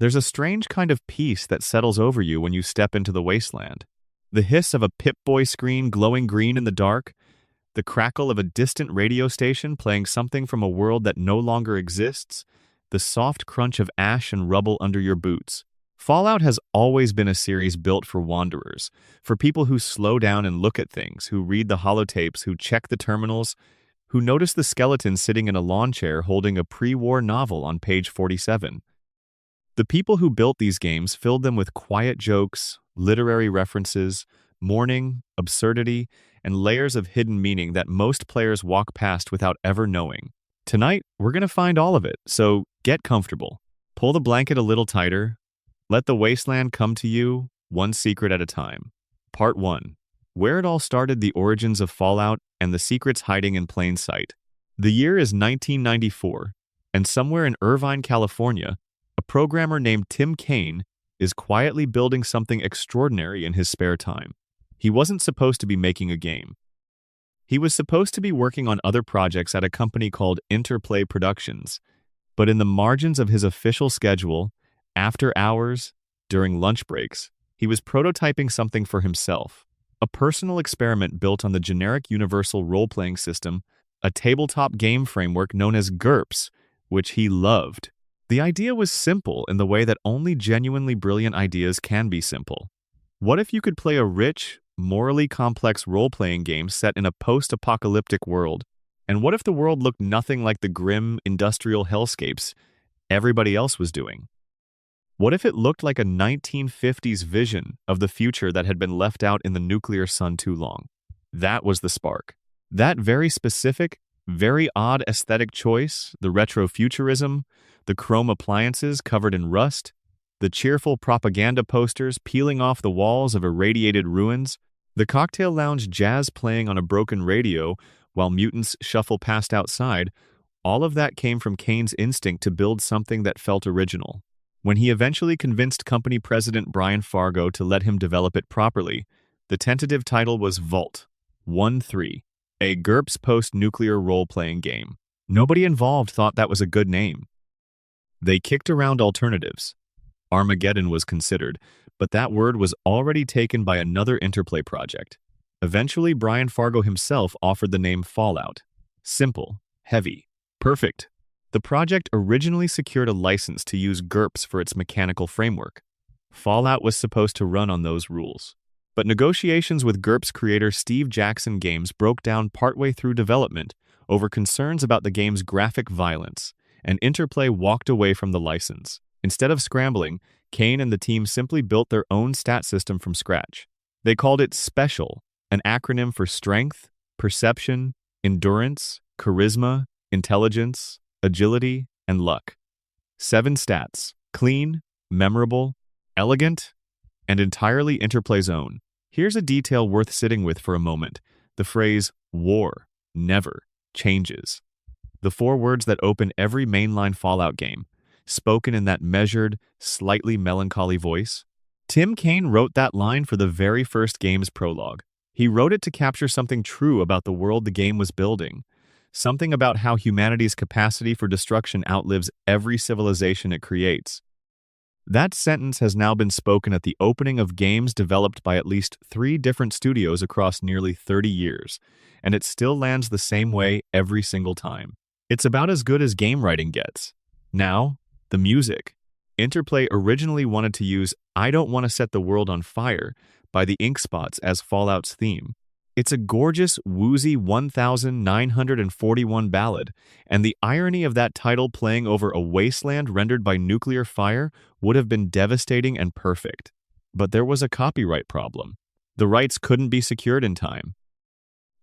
There's a strange kind of peace that settles over you when you step into the wasteland. The hiss of a Pip-Boy screen glowing green in the dark, the crackle of a distant radio station playing something from a world that no longer exists, the soft crunch of ash and rubble under your boots. Fallout has always been a series built for wanderers, for people who slow down and look at things, who read the holotapes, who check the terminals, who notice the skeleton sitting in a lawn chair holding a pre-war novel on page 47. The people who built these games filled them with quiet jokes, literary references, mourning, absurdity, and layers of hidden meaning that most players walk past without ever knowing. Tonight, we're going to find all of it, so get comfortable. Pull the blanket a little tighter. Let the wasteland come to you, one secret at a time. Part 1. Where it all started, the origins of Fallout and the secrets hiding in plain sight. The year is 1994, and somewhere in Irvine, California, a programmer named Tim Kaine is quietly building something extraordinary in his spare time. He wasn't supposed to be making a game. He was supposed to be working on other projects at a company called Interplay Productions, but in the margins of his official schedule, after hours, during lunch breaks, he was prototyping something for himself, a personal experiment built on the generic universal role-playing system, a tabletop game framework known as GURPS, which he loved. The idea was simple in the way that only genuinely brilliant ideas can be simple. What if you could play a rich, morally complex role-playing game set in a post-apocalyptic world? And what if the world looked nothing like the grim, industrial hellscapes everybody else was doing? What if it looked like a 1950s vision of the future that had been left out in the nuclear sun too long? That was the spark. That very specific, very odd aesthetic choice, the retrofuturism, the chrome appliances covered in rust, the cheerful propaganda posters peeling off the walls of irradiated ruins, the cocktail lounge jazz playing on a broken radio while mutants shuffle past outside, all of that came from Kaine's instinct to build something that felt original. When he eventually convinced company president Brian Fargo to let him develop it properly, the tentative title was Vault-Tec, a GURPS post-nuclear role-playing game. Nobody involved thought that was a good name. They kicked around alternatives. Armageddon was considered, but that word was already taken by another Interplay project. Eventually, Brian Fargo himself offered the name Fallout. Simple, heavy, perfect. The project originally secured a license to use GURPS for its mechanical framework. Fallout was supposed to run on those rules. But negotiations with GURPS creator Steve Jackson Games broke down partway through development over concerns about the game's graphic violence, and Interplay walked away from the license. Instead of scrambling, Kaine and the team simply built their own stat system from scratch. They called it SPECIAL, an acronym for strength, perception, endurance, charisma, intelligence, agility, and luck. 7 stats: clean, memorable, elegant, and entirely Interplay's own. Here's a detail worth sitting with for a moment. The phrase, war, never, changes. The 4 words that open every mainline Fallout game, spoken in that measured, slightly melancholy voice. Tim Kaine wrote that line for the very first game's prologue. He wrote it to capture something true about the world the game was building, something about how humanity's capacity for destruction outlives every civilization it creates. That sentence has now been spoken at the opening of games developed by at least 3 different studios across nearly 30 years, and it still lands the same way every single time. It's about as good as game writing gets. Now, the music. Interplay originally wanted to use "I Don't Want to Set the World on Fire" by the Ink Spots as Fallout's theme. It's a gorgeous, woozy 1941 ballad, and the irony of that title playing over a wasteland rendered by nuclear fire would have been devastating and perfect. But there was a copyright problem. The rights couldn't be secured in time.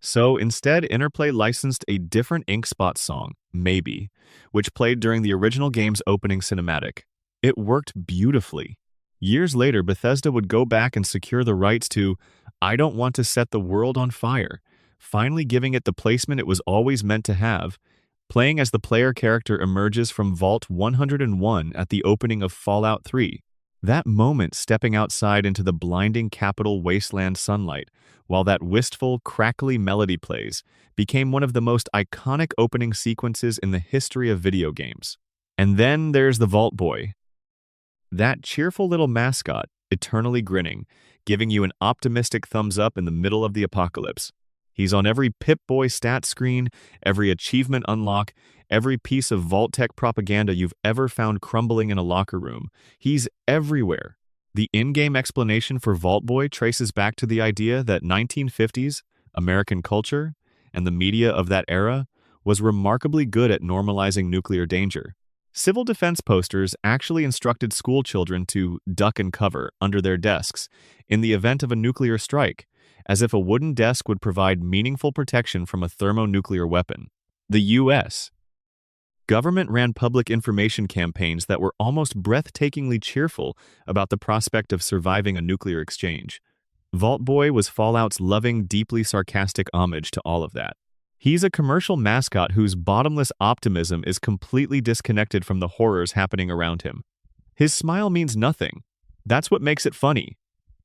So instead, Interplay licensed a different Ink Spots song, Maybe, which played during the original game's opening cinematic. It worked beautifully. Years later, Bethesda would go back and secure the rights to "I Don't Want to Set the World on Fire," finally giving it the placement it was always meant to have, playing as the player character emerges from Vault 101 at the opening of Fallout 3. That moment stepping outside into the blinding capital wasteland sunlight, while that wistful, crackly melody plays, became one of the most iconic opening sequences in the history of video games. And then there's the Vault Boy. That cheerful little mascot, eternally grinning, giving you an optimistic thumbs up in the middle of the apocalypse. He's on every Pip-Boy stat screen, every achievement unlock, every piece of Vault-Tec propaganda you've ever found crumbling in a locker room. He's everywhere. The in-game explanation for Vault Boy traces back to the idea that 1950s American culture and the media of that era was remarkably good at normalizing nuclear danger. Civil defense posters actually instructed school children to duck and cover under their desks in the event of a nuclear strike, as if a wooden desk would provide meaningful protection from a thermonuclear weapon. The U.S. government ran public information campaigns that were almost breathtakingly cheerful about the prospect of surviving a nuclear exchange. Vault Boy was Fallout's loving, deeply sarcastic homage to all of that. He's a commercial mascot whose bottomless optimism is completely disconnected from the horrors happening around him. His smile means nothing. That's what makes it funny,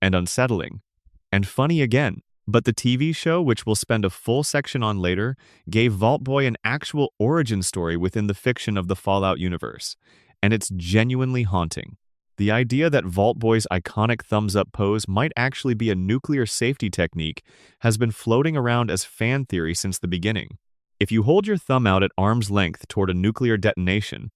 and unsettling, and funny again. But the TV show, which we'll spend a full section on later, gave Vault Boy an actual origin story within the fiction of the Fallout universe, and it's genuinely haunting. The idea that Vault Boy's iconic thumbs-up pose might actually be a nuclear safety technique has been floating around as fan theory since the beginning. If you hold your thumb out at arm's length toward a nuclear detonation,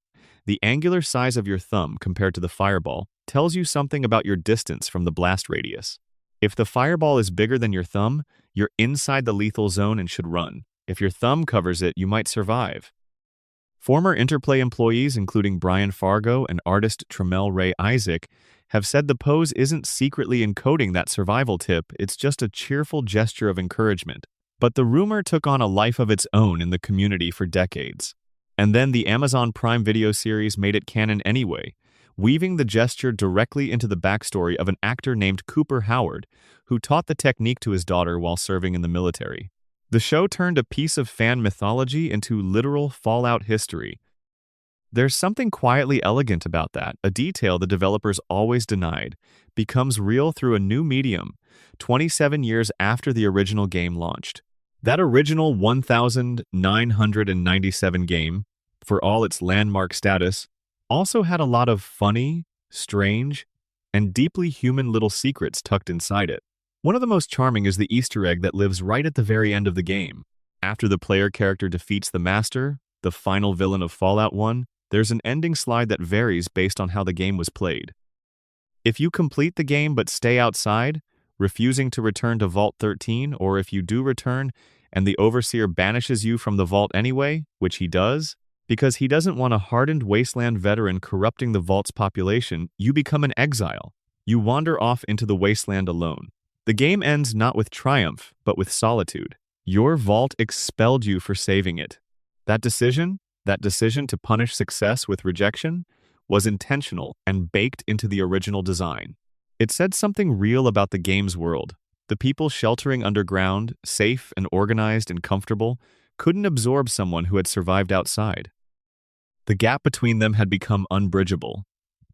the angular size of your thumb compared to the fireball tells you something about your distance from the blast radius. If the fireball is bigger than your thumb, you're inside the lethal zone and should run. If your thumb covers it, you might survive. Former Interplay employees, including Brian Fargo and artist Tremel Ray Isaac, have said the pose isn't secretly encoding that survival tip, it's just a cheerful gesture of encouragement. But the rumor took on a life of its own in the community for decades. And then the Amazon Prime Video series made it canon anyway, weaving the gesture directly into the backstory of an actor named Cooper Howard, who taught the technique to his daughter while serving in the military. The show turned a piece of fan mythology into literal Fallout history. There's something quietly elegant about that, a detail the developers always denied, becomes real through a new medium, 27 years after the original game launched. That original 1997 game, for all its landmark status, also had a lot of funny, strange, and deeply human little secrets tucked inside it. One of the most charming is the Easter egg that lives right at the very end of the game. After the player character defeats the Master, the final villain of Fallout 1, there's an ending slide that varies based on how the game was played. If you complete the game but stay outside, refusing to return to Vault 13, or if you do return and the Overseer banishes you from the vault anyway, which he does, because he doesn't want a hardened wasteland veteran corrupting the vault's population, you become an exile. You wander off into the wasteland alone. The game ends not with triumph, but with solitude. Your vault expelled you for saving it. That decision to punish success with rejection, was intentional and baked into the original design. It said something real about the game's world. The people sheltering underground, safe and organized and comfortable, couldn't absorb someone who had survived outside. The gap between them had become unbridgeable.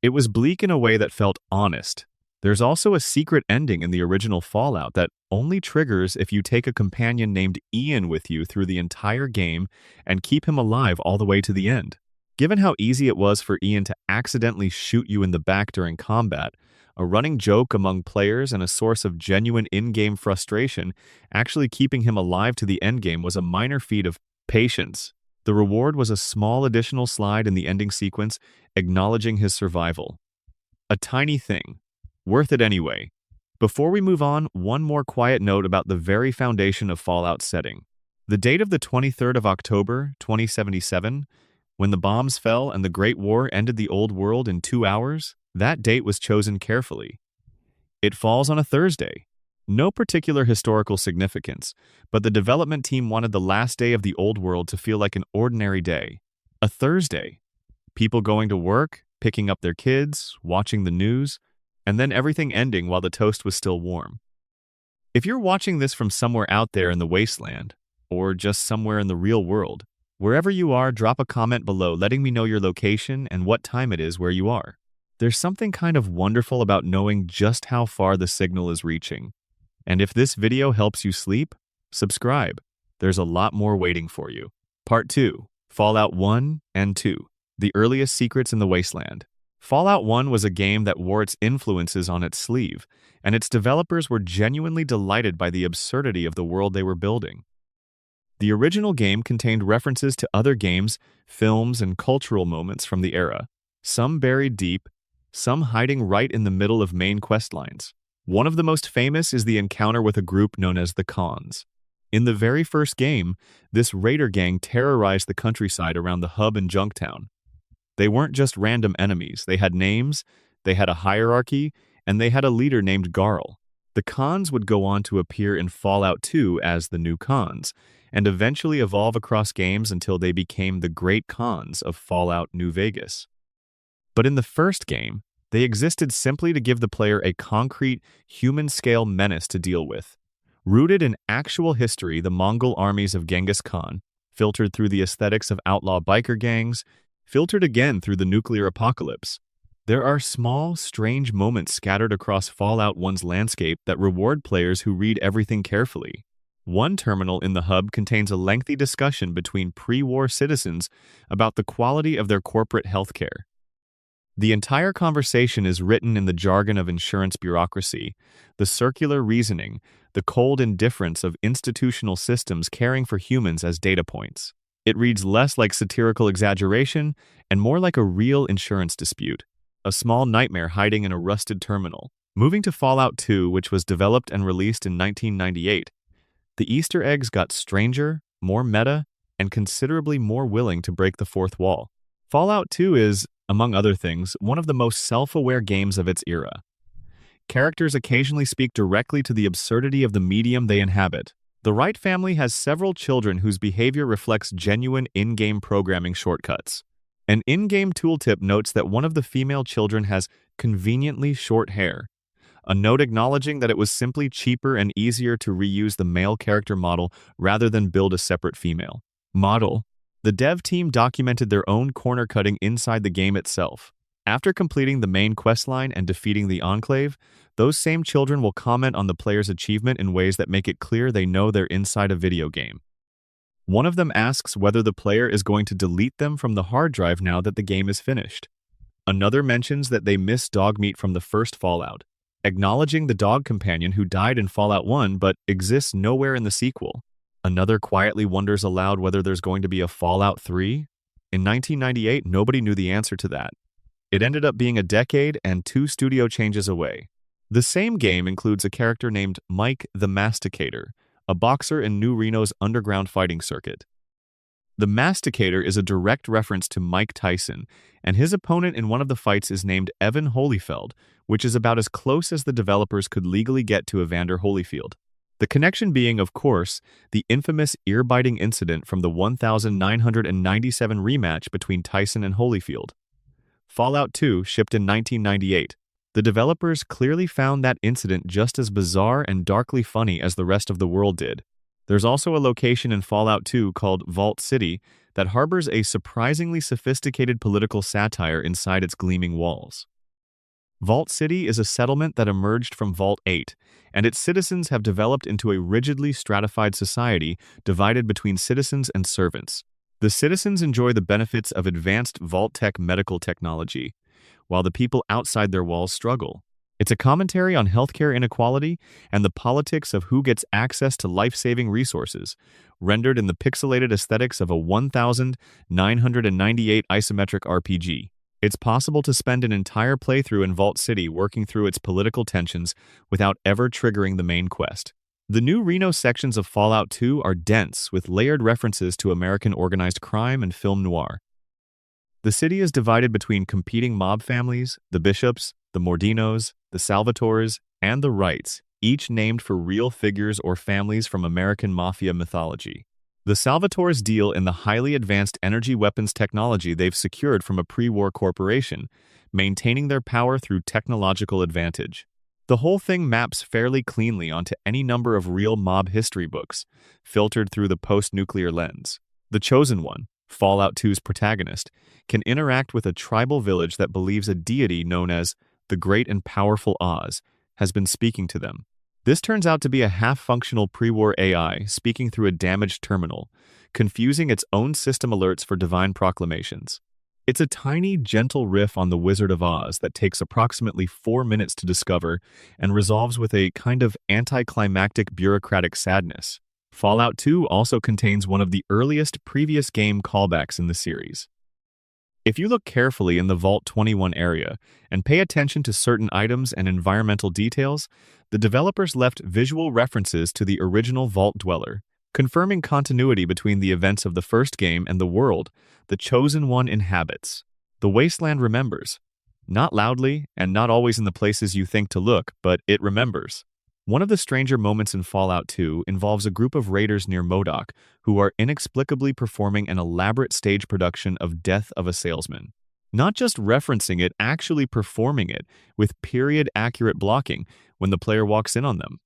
It was bleak in a way that felt honest. There's also a secret ending in the original Fallout that only triggers if you take a companion named Ian with you through the entire game and keep him alive all the way to the end. Given how easy it was for Ian to accidentally shoot you in the back during combat, a running joke among players and a source of genuine in-game frustration, actually keeping him alive to the endgame was a minor feat of patience. The reward was a small additional slide in the ending sequence, acknowledging his survival. A tiny thing. Worth it anyway. Before we move on, one more quiet note about the very foundation of Fallout's setting. The date of the 23rd of October, 2077, when the bombs fell and the Great War ended the old world in 2 hours, that date was chosen carefully. It falls on a Thursday. No particular historical significance, but the development team wanted the last day of the old world to feel like an ordinary day. A Thursday. People going to work, picking up their kids, watching the news, and then everything ending while the toast was still warm. If you're watching this from somewhere out there in the wasteland, or just somewhere in the real world, wherever you are, drop a comment below letting me know your location and what time it is where you are. There's something kind of wonderful about knowing just how far the signal is reaching. And if this video helps you sleep, subscribe. There's a lot more waiting for you. Part 2, Fallout 1 and 2, the earliest secrets in the wasteland. Fallout 1 was a game that wore its influences on its sleeve, and its developers were genuinely delighted by the absurdity of the world they were building. The original game contained references to other games, films, and cultural moments from the era, some buried deep, some hiding right in the middle of main quest lines. One of the most famous is the encounter with a group known as the Khans. In the very first game, this raider gang terrorized the countryside around the hub in Junktown. They weren't just random enemies, they had names, they had a hierarchy, and they had a leader named Garl. The Khans would go on to appear in Fallout 2 as the new Khans, and eventually evolve across games until they became the Great Khans of Fallout New Vegas. But in the first game, they existed simply to give the player a concrete, human-scale menace to deal with. Rooted in actual history, the Mongol armies of Genghis Khan, filtered through the aesthetics of outlaw biker gangs, filtered again through the nuclear apocalypse. There are small, strange moments scattered across Fallout 1's landscape that reward players who read everything carefully. One terminal in the hub contains a lengthy discussion between pre-war citizens about the quality of their corporate healthcare. The entire conversation is written in the jargon of insurance bureaucracy, the circular reasoning, the cold indifference of institutional systems caring for humans as data points. It reads less like satirical exaggeration and more like a real insurance dispute, a small nightmare hiding in a rusted terminal. Moving to Fallout 2, which was developed and released in 1998, the Easter eggs got stranger, more meta, and considerably more willing to break the fourth wall. Fallout 2 is, among other things, one of the most self-aware games of its era. Characters occasionally speak directly to the absurdity of the medium they inhabit. The Wright family has several children whose behavior reflects genuine in-game programming shortcuts. An in-game tooltip notes that one of the female children has conveniently short hair, a note acknowledging that it was simply cheaper and easier to reuse the male character model rather than build a separate female model. The dev team documented their own corner-cutting inside the game itself. After completing the main questline and defeating the Enclave, those same children will comment on the player's achievement in ways that make it clear they know they're inside a video game. One of them asks whether the player is going to delete them from the hard drive now that the game is finished. Another mentions that they miss Dogmeat from the first Fallout, acknowledging the dog companion who died in Fallout 1 but exists nowhere in the sequel. Another quietly wonders aloud whether there's going to be a Fallout 3. In 1998, nobody knew the answer to that. It ended up being a decade and 2 studio changes away. The same game includes a character named Mike the Masticator, a boxer in New Reno's underground fighting circuit. The Masticator is a direct reference to Mike Tyson, and his opponent in one of the fights is named Evan Holyfield, which is about as close as the developers could legally get to Evander Holyfield. The connection being, of course, the infamous ear-biting incident from the 1997 rematch between Tyson and Holyfield. Fallout 2 shipped in 1998. The developers clearly found that incident just as bizarre and darkly funny as the rest of the world did. There's also a location in Fallout 2 called Vault City that harbors a surprisingly sophisticated political satire inside its gleaming walls. Vault City is a settlement that emerged from Vault 8, and its citizens have developed into a rigidly stratified society divided between citizens and servants. The citizens enjoy the benefits of advanced Vault-Tec medical technology, while the people outside their walls struggle. It's a commentary on healthcare inequality and the politics of who gets access to life-saving resources, rendered in the pixelated aesthetics of a 1998 isometric RPG. It's possible to spend an entire playthrough in Vault City working through its political tensions without ever triggering the main quest. The New Reno sections of Fallout 2 are dense with layered references to American organized crime and film noir. The city is divided between competing mob families, the Bishops, the Mordinos, the Salvatores, and the Wrights, each named for real figures or families from American mafia mythology. The Salvatores deal in the highly advanced energy weapons technology they've secured from a pre-war corporation, maintaining their power through technological advantage. The whole thing maps fairly cleanly onto any number of real mob history books, filtered through the post-nuclear lens. The Chosen One, Fallout 2's protagonist, can interact with a tribal village that believes a deity known as the Great and Powerful Oz has been speaking to them. This turns out to be a half-functional pre-war AI speaking through a damaged terminal, confusing its own system alerts for divine proclamations. It's a tiny, gentle riff on The Wizard of Oz that takes approximately 4 minutes to discover and resolves with a kind of anticlimactic bureaucratic sadness. Fallout 2 also contains one of the earliest previous game callbacks in the series. If you look carefully in the Vault 21 area and pay attention to certain items and environmental details, the developers left visual references to the original Vault Dweller, confirming continuity between the events of the first game and the world the Chosen One inhabits. The wasteland remembers. Not loudly, and not always in the places you think to look, but it remembers. One of the stranger moments in Fallout 2 involves a group of raiders near Modoc who are inexplicably performing an elaborate stage production of Death of a Salesman. Not just referencing it, actually performing it, with period-accurate blocking when the player walks in on them.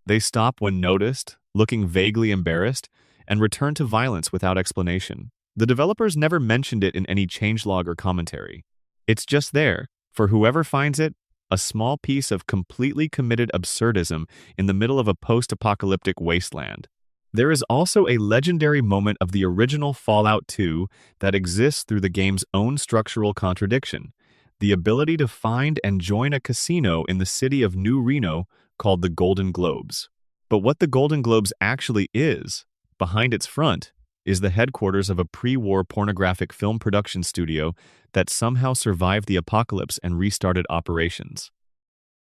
They stop when noticed, looking vaguely embarrassed, and return to violence without explanation. The developers never mentioned it in any changelog or commentary. It's just there, for whoever finds it, a small piece of completely committed absurdism in the middle of a post-apocalyptic wasteland. There is also a legendary moment of the original Fallout 2 that exists through the game's own structural contradiction, the ability to find and join a casino in the city of New Reno called the Golden Globes. But what the Golden Globes actually is, behind its front, is the headquarters of a pre-war pornographic film production studio that somehow survived the apocalypse and restarted operations.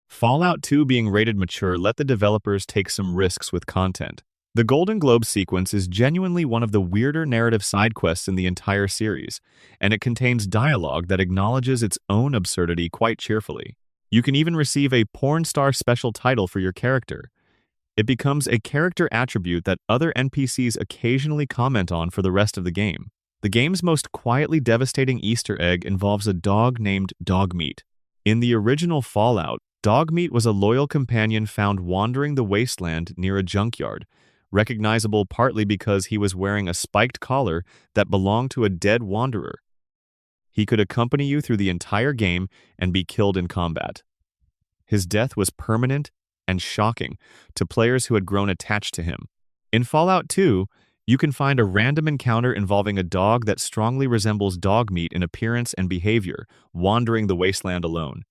Fallout 2 being rated mature let the developers take some risks with content. The Golden Globe sequence is genuinely one of the weirder narrative side quests in the entire series, and it contains dialogue that acknowledges its own absurdity quite cheerfully. You can even receive a porn star special title for your character. It becomes a character attribute that other NPCs occasionally comment on for the rest of the game. The game's most quietly devastating Easter egg involves a dog named Dogmeat. In the original Fallout, Dogmeat was a loyal companion found wandering the wasteland near a junkyard, recognizable partly because he was wearing a spiked collar that belonged to a dead wanderer. He could accompany you through the entire game and be killed in combat. His death was permanent and shocking to players who had grown attached to him. In Fallout 2, you can find a random encounter involving a dog that strongly resembles Dogmeat in appearance and behavior, wandering the wasteland alone.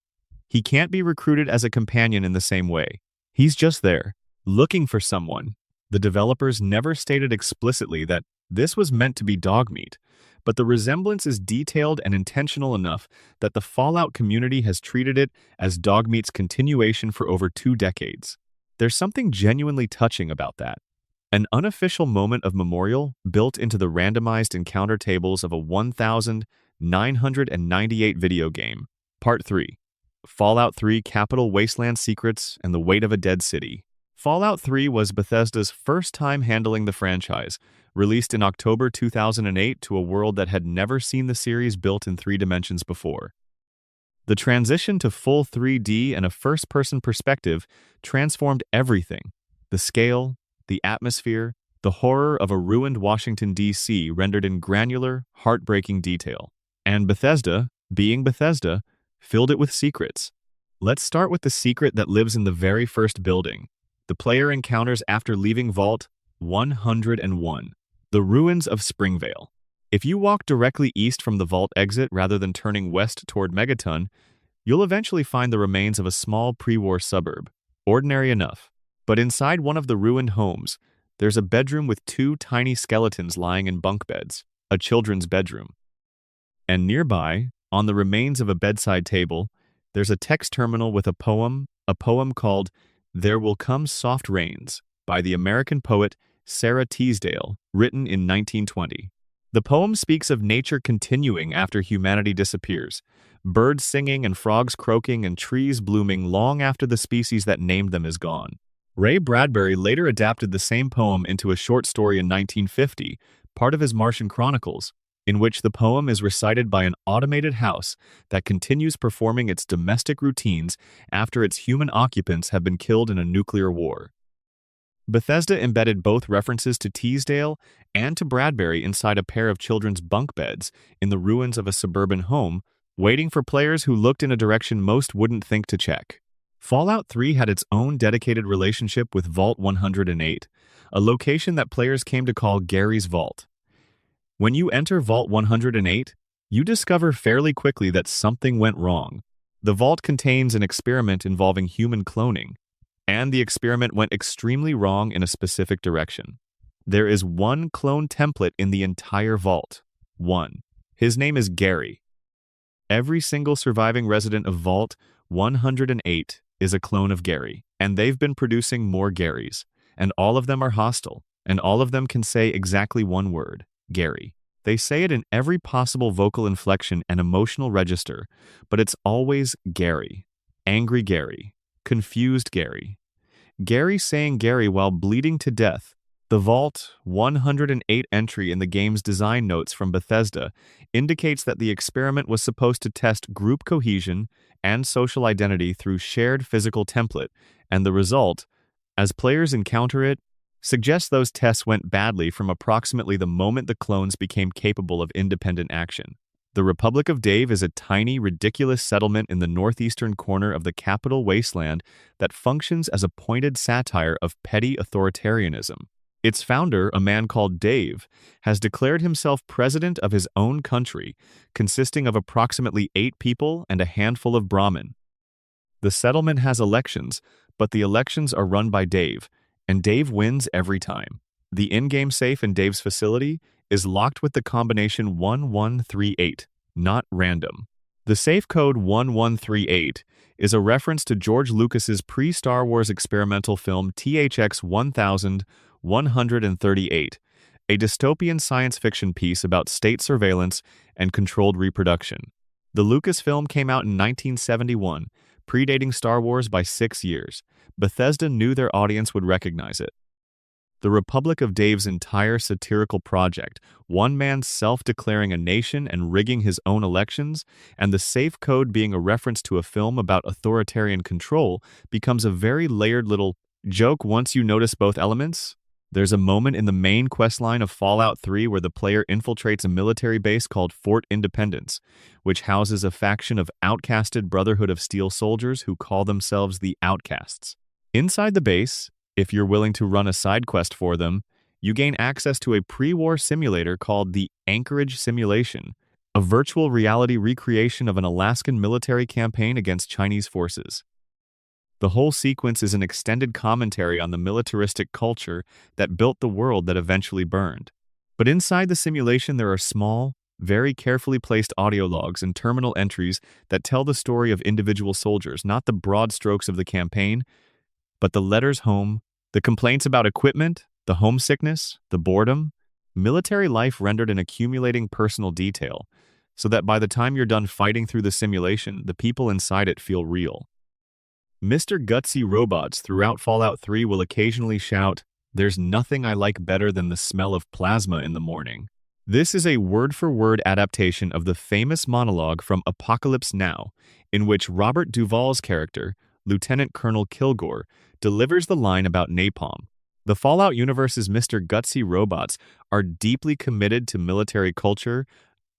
He can't be recruited as a companion in the same way. He's just there, looking for someone. The developers never stated explicitly that this was meant to be Dogmeat, but the resemblance is detailed and intentional enough that the Fallout community has treated it as Dogmeat's continuation for over 2 decades. There's something genuinely touching about that. An unofficial moment of memorial built into the randomized encounter tables of a 1998 video game. Part 3. Fallout 3 Capital Wasteland Secrets and the Weight of a Dead City. Fallout 3 was Bethesda's first time handling the franchise, released in October 2008 to a world that had never seen the series built in 3 dimensions before. The transition to full 3D and a first-person perspective transformed everything. The scale, the atmosphere, the horror of a ruined Washington, D.C. rendered in granular, heartbreaking detail. And Bethesda, being Bethesda, filled it with secrets. Let's start with the secret that lives in the very first building. The player encounters after leaving Vault 101. The ruins of Springvale. If you walk directly east from the vault exit rather than turning west toward Megaton, you'll eventually find the remains of a small pre-war suburb. Ordinary enough. But inside one of the ruined homes, there's a bedroom with 2 tiny skeletons lying in bunk beds, a children's bedroom. And nearby, on the remains of a bedside table, there's a text terminal with a poem called There Will Come Soft Rains by the American poet Sarah Teasdale, written in 1920. The poem speaks of nature continuing after humanity disappears, birds singing and frogs croaking and trees blooming long after the species that named them is gone. Ray Bradbury later adapted the same poem into a short story in 1950, part of his Martian Chronicles, in which the poem is recited by an automated house that continues performing its domestic routines after its human occupants have been killed in a nuclear war. Bethesda embedded both references to Teasdale and to Bradbury inside a pair of children's bunk beds in the ruins of a suburban home, waiting for players who looked in a direction most wouldn't think to check. Fallout 3 had its own dedicated relationship with Vault 108, a location that players came to call Gary's Vault. When you enter Vault 108, You discover fairly quickly that something went wrong. The vault contains an experiment involving human cloning, and the experiment went extremely wrong in a specific direction. There is one clone template in the entire vault. One. His name is Gary. Every single surviving resident of Vault 108 is a clone of Gary, and they've been producing more Garys, and all of them are hostile, and all of them can say exactly one word, Gary. They say it in every possible vocal inflection and emotional register, but it's always Gary. Angry Gary. Confused Gary. Gary saying Gary while bleeding to death. The Vault 108 entry in the game's design notes from Bethesda indicates that the experiment was supposed to test group cohesion and social identity through shared physical template, and the result, as players encounter it, suggests those tests went badly from approximately the moment the clones became capable of independent action. The Republic of Dave is a tiny, ridiculous settlement in the northeastern corner of the capital wasteland that functions as a pointed satire of petty authoritarianism. Its founder, a man called Dave, has declared himself president of his own country, consisting of approximately 8 people and a handful of Brahmin. The settlement has elections, but the elections are run by Dave, and Dave wins every time. The in-game safe in Dave's facility is locked with the combination 1138, not random. The safe code 1138 is a reference to George Lucas's pre-Star Wars experimental film THX 1138, a dystopian science fiction piece about state surveillance and controlled reproduction. The Lucasfilm came out in 1971, predating Star Wars by 6 years. Bethesda knew their audience would recognize it. The Republic of Dave's entire satirical project, one man self-declaring a nation and rigging his own elections, and the safe code being a reference to a film about authoritarian control, becomes a very layered little joke once you notice both elements. There's a moment in the main questline of Fallout 3 where the player infiltrates a military base called Fort Independence, which houses a faction of outcasted Brotherhood of Steel soldiers who call themselves the Outcasts. Inside the base, if you're willing to run a side quest for them, you gain access to a pre-war simulator called the Anchorage Simulation, a virtual reality recreation of an Alaskan military campaign against Chinese forces. The whole sequence is an extended commentary on the militaristic culture that built the world that eventually burned. But inside the simulation there are small, very carefully placed audio logs and terminal entries that tell the story of individual soldiers, not the broad strokes of the campaign, but the letters home, the complaints about equipment, the homesickness, the boredom, military life rendered in accumulating personal detail, so that by the time you're done fighting through the simulation, the people inside it feel real. Mr. Gutsy robots throughout Fallout 3 will occasionally shout, "There's nothing I like better than the smell of plasma in the morning." This is a word-for-word adaptation of the famous monologue from Apocalypse Now, in which Robert Duvall's character, Lieutenant Colonel Kilgore, delivers the line about napalm. The Fallout universe's Mr. Gutsy robots are deeply committed to military culture,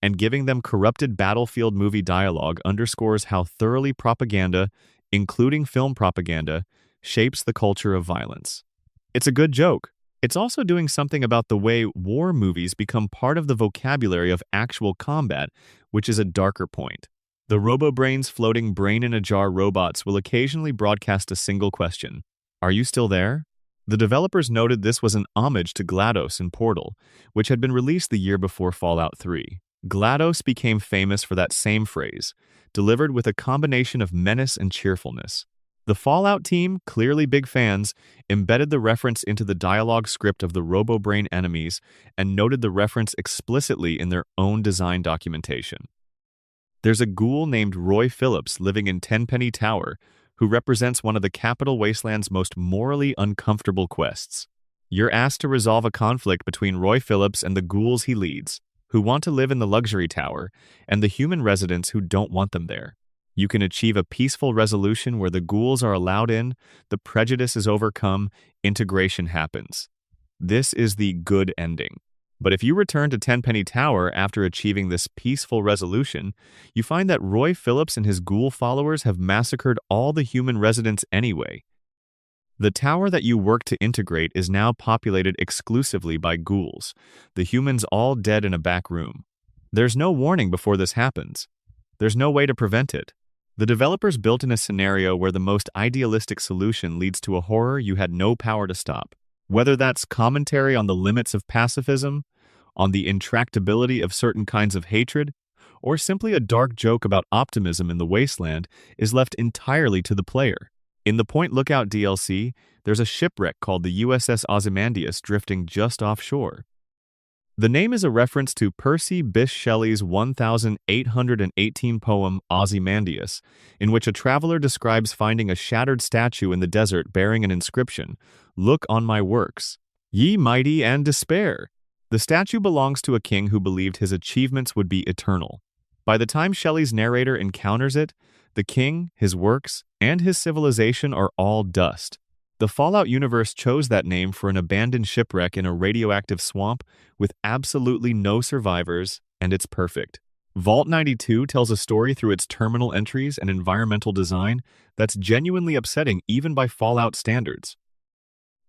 and giving them corrupted battlefield movie dialogue underscores how thoroughly propaganda, including film propaganda, shapes the culture of violence. It's a good joke. It's also doing something about the way war movies become part of the vocabulary of actual combat, which is a darker point. The RoboBrain's floating brain-in-a-jar robots will occasionally broadcast a single question. Are you still there? The developers noted this was an homage to GLaDOS in Portal, which had been released the year before Fallout 3. GLaDOS became famous for that same phrase, delivered with a combination of menace and cheerfulness. The Fallout team, clearly big fans, embedded the reference into the dialogue script of the RoboBrain enemies and noted the reference explicitly in their own design documentation. There's a ghoul named Roy Phillips living in Tenpenny Tower who represents one of the Capital Wasteland's most morally uncomfortable quests. You're asked to resolve a conflict between Roy Phillips and the ghouls he leads, who want to live in the luxury tower, and the human residents who don't want them there. You can achieve a peaceful resolution where the ghouls are allowed in, the prejudice is overcome, integration happens. This is the good ending. But if you return to Tenpenny Tower after achieving this peaceful resolution, you find that Roy Phillips and his ghoul followers have massacred all the human residents anyway. The tower that you work to integrate is now populated exclusively by ghouls, the humans all dead in a back room. There's no warning before this happens. There's no way to prevent it. The developers built in a scenario where the most idealistic solution leads to a horror you had no power to stop. Whether that's commentary on the limits of pacifism, on the intractability of certain kinds of hatred, or simply a dark joke about optimism in the wasteland, is left entirely to the player. In the Point Lookout DLC, there's a shipwreck called the USS Ozymandias drifting just offshore. The name is a reference to Percy Bysshe Shelley's 1818 poem Ozymandias, in which a traveler describes finding a shattered statue in the desert bearing an inscription, "Look on my works, ye mighty and despair." The statue belongs to a king who believed his achievements would be eternal. By the time Shelley's narrator encounters it, the king, his works, and his civilization are all dust. The Fallout universe chose that name for an abandoned shipwreck in a radioactive swamp with absolutely no survivors, and it's perfect. Vault 92 tells a story through its terminal entries and environmental design that's genuinely upsetting even by Fallout standards.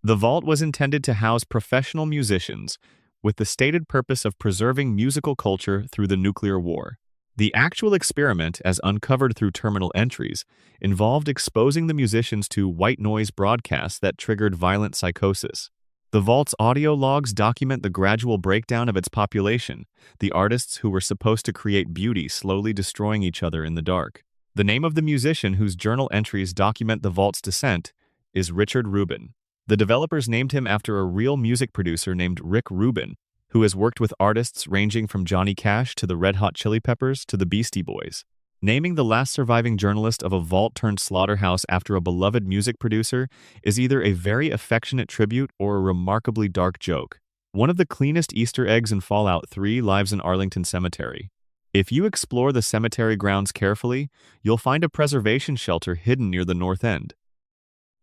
The Vault was intended to house professional musicians, with the stated purpose of preserving musical culture through the nuclear war. The actual experiment, as uncovered through terminal entries, involved exposing the musicians to white noise broadcasts that triggered violent psychosis. The Vault's audio logs document the gradual breakdown of its population, the artists who were supposed to create beauty slowly destroying each other in the dark. The name of the musician whose journal entries document the Vault's descent is Richard Rubin. The developers named him after a real music producer named Rick Rubin, who has worked with artists ranging from Johnny Cash to the Red Hot Chili Peppers to the Beastie Boys. Naming the last surviving journalist of a vault-turned-slaughterhouse after a beloved music producer is either a very affectionate tribute or a remarkably dark joke. One of the cleanest Easter eggs in Fallout 3 lives in Arlington Cemetery. If you explore the cemetery grounds carefully, you'll find a preservation shelter hidden near the north end.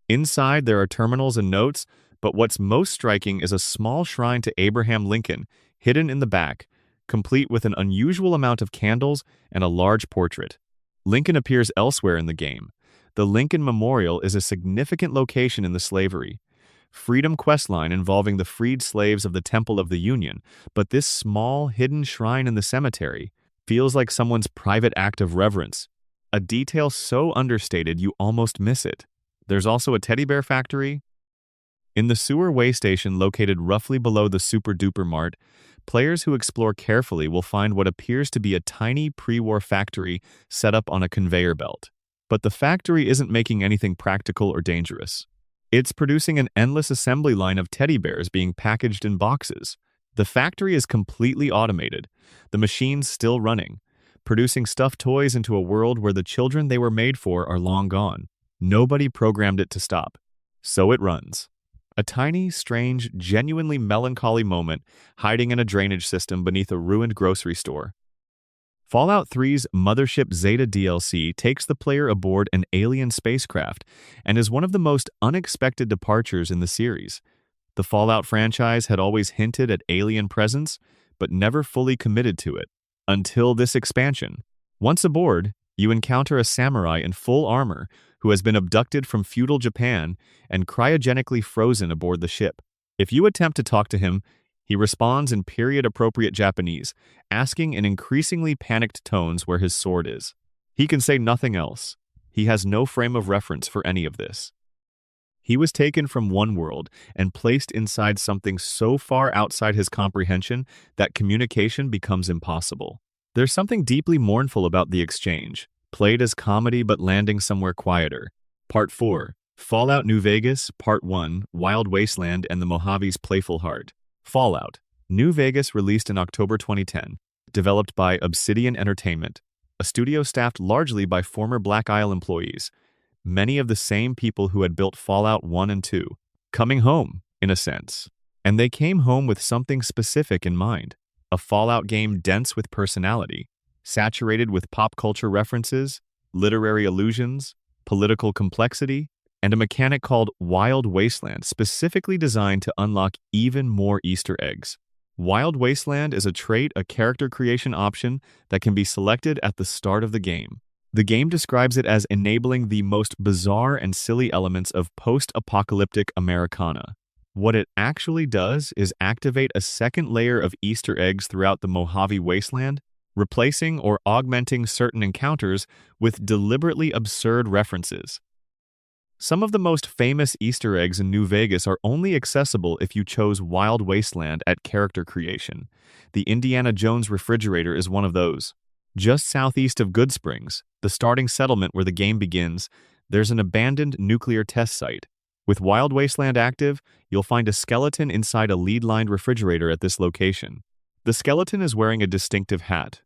Inside, there are terminals and notes, but what's most striking is a small shrine to Abraham Lincoln, hidden in the back, complete with an unusual amount of candles and a large portrait. Lincoln appears elsewhere in the game. The Lincoln Memorial is a significant location in the Slavery, Freedom questline involving the freed slaves of the Temple of the Union, but this small, hidden shrine in the cemetery feels like someone's private act of reverence, a detail so understated you almost miss it. There's also a teddy bear factory. In the sewer way station located roughly below the Super Duper Mart, players who explore carefully will find what appears to be a tiny pre-war factory set up on a conveyor belt. But the factory isn't making anything practical or dangerous. It's producing an endless assembly line of teddy bears being packaged in boxes. The factory is completely automated, the machines still running, producing stuffed toys into a world where the children they were made for are long gone. Nobody programmed it to stop. So it runs. A tiny, strange, genuinely melancholy moment hiding in a drainage system beneath a ruined grocery store. Fallout 3's Mothership Zeta DLC takes the player aboard an alien spacecraft and is one of the most unexpected departures in the series. The Fallout franchise had always hinted at alien presence, but never fully committed to it. Until this expansion. Once aboard, you encounter a samurai in full armor who has been abducted from feudal Japan and cryogenically frozen aboard the ship. If you attempt to talk to him, he responds in period-appropriate Japanese, asking in increasingly panicked tones where his sword is. He can say nothing else. He has no frame of reference for any of this. He was taken from one world and placed inside something so far outside his comprehension that communication becomes impossible. There's something deeply mournful about the exchange, played as comedy but landing somewhere quieter. Part 4. Fallout New Vegas, Part 1, Wild Wasteland and the Mojave's Playful Heart. Fallout. New Vegas released in October 2010, developed by Obsidian Entertainment, a studio staffed largely by former Black Isle employees, many of the same people who had built Fallout 1 and 2, coming home, in a sense. And they came home with something specific in mind, a Fallout game dense with personality, saturated with pop culture references, literary allusions, political complexity, and a mechanic called Wild Wasteland specifically designed to unlock even more Easter eggs. Wild Wasteland is a character creation option that can be selected at the start of the game. The game describes it as enabling the most bizarre and silly elements of post-apocalyptic Americana. What it actually does is activate a second layer of Easter eggs throughout the Mojave Wasteland, replacing or augmenting certain encounters with deliberately absurd references. Some of the most famous Easter eggs in New Vegas are only accessible if you chose Wild Wasteland at character creation. The Indiana Jones refrigerator is one of those. Just southeast of Good Springs, the starting settlement where the game begins, there's an abandoned nuclear test site. With Wild Wasteland active, you'll find a skeleton inside a lead-lined refrigerator at this location. The skeleton is wearing a distinctive hat.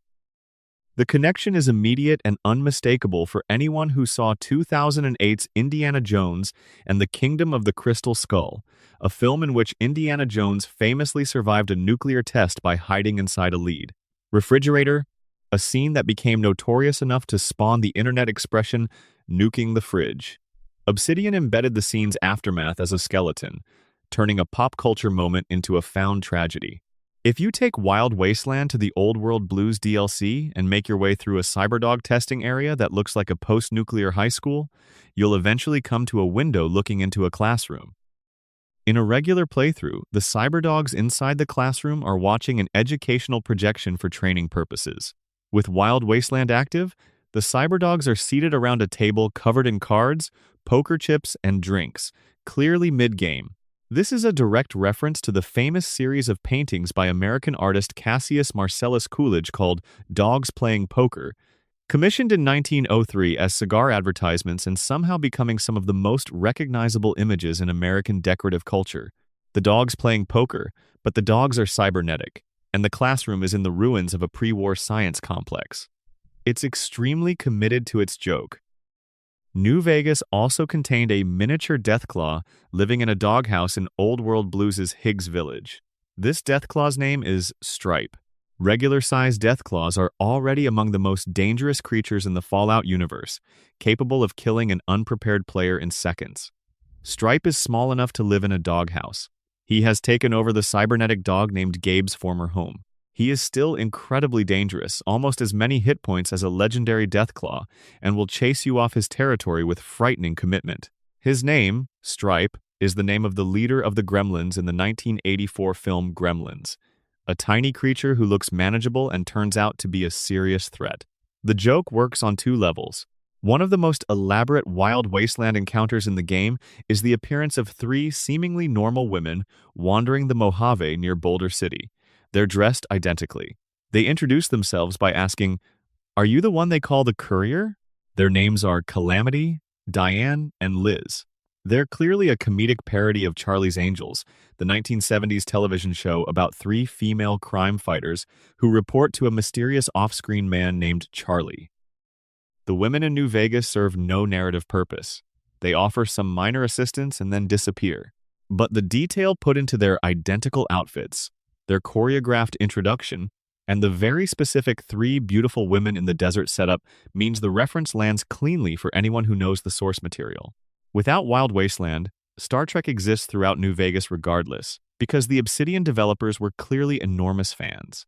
The connection is immediate and unmistakable for anyone who saw 2008's Indiana Jones and the Kingdom of the Crystal Skull, a film in which Indiana Jones famously survived a nuclear test by hiding inside a lead refrigerator, a scene that became notorious enough to spawn the internet expression, "nuking the fridge." Obsidian embedded the scene's aftermath as a skeleton, turning a pop culture moment into a found tragedy. If you take Wild Wasteland to the Old World Blues DLC and make your way through a Cyberdog testing area that looks like a post-nuclear high school, you'll eventually come to a window looking into a classroom. In a regular playthrough, the Cyberdogs inside the classroom are watching an educational projection for training purposes. With Wild Wasteland active, the Cyberdogs are seated around a table covered in cards, poker chips, and drinks, clearly mid-game. This is a direct reference to the famous series of paintings by American artist Cassius Marcellus Coolidge called Dogs Playing Poker, commissioned in 1903 as cigar advertisements and somehow becoming some of the most recognizable images in American decorative culture. The dogs playing poker, but the dogs are cybernetic, and the classroom is in the ruins of a pre-war science complex. It's extremely committed to its joke. New Vegas also contained a miniature Deathclaw living in a doghouse in Old World Blues' Higgs Village. This Deathclaw's name is Stripe. Regular-sized Deathclaws are already among the most dangerous creatures in the Fallout universe, capable of killing an unprepared player in seconds. Stripe is small enough to live in a doghouse. He has taken over the cybernetic dog named Gabe's former home. He is still incredibly dangerous, almost as many hit points as a legendary Deathclaw, and will chase you off his territory with frightening commitment. His name, Stripe, is the name of the leader of the Gremlins in the 1984 film Gremlins, a tiny creature who looks manageable and turns out to be a serious threat. The joke works on two levels. One of the most elaborate Wild Wasteland encounters in the game is the appearance of three seemingly normal women wandering the Mojave near Boulder City. They're dressed identically. They introduce themselves by asking, "Are you the one they call the courier?" Their names are Calamity, Diane, and Liz. They're clearly a comedic parody of Charlie's Angels, the 1970s television show about three female crime fighters who report to a mysterious off-screen man named Charlie. The women in New Vegas serve no narrative purpose. They offer some minor assistance and then disappear. But the detail put into their identical outfits, their choreographed introduction, and the very specific three beautiful women in the desert setup means the reference lands cleanly for anyone who knows the source material. Without Wild Wasteland, Star Trek exists throughout New Vegas regardless, because the Obsidian developers were clearly enormous fans.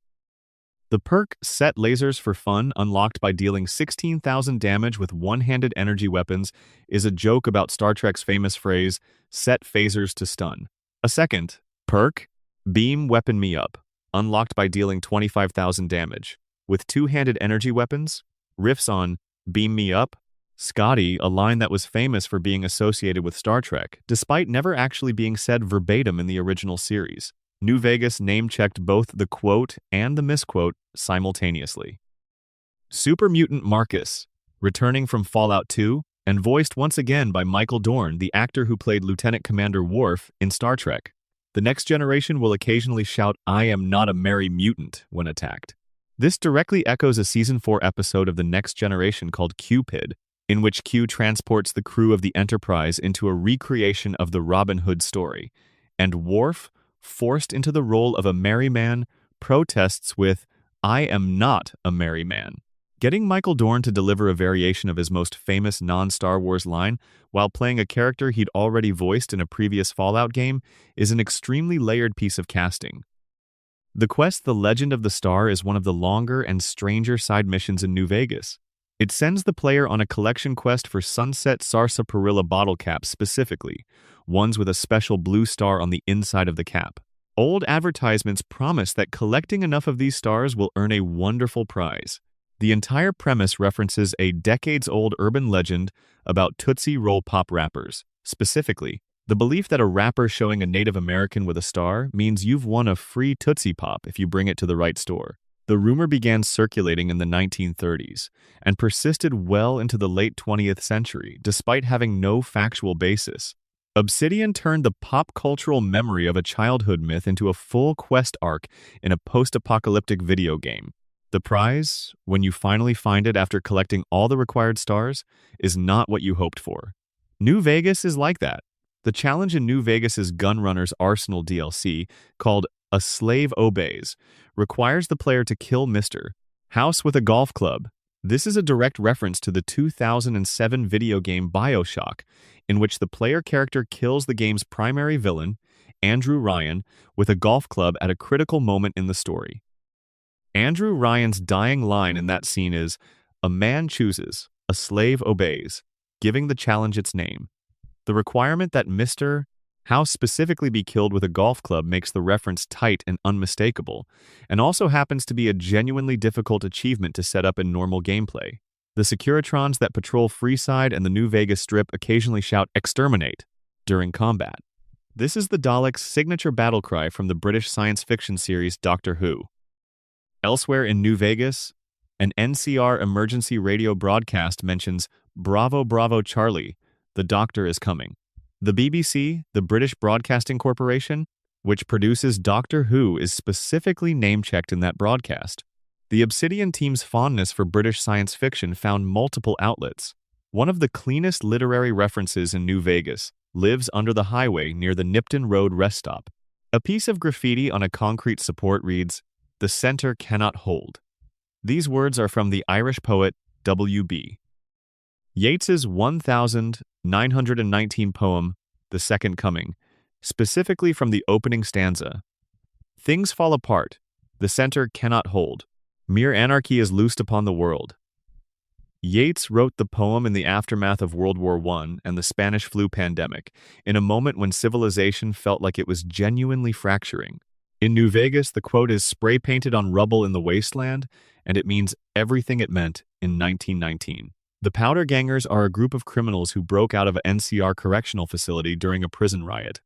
The perk Set Lasers for Fun, unlocked by dealing 16,000 damage with one-handed energy weapons, is a joke about Star Trek's famous phrase, "set phasers to stun." A second perk, Beam Weapon Me Up, unlocked by dealing 25,000 damage. With two-handed energy weapons, riffs on Beam Me Up, Scotty, a line that was famous for being associated with Star Trek, despite never actually being said verbatim in the original series. New Vegas name-checked both the quote and the misquote simultaneously. Super Mutant Marcus, returning from Fallout 2, and voiced once again by Michael Dorn, the actor who played Lieutenant Commander Worf in Star Trek. The Next Generation will occasionally shout, "I am not a merry mutant," when attacked. This directly echoes a Season 4 episode of The Next Generation called Cupid, in which Q transports the crew of the Enterprise into a recreation of the Robin Hood story, and Worf, forced into the role of a merry man, protests with, "I am not a merry man." Getting Michael Dorn to deliver a variation of his most famous non-Star Wars line while playing a character he'd already voiced in a previous Fallout game is an extremely layered piece of casting. The quest The Legend of the Star is one of the longer and stranger side missions in New Vegas. It sends the player on a collection quest for Sunset Sarsaparilla bottle caps specifically, ones with a special blue star on the inside of the cap. Old advertisements promise that collecting enough of these stars will earn a wonderful prize. The entire premise references a decades-old urban legend about Tootsie Roll Pop rappers. Specifically, the belief that a rapper showing a Native American with a star means you've won a free Tootsie Pop if you bring it to the right store. The rumor began circulating in the 1930s and persisted well into the late 20th century, despite having no factual basis. Obsidian turned the pop-cultural memory of a childhood myth into a full quest arc in a post-apocalyptic video game. The prize, when you finally find it after collecting all the required stars, is not what you hoped for. New Vegas is like that. The challenge in New Vegas's Gunrunner's Arsenal DLC, called A Slave Obeys, requires the player to kill Mr. House with a golf club. This is a direct reference to the 2007 video game BioShock, in which the player character kills the game's primary villain, Andrew Ryan, with a golf club at a critical moment in the story. Andrew Ryan's dying line in that scene is, "A man chooses, a slave obeys," giving the challenge its name. The requirement that Mr. House specifically be killed with a golf club makes the reference tight and unmistakable, and also happens to be a genuinely difficult achievement to set up in normal gameplay. The Securitrons that patrol Freeside and the New Vegas Strip occasionally shout "Exterminate" during combat. This is the Daleks' signature battle cry from the British science fiction series Doctor Who. Elsewhere in New Vegas, an NCR emergency radio broadcast mentions "Bravo, Bravo, Charlie, the Doctor is coming." The BBC, the British Broadcasting Corporation, which produces Doctor Who, is specifically name-checked in that broadcast. The Obsidian team's fondness for British science fiction found multiple outlets. One of the cleanest literary references in New Vegas lives under the highway near the Nipton Road rest stop. A piece of graffiti on a concrete support reads, "The center cannot hold." These words are from the Irish poet W.B. Yeats's 1919 poem, The Second Coming, specifically from the opening stanza. "Things fall apart. The center cannot hold. Mere anarchy is loosed upon the world." Yeats wrote the poem in the aftermath of World War I and the Spanish flu pandemic, in a moment when civilization felt like it was genuinely fracturing. In New Vegas, the quote is spray-painted on rubble in the wasteland, and it means everything it meant in 1919. The Powder Gangers are a group of criminals who broke out of an NCR correctional facility during a prison riot.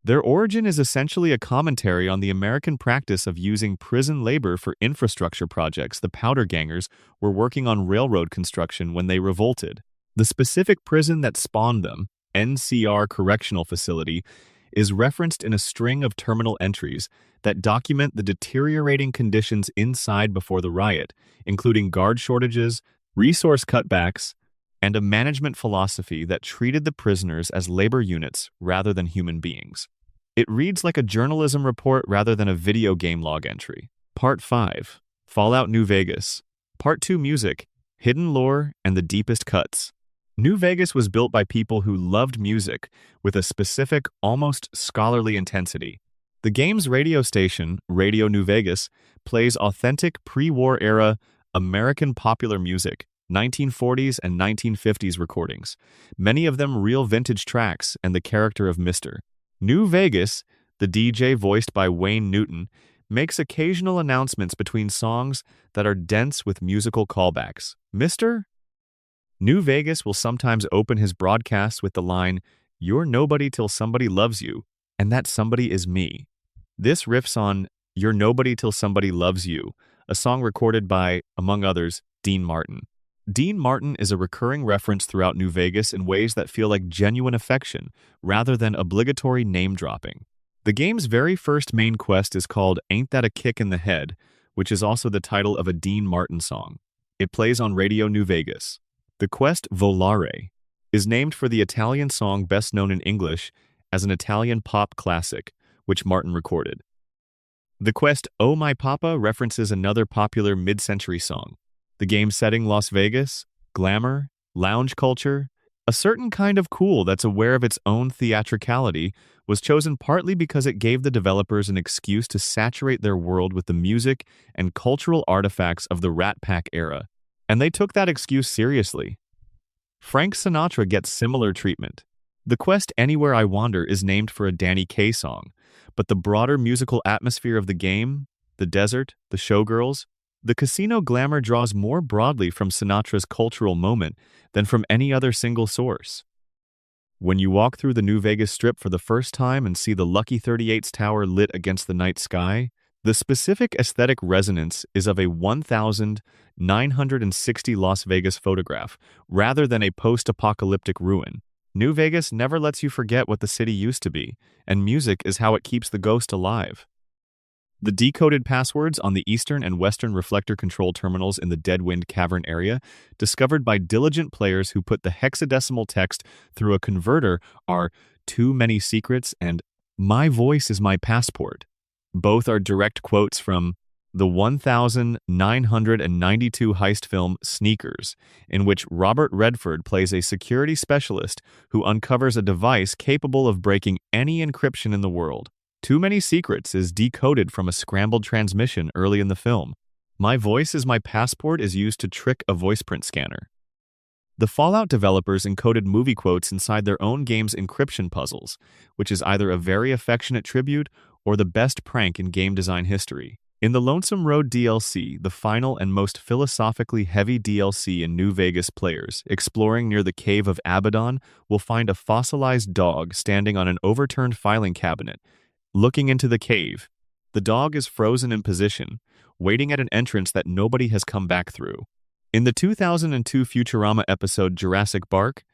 Their origin is essentially a commentary on the American practice of using prison labor for infrastructure projects. The Powder Gangers were working on railroad construction when they revolted. The specific prison that spawned them, NCR Correctional Facility, is referenced in a string of terminal entries that document the deteriorating conditions inside before the riot, including guard shortages, resource cutbacks, and a management philosophy that treated the prisoners as labor units rather than human beings. It reads like a journalism report rather than a video game log entry. Part 5. Fallout New Vegas. Part 2 Music, Hidden Lore, and the Deepest Cuts. New Vegas was built by people who loved music with a specific, almost scholarly intensity. The game's radio station, Radio New Vegas, plays authentic pre-war era American popular music, 1940s and 1950s recordings, many of them real vintage tracks and the character of Mr. New Vegas, the DJ voiced by Wayne Newton, makes occasional announcements between songs that are dense with musical callbacks. Mr. New Vegas will sometimes open his broadcasts with the line, "You're nobody till somebody loves you, and that somebody is me." This riffs on "You're Nobody Till Somebody Loves You," a song recorded by, among others, Dean Martin. Dean Martin is a recurring reference throughout New Vegas in ways that feel like genuine affection, rather than obligatory name-dropping. The game's very first main quest is called Ain't That a Kick in the Head, which is also the title of a Dean Martin song. It plays on Radio New Vegas. The quest Volare is named for the Italian song best known in English as an Italian pop classic, which Martin recorded. The quest Oh My Papa references another popular mid-century song. The game's setting Las Vegas, glamour, lounge culture, a certain kind of cool that's aware of its own theatricality, was chosen partly because it gave the developers an excuse to saturate their world with the music and cultural artifacts of the Rat Pack era, and they took that excuse seriously. Frank Sinatra gets similar treatment. The quest Anywhere I Wander is named for a Danny Kaye song, but the broader musical atmosphere of the game, the desert, the showgirls, the casino glamour draws more broadly from Sinatra's cultural moment than from any other single source. When you walk through the New Vegas Strip for the first time and see the Lucky 38's tower lit against the night sky, the specific aesthetic resonance is of a 1960 Las Vegas photograph rather than a post-apocalyptic ruin. New Vegas never lets you forget what the city used to be, and music is how it keeps the ghost alive. The decoded passwords on the eastern and western reflector control terminals in the Deadwind Cavern area, discovered by diligent players who put the hexadecimal text through a converter, are "Too Many Secrets" and "My Voice is My Passport." Both are direct quotes from the 1992 heist film Sneakers, in which Robert Redford plays a security specialist who uncovers a device capable of breaking any encryption in the world. Too Many Secrets is decoded from a scrambled transmission early in the film. My Voice is My Passport is used to trick a voice print scanner. The Fallout developers encoded movie quotes inside their own game's encryption puzzles, which is either a very affectionate tribute or the best prank in game design history. In the Lonesome Road DLC, the final and most philosophically heavy DLC in New Vegas, players exploring near the Cave of Abaddon will find a fossilized dog standing on an overturned filing cabinet. Looking into the cave, the dog is frozen in position, waiting at an entrance that nobody has come back through. In the 2002 Futurama episode Jurassic Bark,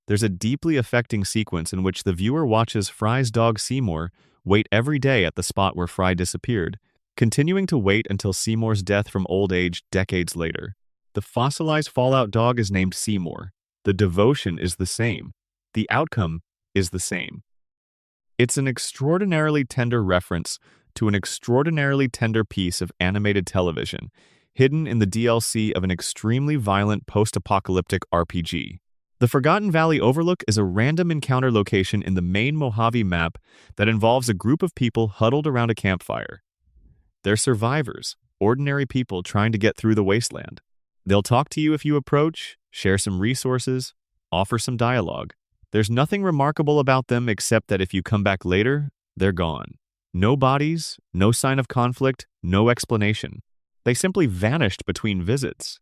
there's a deeply affecting sequence in which the viewer watches Fry's dog Seymour wait every day at the spot where Fry disappeared, continuing to wait until Seymour's death from old age decades later. The fossilized Fallout dog is named Seymour. The devotion is the same. The outcome is the same. It's an extraordinarily tender reference to an extraordinarily tender piece of animated television, hidden in the DLC of an extremely violent post-apocalyptic RPG. The Forgotten Valley Overlook is a random encounter location in the main Mojave map that involves a group of people huddled around a campfire. They're survivors, ordinary people trying to get through the wasteland. They'll talk to you if you approach, share some resources, offer some dialogue. There's nothing remarkable about them except that if you come back later, they're gone. No bodies, no sign of conflict, no explanation. They simply vanished between visits.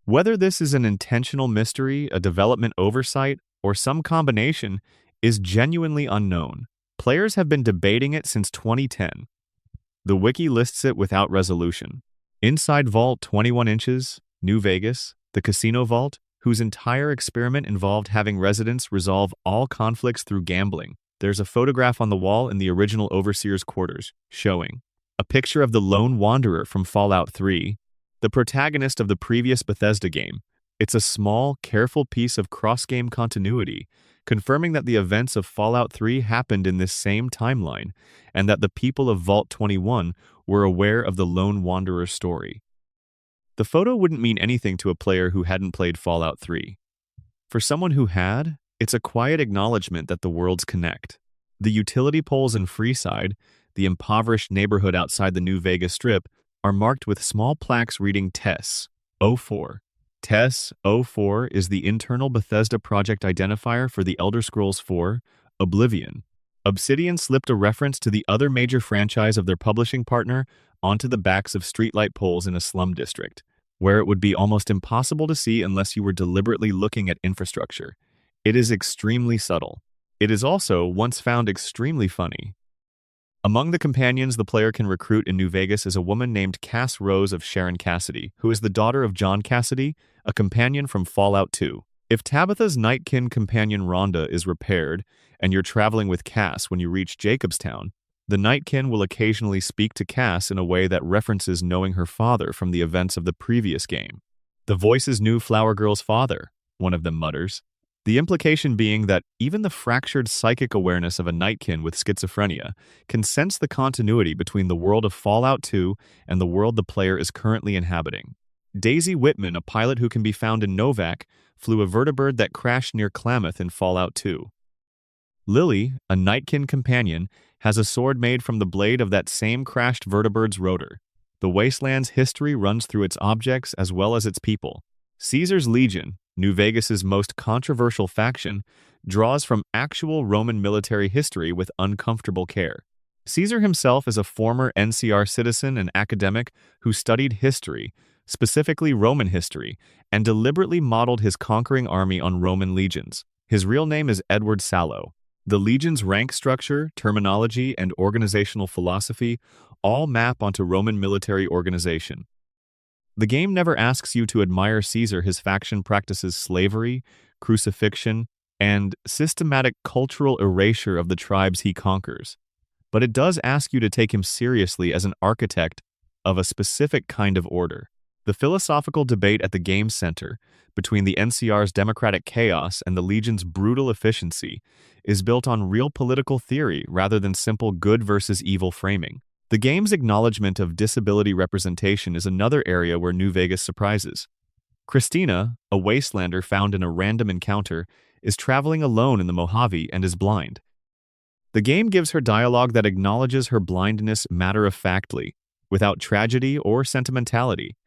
Whether this is an intentional mystery, a development oversight, or some combination is genuinely unknown. Players have been debating it since 2010. The wiki lists it without resolution. Inside Vault 21 Inches, New Vegas, the casino vault, whose entire experiment involved having residents resolve all conflicts through gambling. There's a photograph on the wall in the original Overseer's quarters, showing a picture of the Lone Wanderer from Fallout 3, the protagonist of the previous Bethesda game. It's a small, careful piece of cross-game continuity, confirming that the events of Fallout 3 happened in this same timeline, and that the people of Vault 21 were aware of the Lone Wanderer's story. The photo wouldn't mean anything to a player who hadn't played Fallout 3. For someone who had, it's a quiet acknowledgement that the worlds connect. The utility poles in Freeside, the impoverished neighborhood outside the New Vegas Strip, are marked with small plaques reading TESS 04. TESS 04 is the internal Bethesda project identifier for the Elder Scrolls IV, Oblivion. Obsidian slipped a reference to the other major franchise of their publishing partner onto the backs of streetlight poles in a slum district, where it would be almost impossible to see unless you were deliberately looking at infrastructure. It is extremely subtle. It is also, once found, extremely funny. Among the companions the player can recruit in New Vegas is a woman named Cass Rose of Sharon Cassidy, who is the daughter of John Cassidy, a companion from Fallout 2. If Tabitha's Nightkin companion Rhonda is repaired, and you're traveling with Cass when you reach Jacobstown, the Nightkin will occasionally speak to Cass in a way that references knowing her father from the events of the previous game. "The voices knew Flower Girl's father," one of them mutters. The implication being that even the fractured psychic awareness of a Nightkin with schizophrenia can sense the continuity between the world of Fallout 2 and the world the player is currently inhabiting. Daisy Whitman, a pilot who can be found in Novak, flew a vertibird that crashed near Klamath in Fallout 2. Lily, a Nightkin companion, has a sword made from the blade of that same crashed vertibird's rotor. The Wasteland's history runs through its objects as well as its people. Caesar's Legion, New Vegas's most controversial faction, draws from actual Roman military history with uncomfortable care. Caesar himself is a former NCR citizen and academic who studied history, specifically Roman history, and deliberately modeled his conquering army on Roman legions. His real name is Edward Sallow. The legion's rank structure, terminology, and organizational philosophy all map onto Roman military organization. The game never asks you to admire Caesar. His faction practices slavery, crucifixion, and systematic cultural erasure of the tribes he conquers. But it does ask you to take him seriously as an architect of a specific kind of order. The philosophical debate at the game's center, between the NCR's democratic chaos and the Legion's brutal efficiency, is built on real political theory rather than simple good versus evil framing. The game's acknowledgement of disability representation is another area where New Vegas surprises. Christina, a wastelander found in a random encounter, is traveling alone in the Mojave and is blind. The game gives her dialogue that acknowledges her blindness matter-of-factly, without tragedy or sentimentality,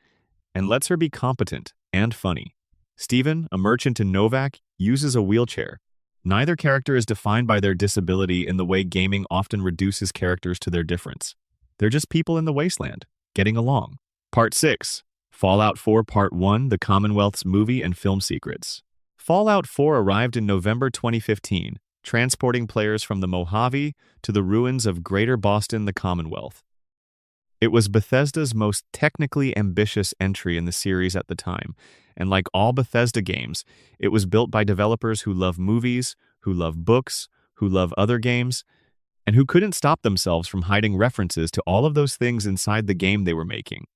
and lets her be competent and funny. Steven, a merchant in Novak, uses a wheelchair. Neither character is defined by their disability in the way gaming often reduces characters to their difference. They're just people in the wasteland, getting along. Part 6. Fallout 4 Part 1, The Commonwealth's Movie and Film Secrets. Fallout 4 arrived in November 2015, transporting players from the Mojave to the ruins of Greater Boston, the Commonwealth. It was Bethesda's most technically ambitious entry in the series at the time, and like all Bethesda games, it was built by developers who love movies, who love books, who love other games, and who couldn't stop themselves from hiding references to all of those things inside the game they were making.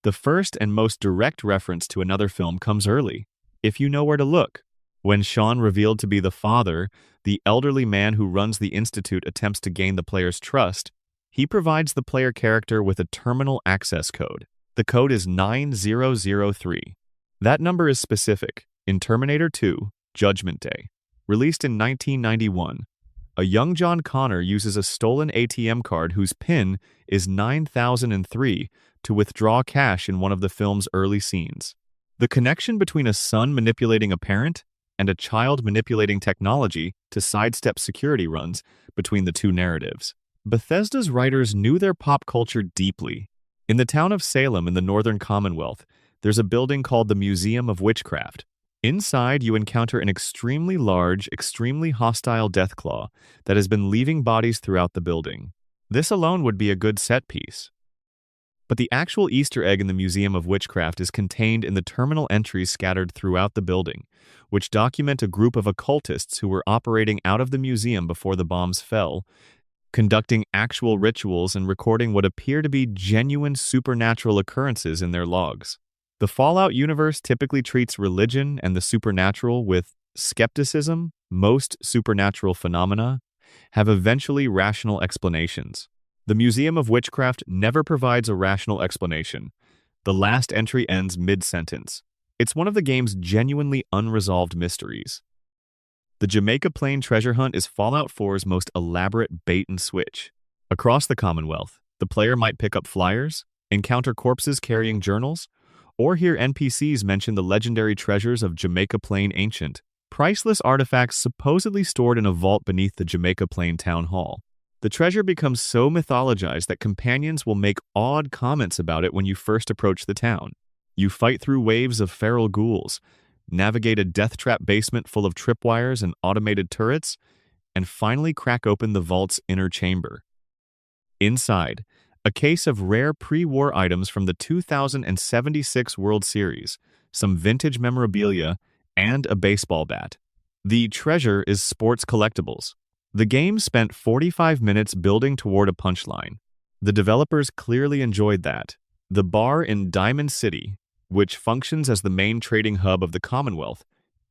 The first and most direct reference to another film comes early, if you know where to look. When Sean, revealed to be the father, the elderly man who runs the Institute, attempts to gain the player's trust, he provides the player character with a terminal access code. The code is 9003. That number is specific. In Terminator 2, Judgment Day, released in 1991, a young John Connor uses a stolen ATM card whose PIN is 9003 to withdraw cash in one of the film's early scenes. The connection between a son manipulating a parent and a child manipulating technology to sidestep security runs between the two narratives. Bethesda's writers knew their pop culture deeply. In the town of Salem in the Northern Commonwealth, there's a building called the Museum of Witchcraft. Inside, you encounter an extremely large, extremely hostile Deathclaw that has been leaving bodies throughout the building. This alone would be a good set piece. But the actual Easter egg in the Museum of Witchcraft is contained in the terminal entries scattered throughout the building, which document a group of occultists who were operating out of the museum before the bombs fell, conducting actual rituals and recording what appear to be genuine supernatural occurrences in their logs. The Fallout universe typically treats religion and the supernatural with skepticism. Most supernatural phenomena have eventually rational explanations. The Museum of Witchcraft never provides a rational explanation. The last entry ends mid-sentence. It's one of the game's genuinely unresolved mysteries. The Jamaica Plain treasure hunt is Fallout 4's most elaborate bait and switch. Across the Commonwealth, the player might pick up flyers, encounter corpses carrying journals, or hear NPCs mention the legendary treasures of Jamaica Plain Ancient, priceless artifacts supposedly stored in a vault beneath the Jamaica Plain Town Hall. The treasure becomes so mythologized that companions will make odd comments about it when you first approach the town. You fight through waves of feral ghouls, navigate a death trap basement full of tripwires and automated turrets, and finally crack open the vault's inner chamber. Inside, a case of rare pre-war items from the 2076 World Series, some vintage memorabilia, and a baseball bat. The treasure is sports collectibles. The game spent 45 minutes building toward a punchline. The developers clearly enjoyed that. The bar in Diamond City, which functions as the main trading hub of the Commonwealth,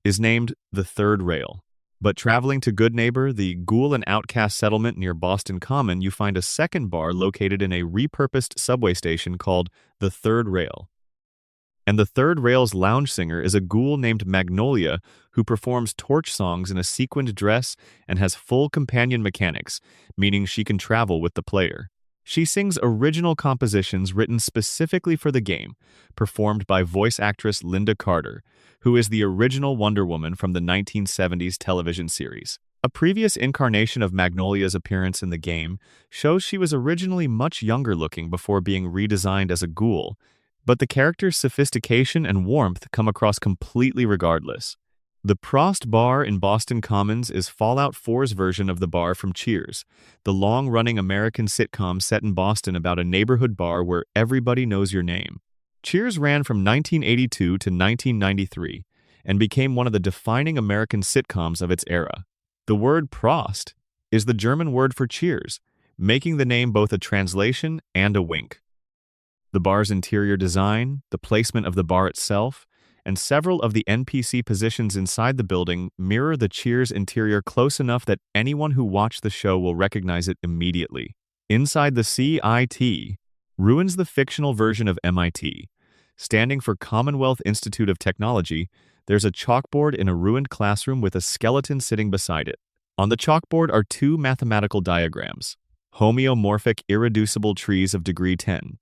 is named the Third Rail. But traveling to Goodneighbor, the ghoul and outcast settlement near Boston Common, you find a second bar located in a repurposed subway station called the Third Rail. And the Third Rail's lounge singer is a ghoul named Magnolia who performs torch songs in a sequined dress and has full companion mechanics, meaning she can travel with the player. She sings original compositions written specifically for the game, performed by voice actress Linda Carter, who is the original Wonder Woman from the 1970s television series. A previous incarnation of Magnolia's appearance in the game shows she was originally much younger looking before being redesigned as a ghoul, but the character's sophistication and warmth come across completely regardless. The Prost Bar in Boston Commons is Fallout 4's version of the bar from Cheers, the long-running American sitcom set in Boston about a neighborhood bar where everybody knows your name. Cheers ran from 1982 to 1993 and became one of the defining American sitcoms of its era. The word Prost is the German word for cheers, making the name both a translation and a wink. The bar's interior design, the placement of the bar itself, and several of the NPC positions inside the building mirror the Cheers interior close enough that anyone who watched the show will recognize it immediately. Inside the CIT ruins the fictional version of MIT. Standing for Commonwealth Institute of Technology, there's a chalkboard in a ruined classroom with a skeleton sitting beside it. On the chalkboard are two mathematical diagrams, homeomorphic irreducible trees of degree 10.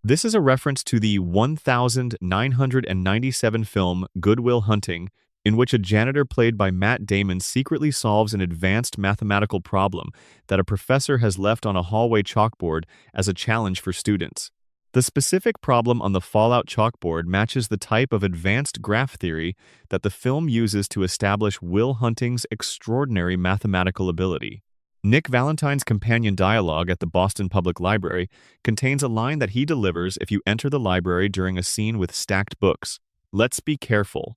This is a reference to the 1997 film Good Will Hunting, in which a janitor played by Matt Damon secretly solves an advanced mathematical problem that a professor has left on a hallway chalkboard as a challenge for students. The specific problem on the Fallout chalkboard matches the type of advanced graph theory that the film uses to establish Will Hunting's extraordinary mathematical ability. Nick Valentine's companion dialogue at the Boston Public Library contains a line that he delivers if you enter the library during a scene with stacked books. Let's be careful.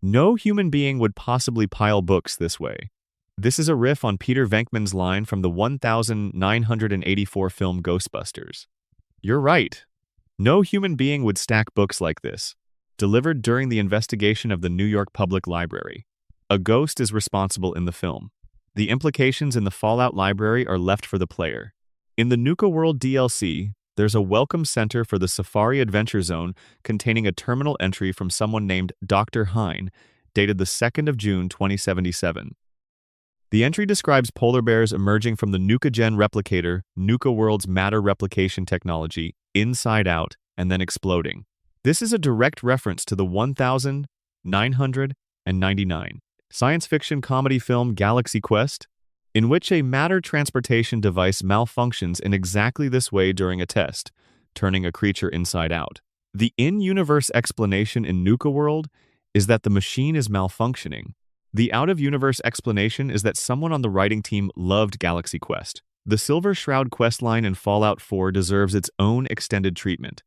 No human being would possibly pile books this way. This is a riff on Peter Venkman's line from the 1984 film Ghostbusters. You're right. No human being would stack books like this. Delivered during the investigation of the New York Public Library. A ghost is responsible in the film. The implications in the Fallout library are left for the player. In the Nuka World DLC, there's a welcome center for the Safari Adventure Zone containing a terminal entry from someone named Dr. Hine, dated the 2nd of June 2077. The entry describes polar bears emerging from the NukaGen replicator, Nuka World's matter replication technology, inside out, and then exploding. This is a direct reference to the 1999 science fiction comedy film Galaxy Quest, in which a matter transportation device malfunctions in exactly this way during a test, turning a creature inside out. The in-universe explanation in Nuka World is that the machine is malfunctioning. The out-of-universe explanation is that someone on the writing team loved Galaxy Quest. The Silver Shroud questline in Fallout 4 deserves its own extended treatment.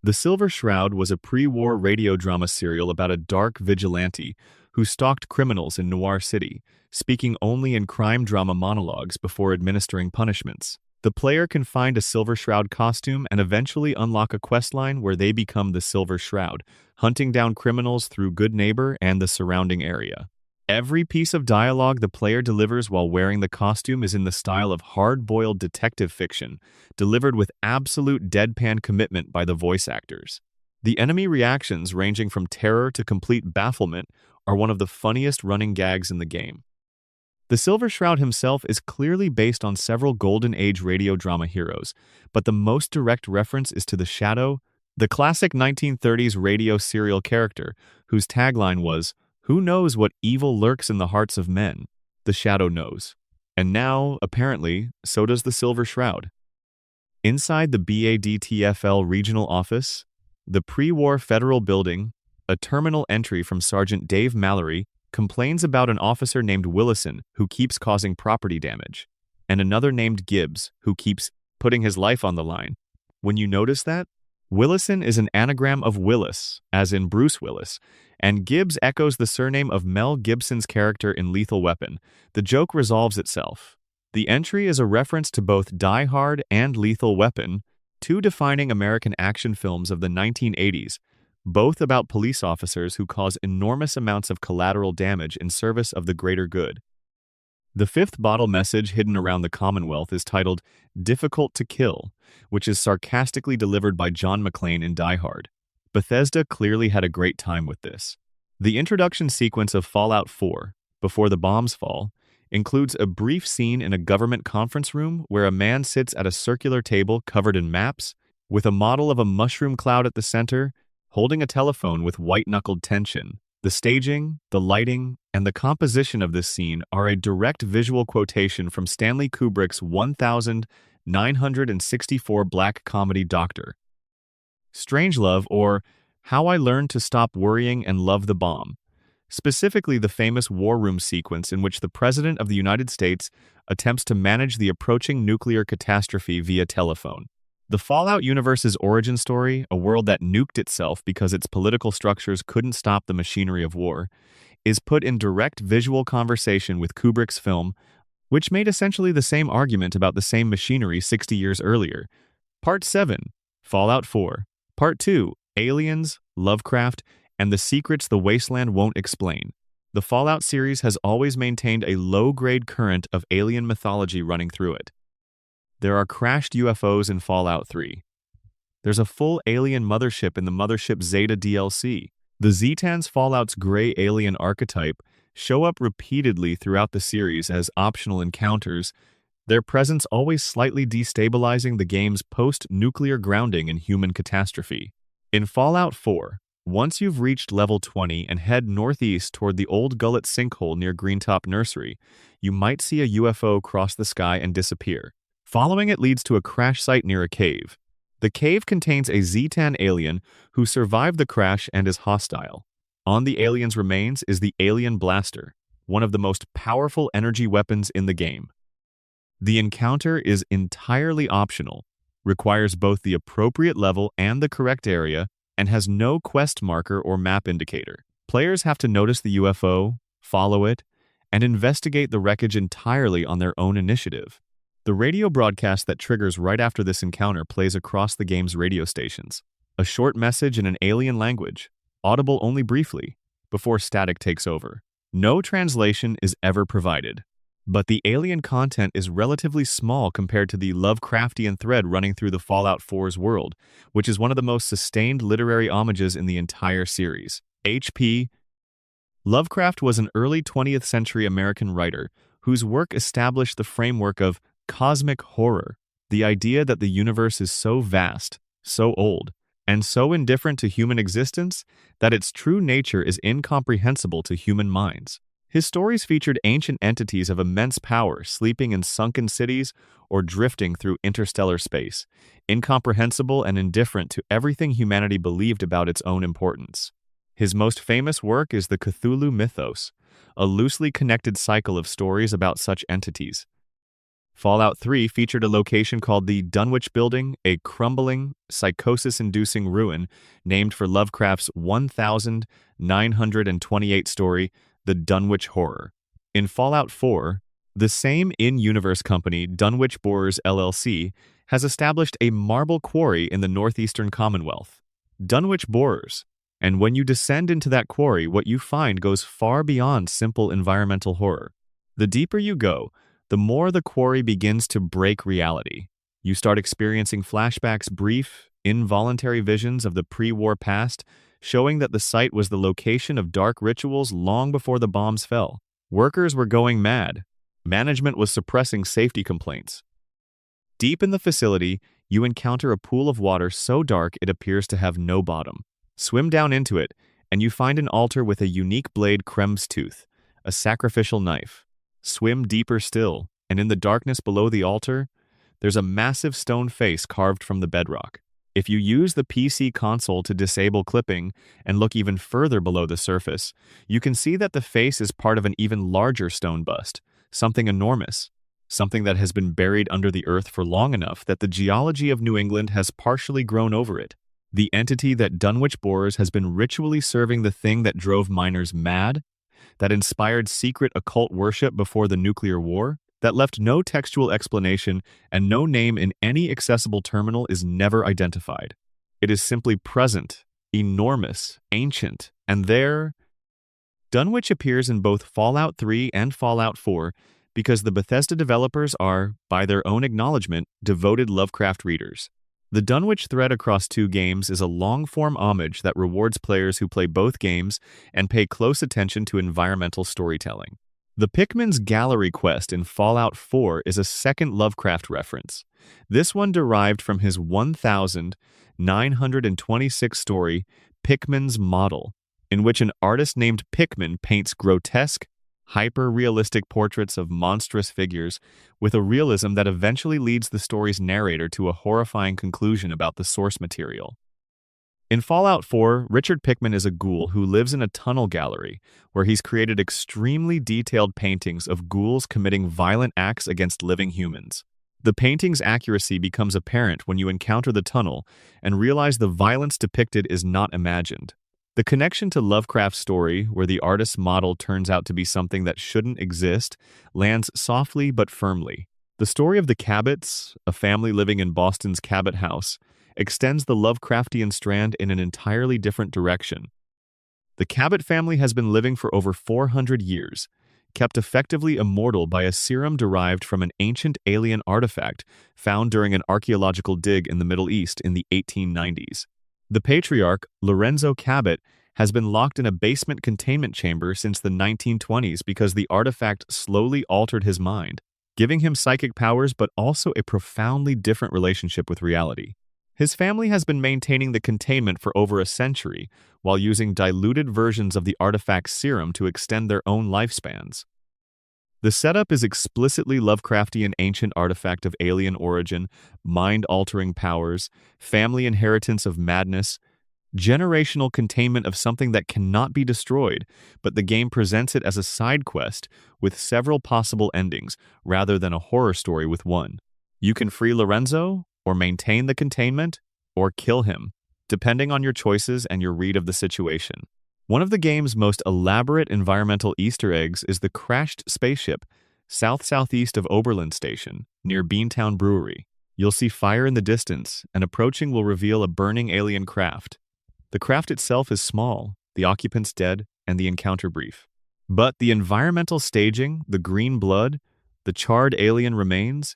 The Silver Shroud was a pre-war radio drama serial about a dark vigilante who stalked criminals in Noir City, speaking only in crime drama monologues before administering punishments. The player can find a Silver Shroud costume and eventually unlock a questline where they become the Silver Shroud, hunting down criminals through Good Neighbor and the surrounding area. Every piece of dialogue the player delivers while wearing the costume is in the style of hard-boiled detective fiction, delivered with absolute deadpan commitment by the voice actors. The enemy reactions, ranging from terror to complete bafflement, are one of the funniest running gags in the game. The Silver Shroud himself is clearly based on several Golden Age radio drama heroes, but the most direct reference is to the Shadow, the classic 1930s radio serial character whose tagline was, "Who knows what evil lurks in the hearts of men? The Shadow knows." And now, apparently, so does the Silver Shroud. Inside the BADTFL regional office, the pre-war federal building, a terminal entry from Sergeant Dave Mallory complains about an officer named Willison who keeps causing property damage, and another named Gibbs who keeps putting his life on the line. When you notice that, Willison is an anagram of Willis, as in Bruce Willis, and Gibbs echoes the surname of Mel Gibson's character in Lethal Weapon. The joke resolves itself. The entry is a reference to both Die Hard and Lethal Weapon, two defining American action films of the 1980s, both about police officers who cause enormous amounts of collateral damage in service of the greater good. The fifth bottle message hidden around the Commonwealth is titled Difficult to Kill, which is sarcastically delivered by John McClane in Die Hard. Bethesda clearly had a great time with this. The introduction sequence of Fallout 4, Before the Bombs Fall, includes a brief scene in a government conference room where a man sits at a circular table covered in maps, with a model of a mushroom cloud at the center, holding a telephone with white-knuckled tension. The staging, the lighting, and the composition of this scene are a direct visual quotation from Stanley Kubrick's 1964 black comedy Dr. Strangelove, or How I Learned to Stop Worrying and Love the Bomb, specifically the famous war room sequence in which the President of the United States attempts to manage the approaching nuclear catastrophe via telephone. The Fallout universe's origin story, a world that nuked itself because its political structures couldn't stop the machinery of war, is put in direct visual conversation with Kubrick's film, which made essentially the same argument about the same machinery 60 years earlier. Part 7, Fallout 4. Part 2, Aliens, Lovecraft, and the Secrets the Wasteland Won't Explain. The Fallout series has always maintained a low-grade current of alien mythology running through it. There are crashed UFOs in Fallout 3. There's a full alien mothership in the Mothership Zeta DLC. The Zetans Fallout's gray alien archetype show up repeatedly throughout the series as optional encounters, their presence always slightly destabilizing the game's post-nuclear grounding in human catastrophe. In Fallout 4, once you've reached level 20 and head northeast toward the old gullet sinkhole near Greentop Nursery, you might see a UFO cross the sky and disappear. Following it leads to a crash site near a cave. The cave contains a Zetan alien who survived the crash and is hostile. On the alien's remains is the Alien Blaster, one of the most powerful energy weapons in the game. The encounter is entirely optional, requires both the appropriate level and the correct area, and has no quest marker or map indicator. Players have to notice the UFO, follow it, and investigate the wreckage entirely on their own initiative. The radio broadcast that triggers right after this encounter plays across the game's radio stations. A short message in an alien language, audible only briefly, before static takes over. No translation is ever provided, but the alien content is relatively small compared to the Lovecraftian thread running through the Fallout 4's world, which is one of the most sustained literary homages in the entire series. H.P. Lovecraft was an early 20th century American writer whose work established the framework of cosmic horror, the idea that the universe is so vast, so old, and so indifferent to human existence that its true nature is incomprehensible to human minds. His stories featured ancient entities of immense power sleeping in sunken cities or drifting through interstellar space, incomprehensible and indifferent to everything humanity believed about its own importance. His most famous work is the Cthulhu mythos, a loosely connected cycle of stories about such entities. Fallout 3 featured a location called the Dunwich Building, a crumbling, psychosis-inducing ruin named for Lovecraft's 1928 story, The Dunwich Horror. In Fallout 4, the same in-universe company, Dunwich Borers LLC, has established a marble quarry in the northeastern Commonwealth. Dunwich Borers. And when you descend into that quarry, what you find goes far beyond simple environmental horror. The deeper you go, the more the quarry begins to break reality. You start experiencing flashbacks, brief, involuntary visions of the pre-war past, showing that the site was the location of dark rituals long before the bombs fell. Workers were going mad. Management was suppressing safety complaints. Deep in the facility, you encounter a pool of water so dark it appears to have no bottom. Swim down into it, and you find an altar with a unique blade Krem's tooth, a sacrificial knife. Swim deeper still, and in the darkness below the altar, there's a massive stone face carved from the bedrock. If you use the PC console to disable clipping and look even further below the surface, you can see that the face is part of an even larger stone bust, something enormous, something that has been buried under the earth for long enough that the geology of New England has partially grown over it. The entity that Dunwich Borers has been ritually serving the thing that drove miners mad, that inspired secret occult worship before the nuclear war, that left no textual explanation and no name in any accessible terminal is never identified. It is simply present, enormous, ancient, and there. Dunwich appears in both Fallout 3 and Fallout 4 because the Bethesda developers are, by their own acknowledgement, devoted Lovecraft readers. The Dunwich thread across two games is a long-form homage that rewards players who play both games and pay close attention to environmental storytelling. The Pikmin's Gallery quest in Fallout 4 is a second Lovecraft reference. This one derived from his 1926 story, Pikmin's Model, in which an artist named Pikmin paints grotesque, hyper-realistic portraits of monstrous figures with a realism that eventually leads the story's narrator to a horrifying conclusion about the source material. In Fallout 4, Richard Pikmin is a ghoul who lives in a tunnel gallery, where he's created extremely detailed paintings of ghouls committing violent acts against living humans. The painting's accuracy becomes apparent when you encounter the tunnel and realize the violence depicted is not imagined. The connection to Lovecraft's story, where the artist's model turns out to be something that shouldn't exist, lands softly but firmly. The story of the Cabots, a family living in Boston's Cabot House, extends the Lovecraftian strand in an entirely different direction. The Cabot family has been living for over 400 years, kept effectively immortal by a serum derived from an ancient alien artifact found during an archaeological dig in the Middle East in the 1890s. The patriarch, Lorenzo Cabot, has been locked in a basement containment chamber since the 1920s because the artifact slowly altered his mind, giving him psychic powers but also a profoundly different relationship with reality. His family has been maintaining the containment for over a century while using diluted versions of the artifact's serum to extend their own lifespans. The setup is explicitly Lovecraftian ancient artifact of alien origin, mind-altering powers, family inheritance of madness, generational containment of something that cannot be destroyed, but the game presents it as a side quest with several possible endings rather than a horror story with one. You can free Lorenzo, or maintain the containment, or kill him, depending on your choices and your read of the situation. One of the game's most elaborate environmental Easter eggs is the crashed spaceship south-southeast of Oberlin Station, near Beantown Brewery. You'll see fire in the distance, and approaching will reveal a burning alien craft. The craft itself is small, the occupants dead, and the encounter brief. But the environmental staging, the green blood, the charred alien remains,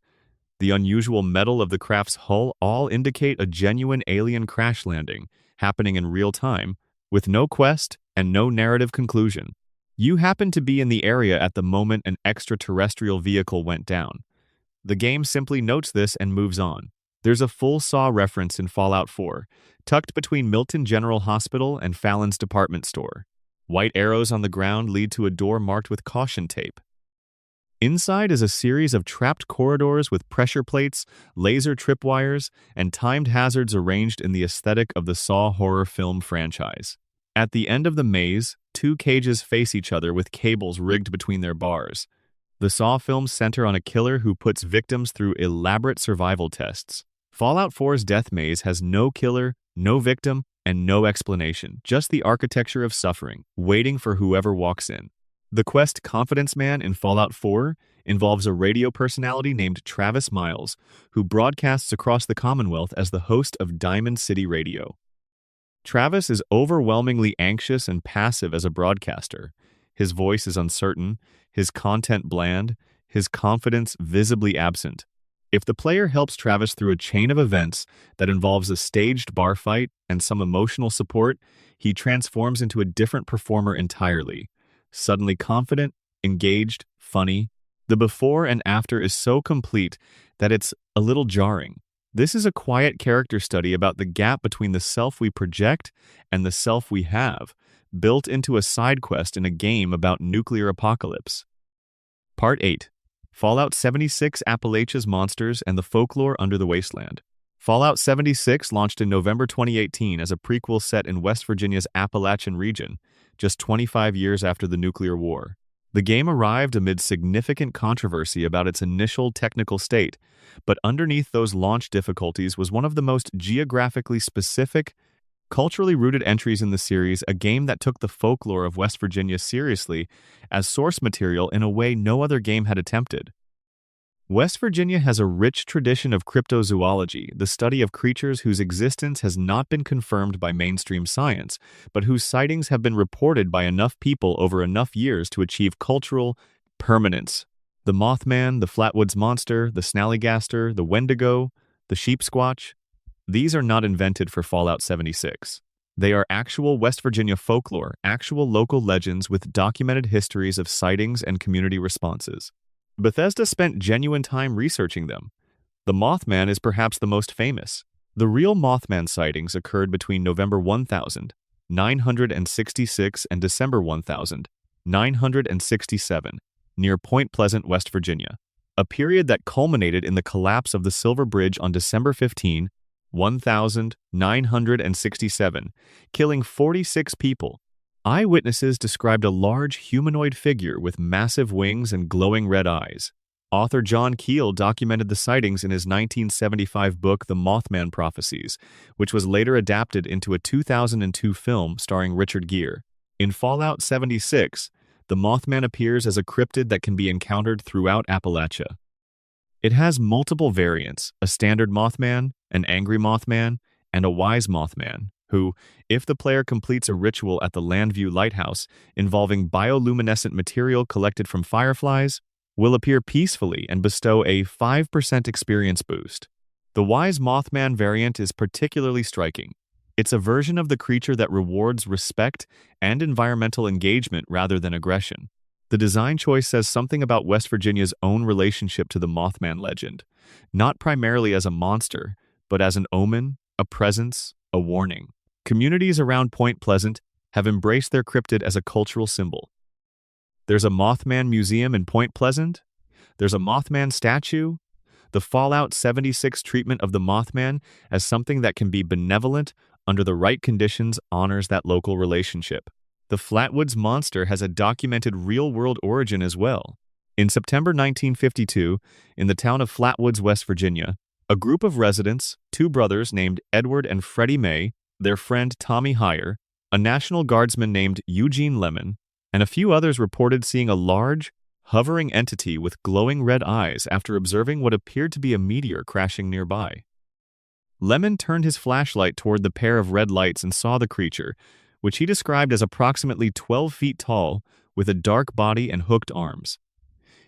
the unusual metal of the craft's hull all indicate a genuine alien crash landing, happening in real time, with no quest and no narrative conclusion. You happen to be in the area at the moment an extraterrestrial vehicle went down. The game simply notes this and moves on. There's a full Saw reference in Fallout 4, tucked between Milton General Hospital and Fallon's department store. White arrows on the ground lead to a door marked with caution tape. Inside is a series of trapped corridors with pressure plates, laser tripwires, and timed hazards arranged in the aesthetic of the Saw horror film franchise. At the end of the maze, two cages face each other with cables rigged between their bars. The Saw films center on a killer who puts victims through elaborate survival tests. Fallout 4's death maze has no killer, no victim, and no explanation, just the architecture of suffering, waiting for whoever walks in. The quest Confidence Man in Fallout 4 involves a radio personality named Travis Miles, who broadcasts across the Commonwealth as the host of Diamond City Radio. Travis is overwhelmingly anxious and passive as a broadcaster. His voice is uncertain, his content bland, his confidence visibly absent. If the player helps Travis through a chain of events that involves a staged bar fight and some emotional support, he transforms into a different performer entirely. Suddenly confident, engaged, funny. The before and after is so complete that it's a little jarring. This is a quiet character study about the gap between the self we project and the self we have, built into a side quest in a game about nuclear apocalypse. Part 8. Fallout 76 Appalachia's Monsters and the Folklore Under the Wasteland. Fallout 76 launched in November 2018 as a prequel set in West Virginia's Appalachian region, just 25 years after the nuclear war. The game arrived amid significant controversy about its initial technical state, but underneath those launch difficulties was one of the most geographically specific, culturally rooted entries in the series, a game that took the folklore of West Virginia seriously as source material in a way no other game had attempted. West Virginia has a rich tradition of cryptozoology, the study of creatures whose existence has not been confirmed by mainstream science, but whose sightings have been reported by enough people over enough years to achieve cultural permanence. The Mothman, the Flatwoods Monster, the Snallygaster, the Wendigo, the Sheep Squatch. These are not invented for Fallout 76. They are actual West Virginia folklore, actual local legends with documented histories of sightings and community responses. Bethesda spent genuine time researching them. The Mothman is perhaps the most famous. The real Mothman sightings occurred between November 1966 and December 1967, near Point Pleasant, West Virginia, a period that culminated in the collapse of the Silver Bridge on December 15, 1967, killing 46 people. Eyewitnesses described a large humanoid figure with massive wings and glowing red eyes. Author John Keel documented the sightings in his 1975 book The Mothman Prophecies, which was later adapted into a 2002 film starring Richard Gere. In Fallout 76, the Mothman appears as a cryptid that can be encountered throughout Appalachia. It has multiple variants: a standard Mothman, an angry Mothman, and a wise Mothman, who, if the player completes a ritual at the Landview Lighthouse involving bioluminescent material collected from fireflies, will appear peacefully and bestow a 5% experience boost. The wise Mothman variant is particularly striking. It's a version of the creature that rewards respect and environmental engagement rather than aggression. The design choice says something about West Virginia's own relationship to the Mothman legend, not primarily as a monster, but as an omen, a presence, a warning. Communities around Point Pleasant have embraced their cryptid as a cultural symbol. There's a Mothman museum in Point Pleasant. There's a Mothman statue. The Fallout 76 treatment of the Mothman as something that can be benevolent under the right conditions honors that local relationship. The Flatwoods monster has a documented real-world origin as well. In September 1952, in the town of Flatwoods, West Virginia, a group of residents, two brothers named Edward and Freddie May, their friend Tommy Heyer, a National Guardsman named Eugene Lemon, and a few others reported seeing a large, hovering entity with glowing red eyes after observing what appeared to be a meteor crashing nearby. Lemon turned his flashlight toward the pair of red lights and saw the creature, which he described as approximately 12 feet tall, with a dark body and hooked arms.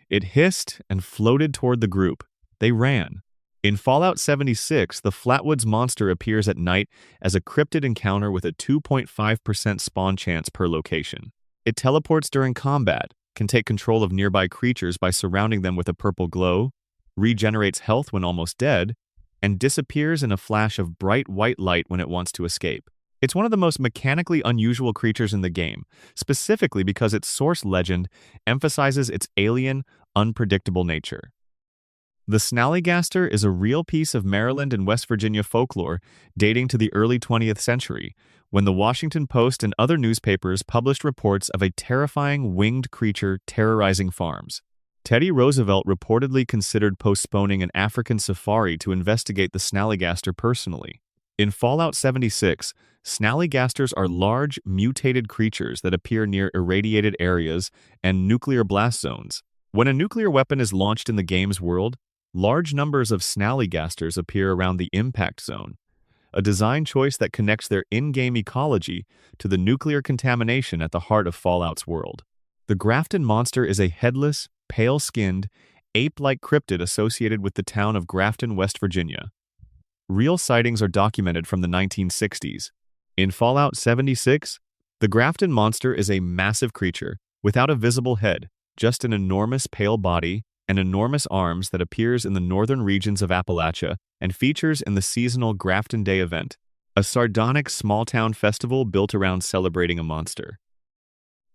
It hissed and floated toward the group. They ran. In Fallout 76, the Flatwoods monster appears at night as a cryptid encounter with a 2.5% spawn chance per location. It teleports during combat, can take control of nearby creatures by surrounding them with a purple glow, regenerates health when almost dead, and disappears in a flash of bright white light when it wants to escape. It's one of the most mechanically unusual creatures in the game, specifically because its source legend emphasizes its alien, unpredictable nature. The Snallygaster is a real piece of Maryland and West Virginia folklore dating to the early 20th century, when the Washington Post and other newspapers published reports of a terrifying winged creature terrorizing farms. Teddy Roosevelt reportedly considered postponing an African safari to investigate the Snallygaster personally. In Fallout 76, Snallygasters are large, mutated creatures that appear near irradiated areas and nuclear blast zones. When a nuclear weapon is launched in the game's world, large numbers of Snallygasters appear around the impact zone, a design choice that connects their in-game ecology to the nuclear contamination at the heart of Fallout's world. The Grafton monster is a headless, pale-skinned, ape-like cryptid associated with the town of Grafton, West Virginia. Real sightings are documented from the 1960s. In Fallout 76, the Grafton monster is a massive creature without a visible head, just an enormous pale body and enormous arms that appears in the northern regions of Appalachia and features in the seasonal Grafton Day event, a sardonic small-town festival built around celebrating a monster.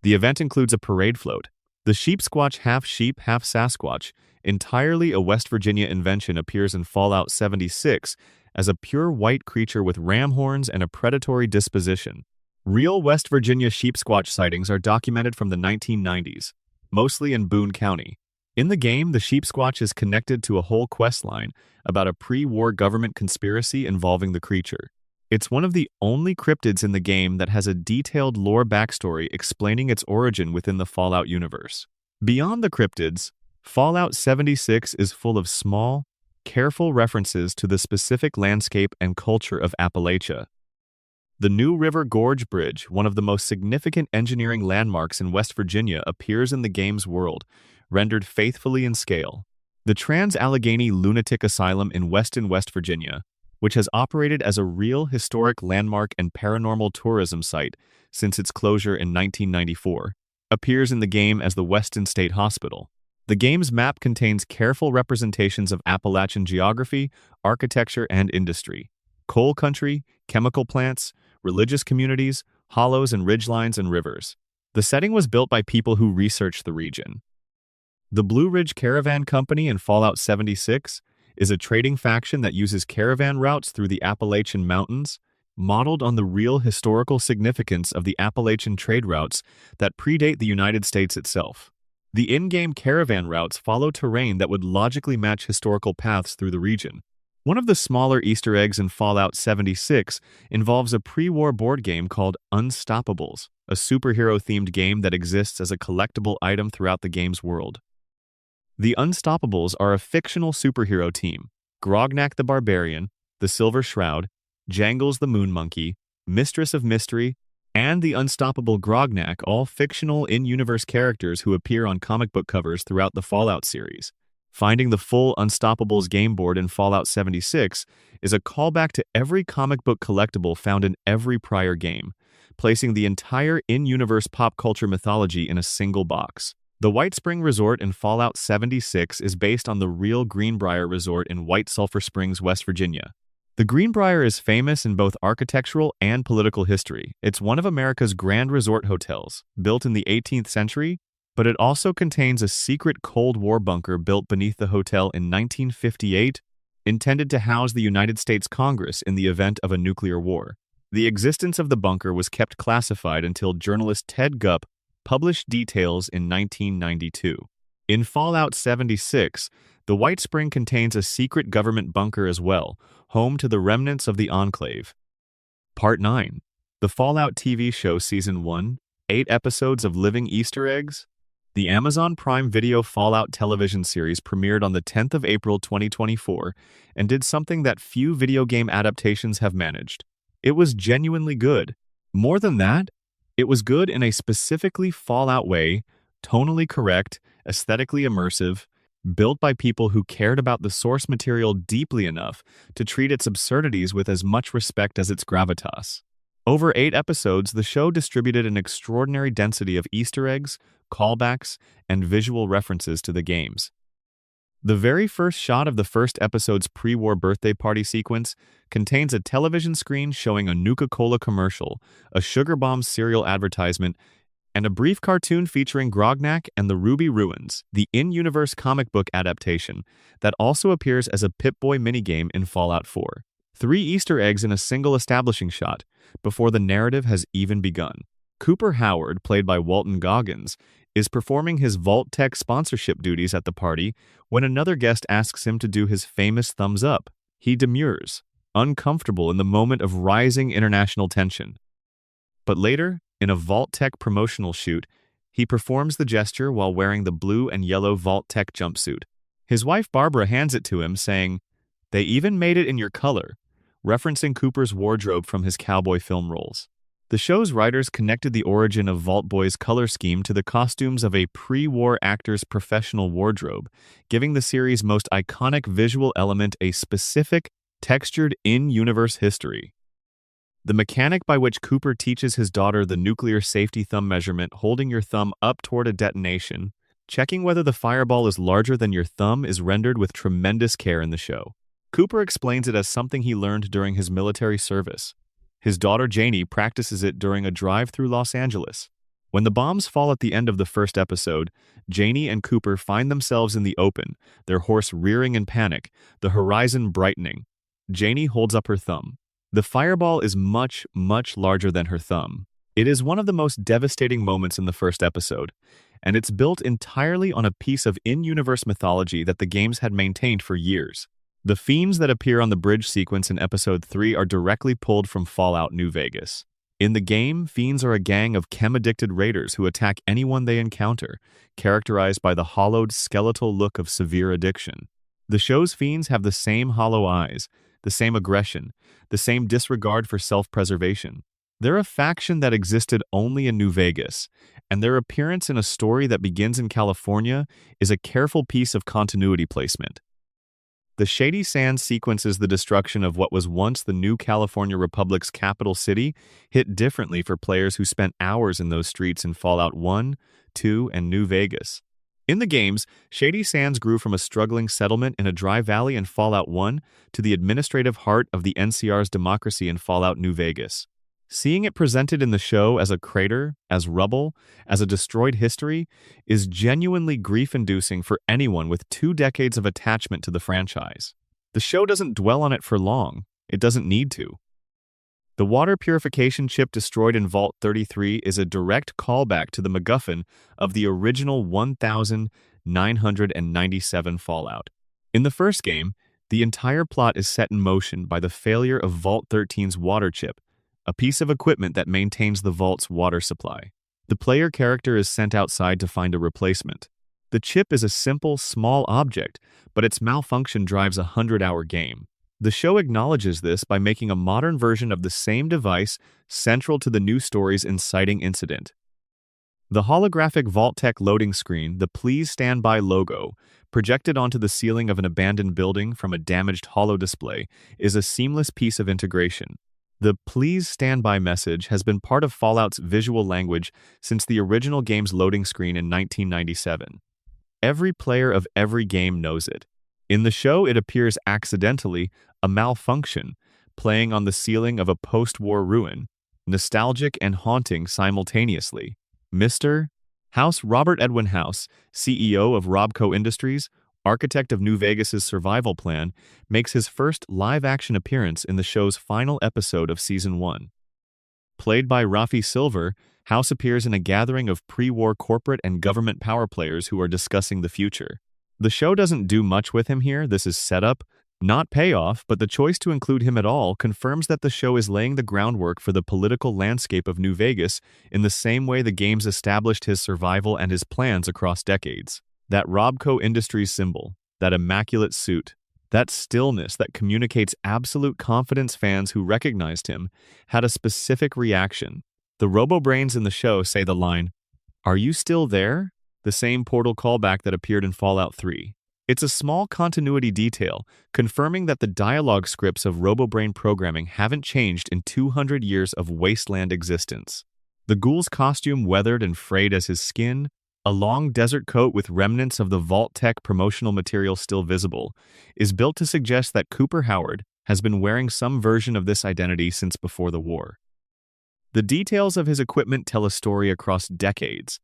The event includes a parade float. The sheep squatch, half sheep, half Sasquatch, entirely a West Virginia invention, appears in Fallout 76 as a pure white creature with ram horns and a predatory disposition. Real West Virginia sheep squatch sightings are documented from the 1990s, mostly in Boone County. In the game, the sheep squatch is connected to a whole quest line about a pre-war government conspiracy involving the creature. It's one of the only cryptids in the game that has a detailed lore backstory explaining its origin within the Fallout universe. Beyond the cryptids, Fallout 76 is full of small, careful references to the specific landscape and culture of Appalachia. The New River Gorge Bridge, one of the most significant engineering landmarks in West Virginia, appears in the game's world, rendered faithfully in scale. The Trans-Allegheny Lunatic Asylum in Weston, West Virginia, which has operated as a real historic landmark and paranormal tourism site since its closure in 1994, appears in the game as the Weston State Hospital. The game's map contains careful representations of Appalachian geography, architecture, and industry. Coal country, chemical plants, religious communities, hollows and ridgelines and rivers. The setting was built by people who researched the region. The Blue Ridge Caravan Company in Fallout 76 is a trading faction that uses caravan routes through the Appalachian Mountains, modeled on the real historical significance of the Appalachian trade routes that predate the United States itself. The in-game caravan routes follow terrain that would logically match historical paths through the region. One of the smaller Easter eggs in Fallout 76 involves a pre-war board game called Unstoppables, a superhero-themed game that exists as a collectible item throughout the game's world. The Unstoppables are a fictional superhero team: Grognak the Barbarian, the Silver Shroud, Jangles the Moon Monkey, Mistress of Mystery, and the Unstoppable Grognak, all fictional in-universe characters who appear on comic book covers throughout the Fallout series. Finding the full Unstoppables game board in Fallout 76 is a callback to every comic book collectible found in every prior game, placing the entire in-universe pop culture mythology in a single box. The White Spring Resort in Fallout 76 is based on the real Greenbrier Resort in White Sulphur Springs, West Virginia. The Greenbrier is famous in both architectural and political history. It's one of America's grand resort hotels, built in the 18th century, but it also contains a secret Cold War bunker built beneath the hotel in 1958, intended to house the United States Congress in the event of a nuclear war. The existence of the bunker was kept classified until journalist Ted Gupp published details in 1992. In Fallout 76, the White Spring contains a secret government bunker as well, home to the remnants of the Enclave. Part 9. The Fallout TV show Season 1, 8 episodes of living Easter eggs. The Amazon Prime Video Fallout television series premiered on the 10th of April 2024 and did something that few video game adaptations have managed. It was genuinely good. More than that, it was good in a specifically Fallout way, tonally correct, aesthetically immersive, built by people who cared about the source material deeply enough to treat its absurdities with as much respect as its gravitas. Over 8 episodes, the show distributed an extraordinary density of Easter eggs, callbacks, and visual references to the games. The very first shot of the first episode's pre-war birthday party sequence contains a television screen showing a Nuka-Cola commercial, a Sugar Bombs cereal advertisement, and a brief cartoon featuring Grognak and the Ruby Ruins, the in-universe comic book adaptation that also appears as a Pip-Boy minigame in Fallout 4. 3 Easter eggs in a single establishing shot, before the narrative has even begun. Cooper Howard, played by Walton Goggins, is performing his Vault-Tec sponsorship duties at the party when another guest asks him to do his famous thumbs up. He demurs, uncomfortable in the moment of rising international tension. But later, in a Vault-Tec promotional shoot, he performs the gesture while wearing the blue and yellow Vault-Tec jumpsuit. His wife Barbara hands it to him, saying, "They even made it in your color," referencing Cooper's wardrobe from his cowboy film roles. The show's writers connected the origin of Vault Boy's color scheme to the costumes of a pre-war actor's professional wardrobe, giving the series' most iconic visual element a specific, textured in-universe history. The mechanic by which Cooper teaches his daughter the nuclear safety thumb measurement, holding your thumb up toward a detonation, checking whether the fireball is larger than your thumb, is rendered with tremendous care in the show. Cooper explains it as something he learned during his military service. His daughter Janie practices it during a drive through Los Angeles. When the bombs fall at the end of the first episode, Janie and Cooper find themselves in the open, their horse rearing in panic, the horizon brightening. Janie holds up her thumb. The fireball is much, much larger than her thumb. It is one of the most devastating moments in the first episode, and it's built entirely on a piece of in-universe mythology that the games had maintained for years. The fiends that appear on the bridge sequence in Episode 3 are directly pulled from Fallout New Vegas. In the game, fiends are a gang of chem-addicted raiders who attack anyone they encounter, characterized by the hollowed, skeletal look of severe addiction. The show's fiends have the same hollow eyes, the same aggression, the same disregard for self-preservation. They're a faction that existed only in New Vegas, and their appearance in a story that begins in California is a careful piece of continuity placement. The Shady Sands sequences the destruction of what was once the new California Republic's capital city hit differently for players who spent hours in those streets in Fallout 1, 2, and New Vegas. In the games, Shady Sands grew from a struggling settlement in a dry valley in Fallout 1 to the administrative heart of the NCR's democracy in Fallout New Vegas. Seeing it presented in the show as a crater, as rubble, as a destroyed history, is genuinely grief-inducing for anyone with 2 decades of attachment to the franchise. The show doesn't dwell on it for long. It doesn't need to. The water purification chip destroyed in Vault 33 is a direct callback to the MacGuffin of the original 1997 Fallout. In the first game, the entire plot is set in motion by the failure of Vault 13's water chip, a piece of equipment that maintains the vault's water supply. The player character is sent outside to find a replacement. The chip is a simple, small object, but its malfunction drives a 100-hour game. The show acknowledges this by making a modern version of the same device central to the new story's inciting incident. The holographic Vault-Tec loading screen, the Please Stand By logo, projected onto the ceiling of an abandoned building from a damaged holo display, is a seamless piece of integration. The Please Stand By message has been part of Fallout's visual language since the original game's loading screen in 1997. Every player of every game knows it. In the show, it appears accidentally, a malfunction, playing on the ceiling of a post-war ruin, nostalgic and haunting simultaneously. Mr. House Robert Edwin House, CEO of Robco Industries, architect of New Vegas's survival plan, makes his first live-action appearance in the show's final episode of Season 1. Played by Rafi Silver, House appears in a gathering of pre-war corporate and government power players who are discussing the future. The show doesn't do much with him here. This is setup, not payoff, but the choice to include him at all confirms that the show is laying the groundwork for the political landscape of New Vegas in the same way the games established his survival and his plans across decades. That Robco Industries symbol, that immaculate suit, that stillness that communicates absolute confidence. Fans who recognized him had a specific reaction. The Robo-Brains in the show say the line, "Are you still there?" The same Portal callback that appeared in Fallout 3. It's a small continuity detail, confirming that the dialogue scripts of Robo-Brain programming haven't changed in 200 years of wasteland existence. The ghoul's costume, weathered and frayed as his skin, a long desert coat with remnants of the Vault-Tec promotional material still visible, is built to suggest that Cooper Howard has been wearing some version of this identity since before the war. The details of his equipment tell a story across decades.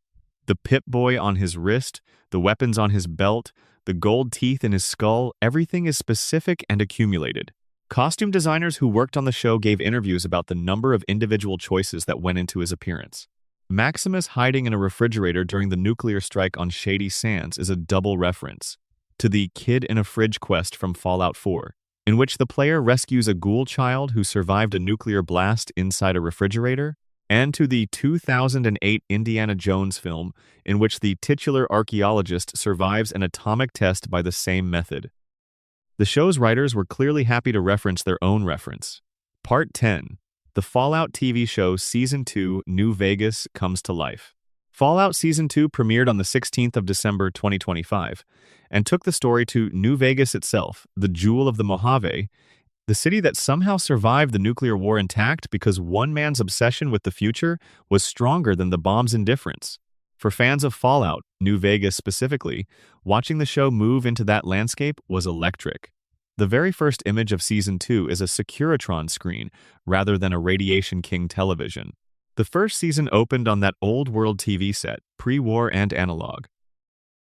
The Pip-Boy on his wrist, the weapons on his belt, the gold teeth in his skull, everything is specific and accumulated. Costume designers who worked on the show gave interviews about the number of individual choices that went into his appearance. Maximus hiding in a refrigerator during the nuclear strike on Shady Sands is a double reference to the Kid in a Fridge quest from Fallout 4, in which the player rescues a ghoul child who survived a nuclear blast inside a refrigerator, and to the 2008 Indiana Jones film, in which the titular archaeologist survives an atomic test by the same method. The show's writers were clearly happy to reference their own reference. Part 10. The Fallout TV show Season 2 New Vegas comes to life. Fallout Season 2 premiered on the 16th of December 2025 and took the story to New Vegas itself, the jewel of the Mojave, the city that somehow survived the nuclear war intact because one man's obsession with the future was stronger than the bomb's indifference. For fans of Fallout, New Vegas specifically, watching the show move into that landscape was electric. The very first image of Season 2 is a Securitron screen rather than a Radiation King television. The first season opened on that old-world TV set, pre-war and analog.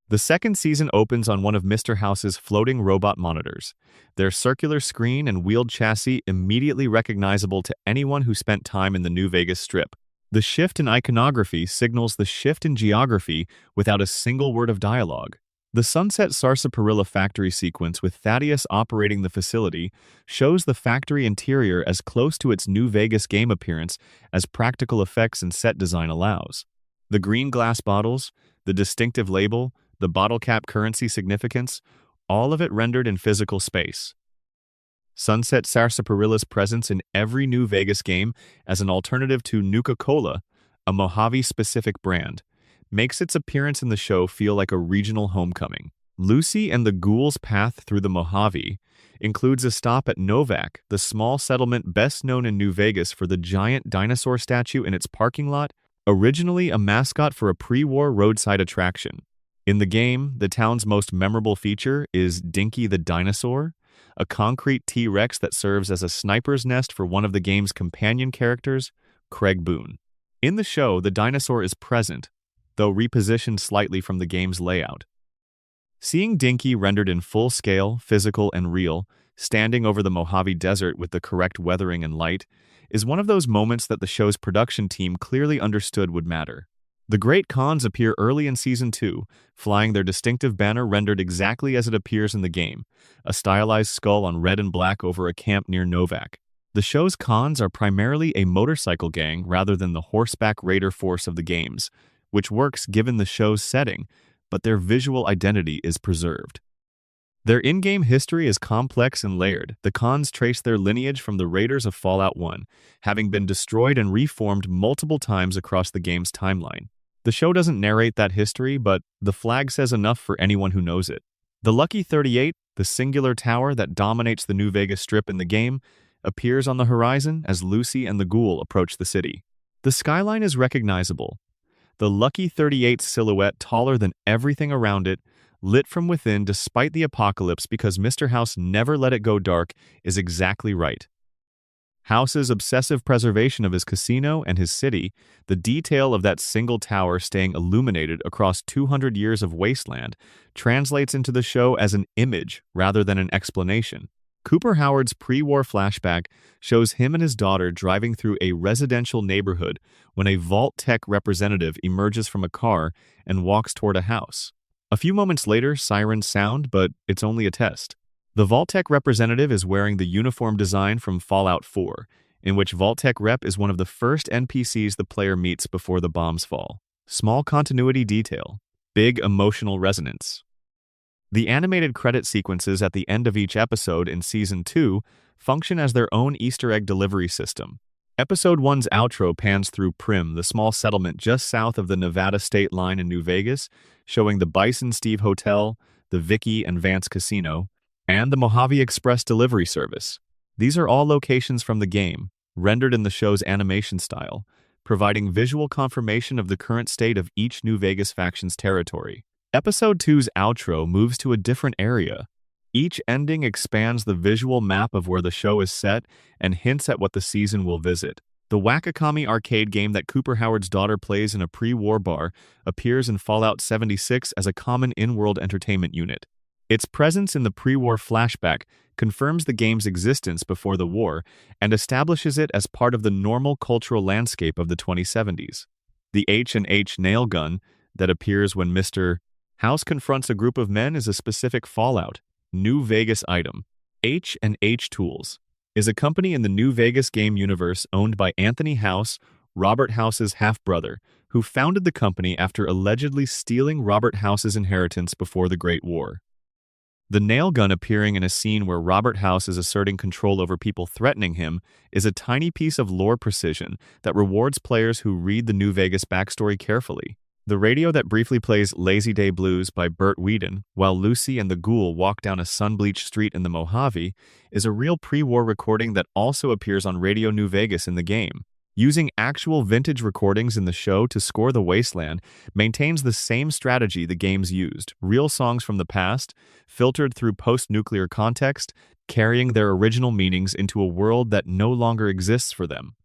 The second season opens on one of Mr. House's floating robot monitors, their circular screen and wheeled chassis immediately recognizable to anyone who spent time in the New Vegas Strip. The shift in iconography signals the shift in geography without a single word of dialogue. The Sunset Sarsaparilla factory sequence with Thaddeus operating the facility shows the factory interior as close to its New Vegas game appearance as practical effects and set design allows. The green glass bottles, the distinctive label, the bottle cap currency significance, all of it rendered in physical space. Sunset Sarsaparilla's presence in every New Vegas game as an alternative to Nuka-Cola, a Mojave-specific brand, makes its appearance in the show feel like a regional homecoming. Lucy and the Ghoul's path through the Mojave includes a stop at Novak, the small settlement best known in New Vegas for the giant dinosaur statue in its parking lot, originally a mascot for a pre-war roadside attraction. In the game, the town's most memorable feature is Dinky the Dinosaur, a concrete T-Rex that serves as a sniper's nest for one of the game's companion characters, Craig Boone. In the show, the dinosaur is present, though repositioned slightly from the game's layout. Seeing Dinky rendered in full scale, physical and real, standing over the Mojave Desert with the correct weathering and light, is one of those moments that the show's production team clearly understood would matter. The Great Khans appear early in Season 2, flying their distinctive banner rendered exactly as it appears in the game, a stylized skull on red and black over a camp near Novak. The show's Khans are primarily a motorcycle gang rather than the horseback raider force of the games, which works given the show's setting, but their visual identity is preserved. Their in-game history is complex and layered. The Khans trace their lineage from the Raiders of Fallout 1, having been destroyed and reformed multiple times across the game's timeline. The show doesn't narrate that history, but the flag says enough for anyone who knows it. The Lucky 38, the singular tower that dominates the New Vegas Strip in the game, appears on the horizon as Lucy and the Ghoul approach the city. The skyline is recognizable. The Lucky 38's silhouette taller than everything around it, lit from within despite the apocalypse because Mr. House never let it go dark, is exactly right. House's obsessive preservation of his casino and his city, the detail of that single tower staying illuminated across 200 years of wasteland, translates into the show as an image rather than an explanation. Cooper Howard's pre-war flashback shows him and his daughter driving through a residential neighborhood when a Vault-Tec representative emerges from a car and walks toward a house. A few moments later, sirens sound, but it's only a test. The Vault-Tec representative is wearing the uniform design from Fallout 4, in which Vault-Tec rep is one of the first NPCs the player meets before the bombs fall. Small continuity detail. Big emotional resonance. The animated credit sequences at the end of each episode in Season 2 function as their own Easter egg delivery system. Episode 1's outro pans through Prim, the small settlement just south of the Nevada state line in New Vegas, showing the Bison Steve Hotel, the Vicky and Vance Casino, and the Mojave Express delivery service. These are all locations from the game, rendered in the show's animation style, providing visual confirmation of the current state of each New Vegas faction's territory. Episode 2's outro moves to a different area. Each ending expands the visual map of where the show is set and hints at what the season will visit. The Wakakami arcade game that Cooper Howard's daughter plays in a pre-war bar appears in Fallout 76 as a common in-world entertainment unit. Its presence in the pre-war flashback confirms the game's existence before the war and establishes it as part of the normal cultural landscape of the 2070s. The H&H nail gun that appears when Mr. House confronts a group of men is a specific Fallout, New Vegas item. H&H Tools is a company in the New Vegas game universe owned by Anthony House, Robert House's half-brother, who founded the company after allegedly stealing Robert House's inheritance before the Great War. The nail gun appearing in a scene where Robert House is asserting control over people threatening him is a tiny piece of lore precision that rewards players who read the New Vegas backstory carefully. The radio that briefly plays Lazy Day Blues by Burt Whedon while Lucy and the Ghoul walk down a sun-bleached street in the Mojave is a real pre-war recording that also appears on Radio New Vegas in the game. Using actual vintage recordings in the show to score the wasteland maintains the same strategy the games used, real songs from the past, filtered through post-nuclear context, carrying their original meanings into a world that no longer exists for them.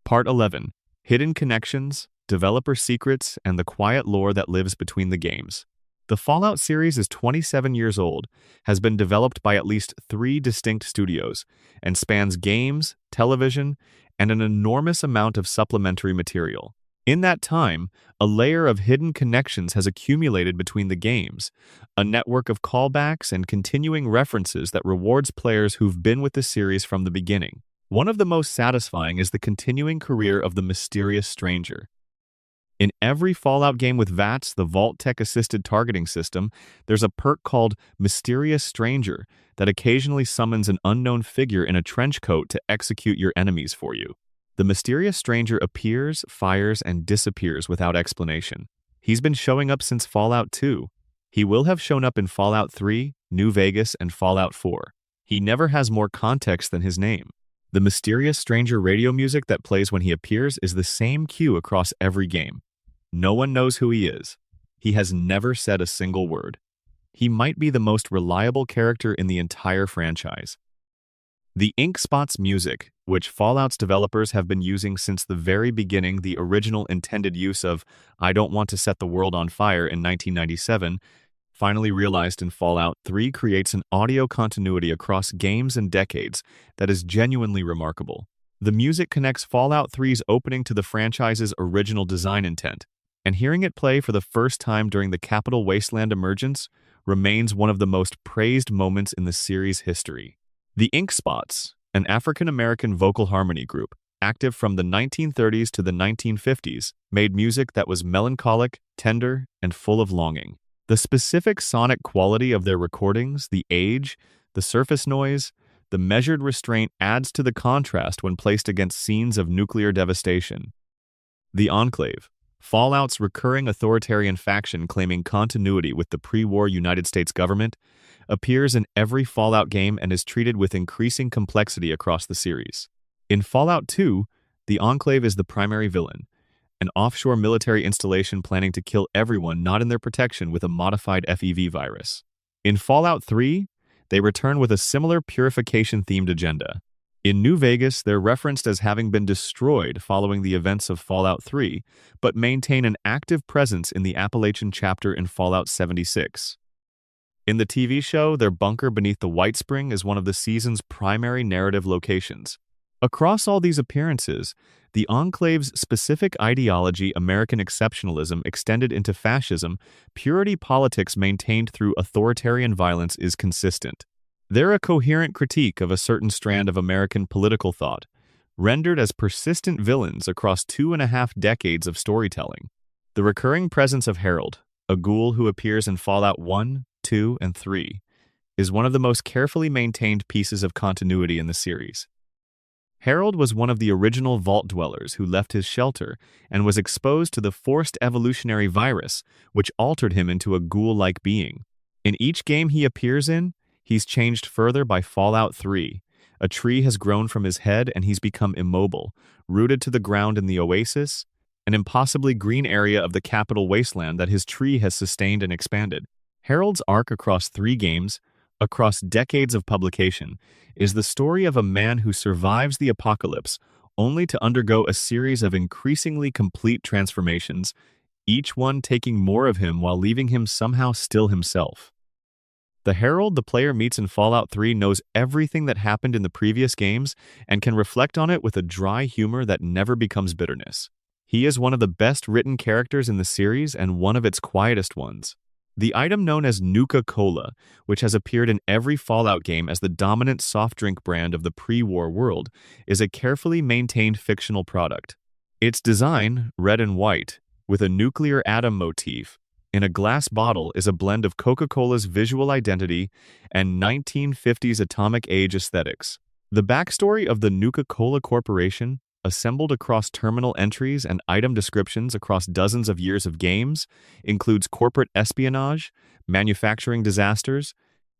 Part 11. Hidden Connections, Developer Secrets, and the Quiet Lore that Lives Between the Games. The Fallout series is 27 years old, has been developed by at least 3 distinct studios, and spans games, television, and an enormous amount of supplementary material. In that time, a layer of hidden connections has accumulated between the games, a network of callbacks and continuing references that rewards players who've been with the series from the beginning. One of the most satisfying is the continuing career of the mysterious stranger. In every Fallout game with VATS, the Vault-Tec assisted targeting system, there's a perk called Mysterious Stranger that occasionally summons an unknown figure in a trench coat to execute your enemies for you. The Mysterious Stranger appears, fires, and disappears without explanation. He's been showing up since Fallout 2. He will have shown up in Fallout 3, New Vegas, and Fallout 4. He never has more context than his name. The mysterious stranger radio music that plays when he appears is the same cue across every game. No one knows who he is. He has never said a single word. He might be the most reliable character in the entire franchise. The ink spots music, which Fallout's developers have been using since the very beginning, the original intended use of "I don't want to set the world on fire" in 1997, finally realized in Fallout 3, creates an audio continuity across games and decades that is genuinely remarkable. The music connects Fallout 3's opening to the franchise's original design intent, and hearing it play for the first time during the Capital Wasteland emergence remains one of the most praised moments in the series' history. The Ink Spots, an African-American vocal harmony group, active from the 1930s to the 1950s, made music that was melancholic, tender, and full of longing. The specific sonic quality of their recordings, the age, the surface noise, the measured restraint adds to the contrast when placed against scenes of nuclear devastation. The Enclave, Fallout's recurring authoritarian faction claiming continuity with the pre-war United States government, appears in every Fallout game and is treated with increasing complexity across the series. In Fallout 2, the Enclave is the primary villain, an offshore military installation planning to kill everyone not in their protection with a modified FEV virus. In Fallout 3, they return with a similar purification-themed agenda. In New Vegas, they're referenced as having been destroyed following the events of Fallout 3, but maintain an active presence in the Appalachian chapter in Fallout 76. In the TV show, their bunker beneath the White Spring is one of the season's primary narrative locations. Across all these appearances, the Enclave's specific ideology, American exceptionalism extended into fascism, purity politics maintained through authoritarian violence, is consistent. They're a coherent critique of a certain strand of American political thought, rendered as persistent villains across 2.5 decades of storytelling. The recurring presence of Harold, a ghoul who appears in Fallout 1, 2, and 3, is one of the most carefully maintained pieces of continuity in the series. Harold was one of the original Vault dwellers who left his shelter and was exposed to the forced evolutionary virus, which altered him into a ghoul-like being. In each game he appears in, he's changed further by Fallout 3. A tree has grown from his head and he's become immobile, rooted to the ground in the Oasis, an impossibly green area of the Capital Wasteland that his tree has sustained and expanded. Harold's arc across 3 games, across decades of publication, is the story of a man who survives the apocalypse only to undergo a series of increasingly complete transformations, each one taking more of him while leaving him somehow still himself. The Harold the player meets in Fallout 3 knows everything that happened in the previous games and can reflect on it with a dry humor that never becomes bitterness. He is one of the best-written characters in the series and one of its quietest ones. The item known as Nuka-Cola, which has appeared in every Fallout game as the dominant soft drink brand of the pre-war world, is a carefully maintained fictional product. Its design, red and white, with a nuclear atom motif, in a glass bottle is a blend of Coca-Cola's visual identity and 1950s atomic age aesthetics. The backstory of the Nuka-Cola Corporation, assembled across terminal entries and item descriptions across dozens of years of games, includes corporate espionage, manufacturing disasters,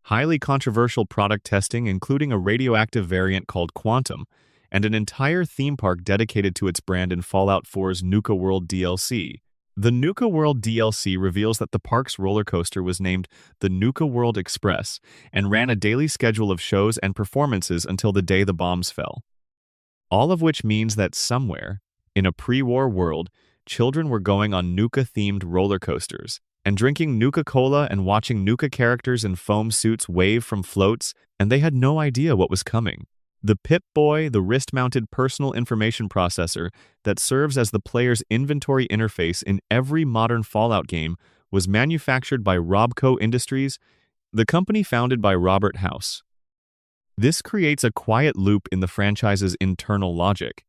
highly controversial product testing including a radioactive variant called Quantum, and an entire theme park dedicated to its brand in Fallout 4's Nuka World DLC. The Nuka World DLC reveals that the park's roller coaster was named the Nuka World Express and ran a daily schedule of shows and performances until the day the bombs fell. All of which means that somewhere, in a pre-war world, children were going on Nuka-themed roller coasters and drinking Nuka-Cola and watching Nuka characters in foam suits wave from floats, and they had no idea what was coming. The Pip-Boy, the wrist-mounted personal information processor that serves as the player's inventory interface in every modern Fallout game, was manufactured by Robco Industries, the company founded by Robert House. This creates a quiet loop in the franchise's internal logic.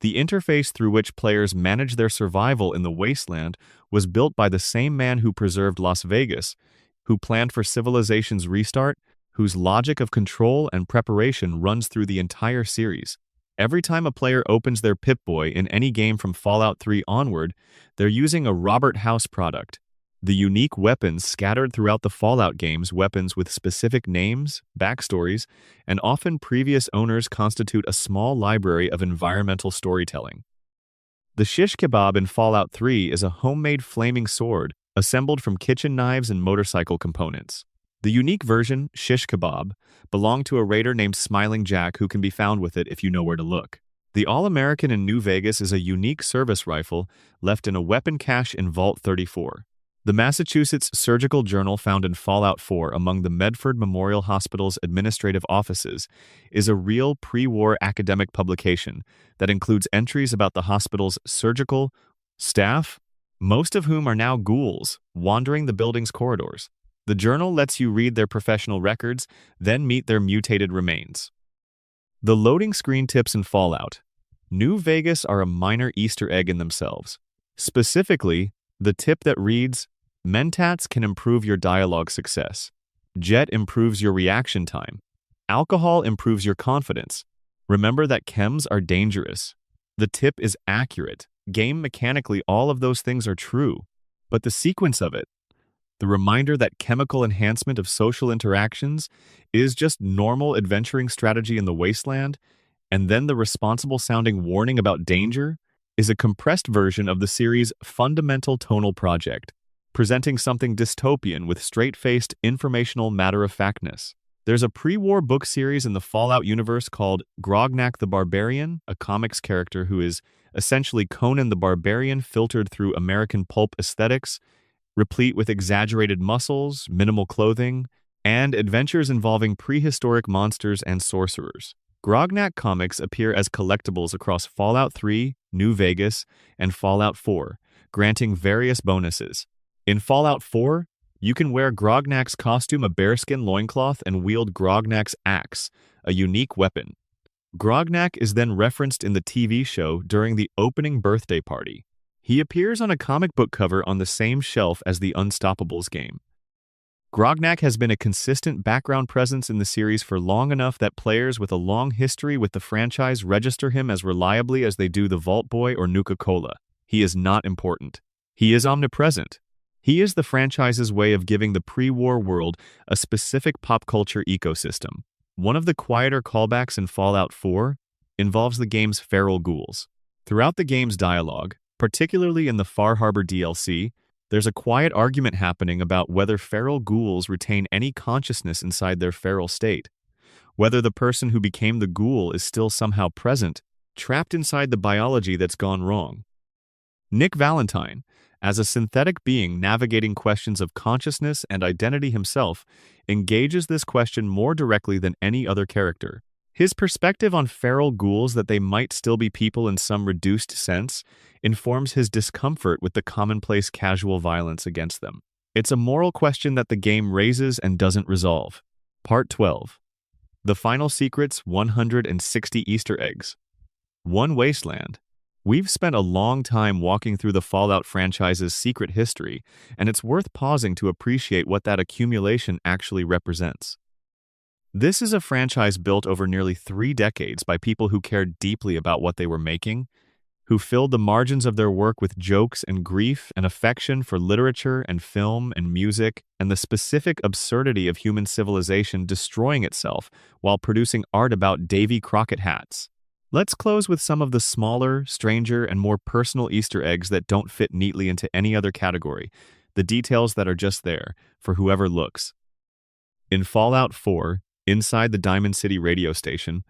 The interface through which players manage their survival in the wasteland was built by the same man who preserved Las Vegas, who planned for civilization's restart, whose logic of control and preparation runs through the entire series. Every time a player opens their Pip-Boy in any game from Fallout 3 onward, they're using a Robert House product. The unique weapons scattered throughout the Fallout games, weapons with specific names, backstories, and often previous owners constitute a small library of environmental storytelling. The shish kebab in Fallout 3 is a homemade flaming sword assembled from kitchen knives and motorcycle components. The unique version, shish kebab, belonged to a raider named Smiling Jack who can be found with it if you know where to look. The All-American in New Vegas is a unique service rifle left in a weapon cache in Vault 34. The Massachusetts Surgical Journal found in Fallout 4 among the Medford Memorial Hospital's administrative offices is a real pre-war academic publication that includes entries about the hospital's surgical staff, most of whom are now ghouls wandering the building's corridors. The journal lets you read their professional records, then meet their mutated remains. The loading screen tips in Fallout New Vegas are a minor Easter egg in themselves. Specifically, the tip that reads, Mentats can improve your dialogue success. Jet improves your reaction time. Alcohol improves your confidence. Remember that chems are dangerous. The tip is accurate. Game mechanically, all of those things are true. But the sequence of it, the reminder that chemical enhancement of social interactions is just normal adventuring strategy in the wasteland, and then the responsible-sounding warning about danger, is a compressed version of the series' fundamental tonal project, presenting something dystopian with straight-faced, informational matter-of-factness. There's a pre-war book series in the Fallout universe called Grognak the Barbarian, a comics character who is essentially Conan the Barbarian filtered through American pulp aesthetics, replete with exaggerated muscles, minimal clothing, and adventures involving prehistoric monsters and sorcerers. Grognak comics appear as collectibles across Fallout 3, New Vegas, and Fallout 4, granting various bonuses. In Fallout 4, you can wear Grognak's costume, a bearskin loincloth, and wield Grognak's axe, a unique weapon. Grognak is then referenced in the TV show during the opening birthday party. He appears on a comic book cover on the same shelf as the Unstoppables game. Grognak has been a consistent background presence in the series for long enough that players with a long history with the franchise register him as reliably as they do the Vault Boy or Nuka-Cola. He is not important. He is omnipresent. He is the franchise's way of giving the pre-war world a specific pop culture ecosystem. One of the quieter callbacks in Fallout 4 involves the game's feral ghouls. Throughout the game's dialogue, particularly in the Far Harbor DLC, there's a quiet argument happening about whether feral ghouls retain any consciousness inside their feral state, whether the person who became the ghoul is still somehow present, trapped inside the biology that's gone wrong. Nick Valentine, as a synthetic being navigating questions of consciousness and identity himself, engages this question more directly than any other character. His perspective on feral ghouls, that they might still be people in some reduced sense, informs his discomfort with the commonplace casual violence against them. It's a moral question that the game raises and doesn't resolve. Part 12. The Final Secret's 160 Easter Eggs. One Wasteland. We've spent a long time walking through the Fallout franchise's secret history, and it's worth pausing to appreciate what that accumulation actually represents. This is a franchise built over nearly 3 decades by people who cared deeply about what they were making, who filled the margins of their work with jokes and grief and affection for literature and film and music and the specific absurdity of human civilization destroying itself while producing art about Davy Crockett hats. Let's close with some of the smaller, stranger, and more personal Easter eggs that don't fit neatly into any other category, the details that are just there for whoever looks. In Fallout 4, inside the Diamond City radio station,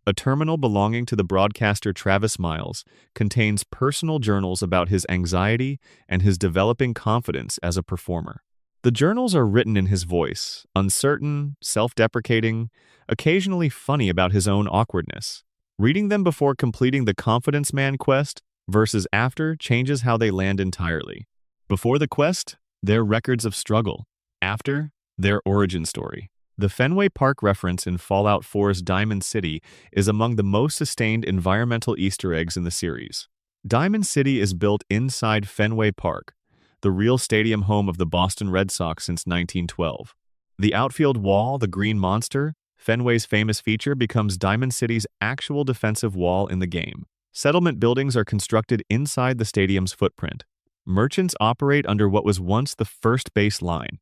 a terminal belonging to the broadcaster Travis Miles contains personal journals about his anxiety and his developing confidence as a performer. The journals are written in his voice, uncertain, self-deprecating, occasionally funny about his own awkwardness. Reading them before completing the Confidence Man quest versus after changes how they land entirely. Before the quest, they're records of struggle. After, their origin story. The Fenway Park reference in Fallout 4's Diamond City is among the most sustained environmental Easter eggs in the series. Diamond City is built inside Fenway Park, the real stadium home of the Boston Red Sox since 1912. The outfield wall, the Green Monster, Fenway's famous feature, becomes Diamond City's actual defensive wall in the game. Settlement buildings are constructed inside the stadium's footprint. merchants operate under what was once the first base line.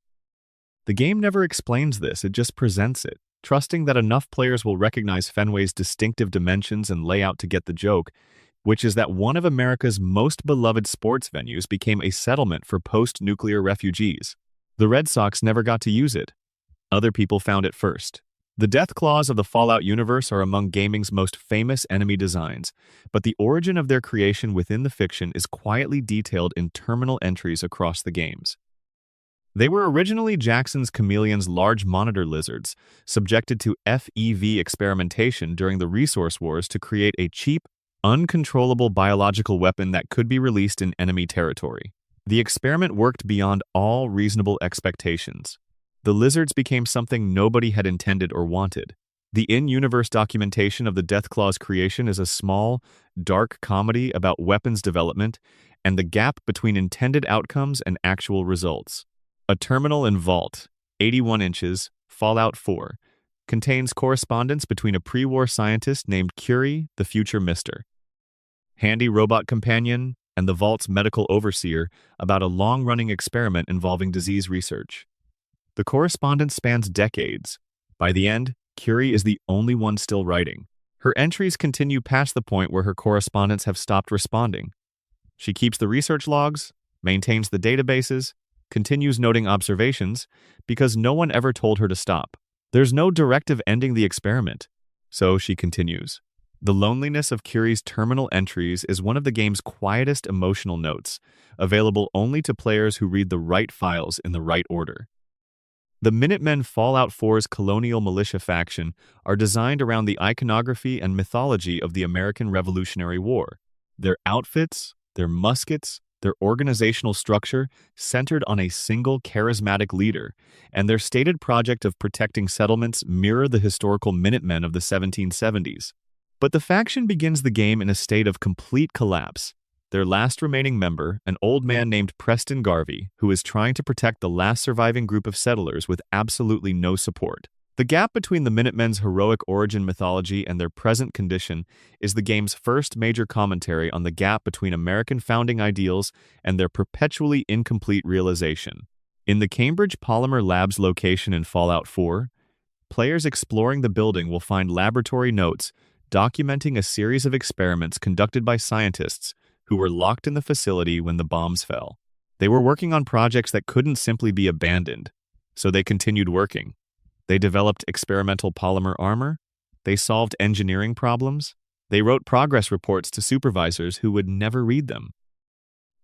The game never explains this, it just presents it, trusting that enough players will recognize Fenway's distinctive dimensions and layout to get the joke, which is that one of America's most beloved sports venues became a settlement for post-nuclear refugees. The Red Sox never got to use it. Other people found it first. The death claws of the Fallout universe are among gaming's most famous enemy designs, but the origin of their creation within the fiction is quietly detailed in terminal entries across the games. They were originally Jackson's Chameleon's large monitor lizards, subjected to FEV experimentation during the Resource Wars to create a cheap, uncontrollable biological weapon that could be released in enemy territory. The experiment worked beyond all reasonable expectations. The lizards became something nobody had intended or wanted. The in-universe documentation of the Deathclaw's creation is a small, dark comedy about weapons development and the gap between intended outcomes and actual results. A terminal in Vault, 81 inches, Fallout 4, contains correspondence between a pre-war scientist named Curie, the future Mister. Handy robot companion, and the Vault's medical overseer about a long-running experiment involving disease research. The correspondence spans decades. By the end, Curie is the only one still writing. Her entries continue past the point where her correspondents have stopped responding. She keeps the research logs, maintains the databases, continues noting observations, because no one ever told her to stop. There's no directive ending the experiment, so she continues. The loneliness of Curie's terminal entries is one of the game's quietest emotional notes, available only to players who read the right files in the right order. The Minutemen Fallout 4's colonial militia faction are designed around the iconography and mythology of the American Revolutionary War. Their outfits, their muskets, their organizational structure centered on a single charismatic leader, and their stated project of protecting settlements mirror the historical Minutemen of the 1770s. But the faction begins the game in a state of complete collapse. Their last remaining member, an old man named Preston Garvey, who is trying to protect the last surviving group of settlers with absolutely no support. The gap between the Minutemen's heroic origin mythology and their present condition is the game's first major commentary on the gap between American founding ideals and their perpetually incomplete realization. In the Cambridge Polymer Labs location in Fallout 4, players exploring the building will find laboratory notes documenting a series of experiments conducted by scientists who were locked in the facility when the bombs fell. They were working on projects that couldn't simply be abandoned, so they continued working. They developed experimental polymer armor, they solved engineering problems, they wrote progress reports to supervisors who would never read them.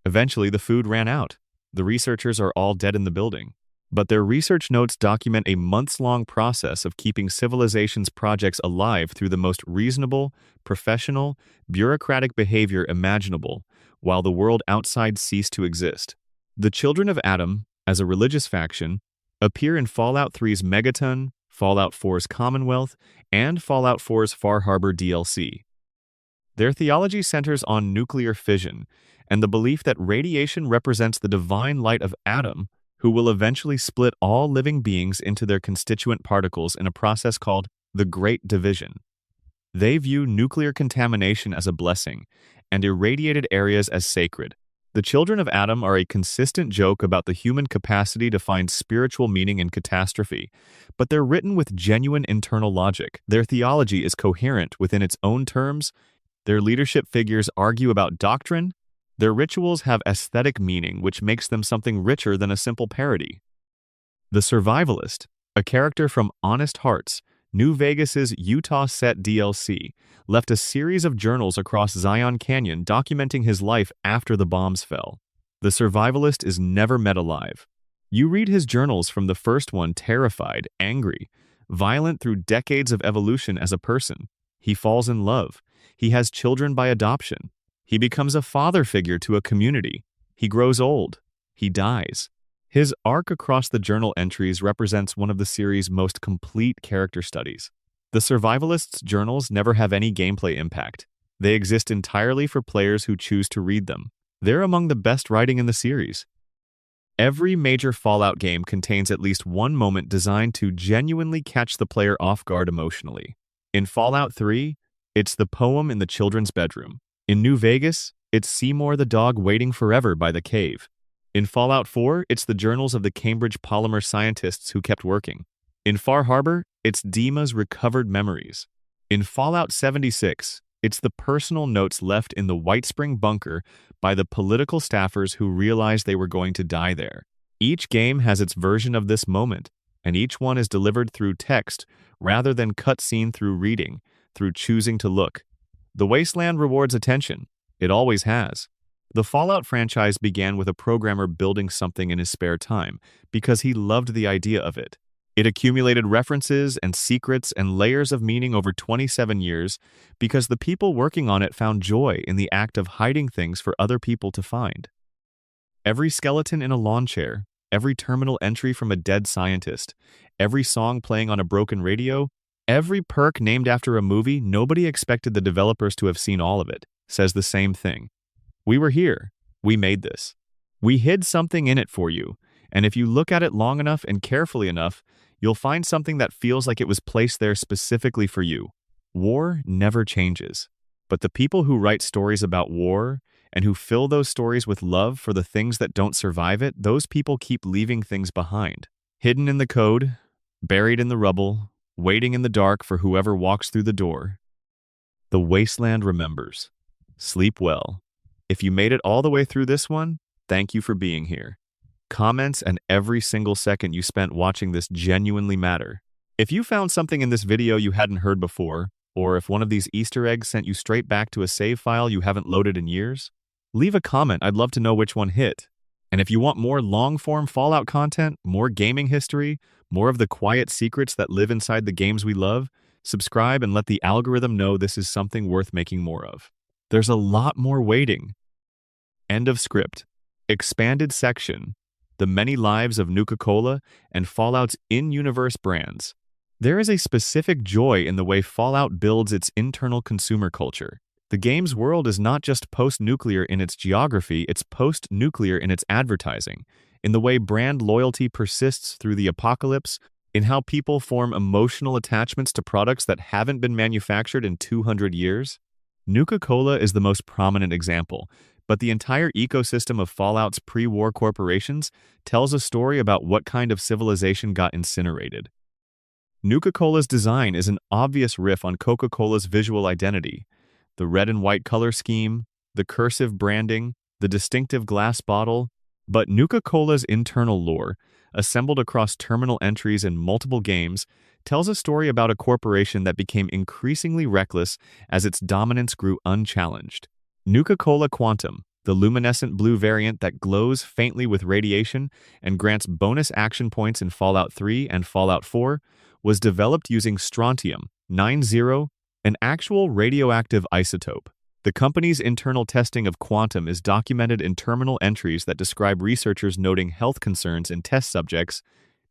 Eventually, the food ran out. The researchers are all dead in the building. But their research notes document a months-long process of keeping civilization's projects alive through the most reasonable, professional, bureaucratic behavior imaginable, while the world outside ceased to exist. The Children of Adam, as a religious faction, appear in Fallout 3's Megaton, Fallout 4's Commonwealth, and Fallout 4's Far Harbor DLC. Their theology centers on nuclear fission and the belief that radiation represents the divine light of Adam, who will eventually split all living beings into their constituent particles in a process called the Great Division. They view nuclear contamination as a blessing and irradiated areas as sacred. The Children of Adam are a consistent joke about the human capacity to find spiritual meaning in catastrophe, but they're written with genuine internal logic. Their theology is coherent within its own terms. Their leadership figures argue about doctrine. Their rituals have aesthetic meaning, which makes them something richer than a simple parody. The Survivalist, a character from Honest Hearts, New Vegas's Utah set DLC, left a series of journals across Zion Canyon documenting his life after the bombs fell. The Survivalist is never met alive. You read his journals from the first one terrified, angry, violent through decades of evolution as a person. He falls in love. He has children by adoption. He becomes a father figure to a community. He grows old. He dies. His arc across the journal entries represents one of the series' most complete character studies. The Survivalist's journals never have any gameplay impact. They exist entirely for players who choose to read them. They're among the best writing in the series. Every major Fallout game contains at least one moment designed to genuinely catch the player off guard emotionally. In Fallout 3, it's the poem in the children's bedroom. In New Vegas, it's Seymour the dog waiting forever by the cave. In Fallout 4, it's the journals of the Cambridge polymer scientists who kept working. In Far Harbor, it's Dima's recovered memories. In Fallout 76, it's the personal notes left in the White Spring bunker by the political staffers who realized they were going to die there. Each game has its version of this moment, and each one is delivered through text rather than cutscene through reading, through choosing to look. The Wasteland rewards attention. It always has. The Fallout franchise began with a programmer building something in his spare time because he loved the idea of it. It accumulated references and secrets and layers of meaning over 27 years because the people working on it found joy in the act of hiding things for other people to find. Every skeleton in a lawn chair, every terminal entry from a dead scientist, every song playing on a broken radio, every perk named after a movie, nobody expected the developers to have seen all of it, says the same thing. We were here. We made this. We hid something in it for you, and if you look at it long enough and carefully enough, you'll find something that feels like it was placed there specifically for you. War never changes, but the people who write stories about war and who fill those stories with love for the things that don't survive it, those people keep leaving things behind. Hidden in the code, buried in the rubble, waiting in the dark for whoever walks through the door. The Wasteland remembers. Sleep well. If you made it all the way through this one, thank you for being here. Comments and every single second you spent watching this genuinely matter. If you found something in this video you hadn't heard before, or if one of these Easter eggs sent you straight back to a save file you haven't loaded in years, leave a comment. I'd love to know which one hit. And if you want more long-form Fallout content, more gaming history, more of the quiet secrets that live inside the games we love, subscribe and let the algorithm know this is something worth making more of. There's a lot more waiting. End of script. Expanded section. The many lives of Nuka-Cola and Fallout's in-universe brands. There is a specific joy in the way Fallout builds its internal consumer culture. The game's world is not just post-nuclear in its geography, it's post-nuclear in its advertising, in the way brand loyalty persists through the apocalypse, in how people form emotional attachments to products that haven't been manufactured in 200 years. Nuka-Cola is the most prominent example, but the entire ecosystem of Fallout's pre-war corporations tells a story about what kind of civilization got incinerated. Nuka-Cola's design is an obvious riff on Coca-Cola's visual identity. The red and white color scheme, the cursive branding, the distinctive glass bottle, but Nuka-Cola's internal lore, assembled across terminal entries in multiple games, tells a story about a corporation that became increasingly reckless as its dominance grew unchallenged. Nuka-Cola Quantum, the luminescent blue variant that glows faintly with radiation and grants bonus action points in Fallout 3 and Fallout 4, was developed using strontium-90, an actual radioactive isotope. The company's internal testing of Quantum is documented in terminal entries that describe researchers noting health concerns in test subjects,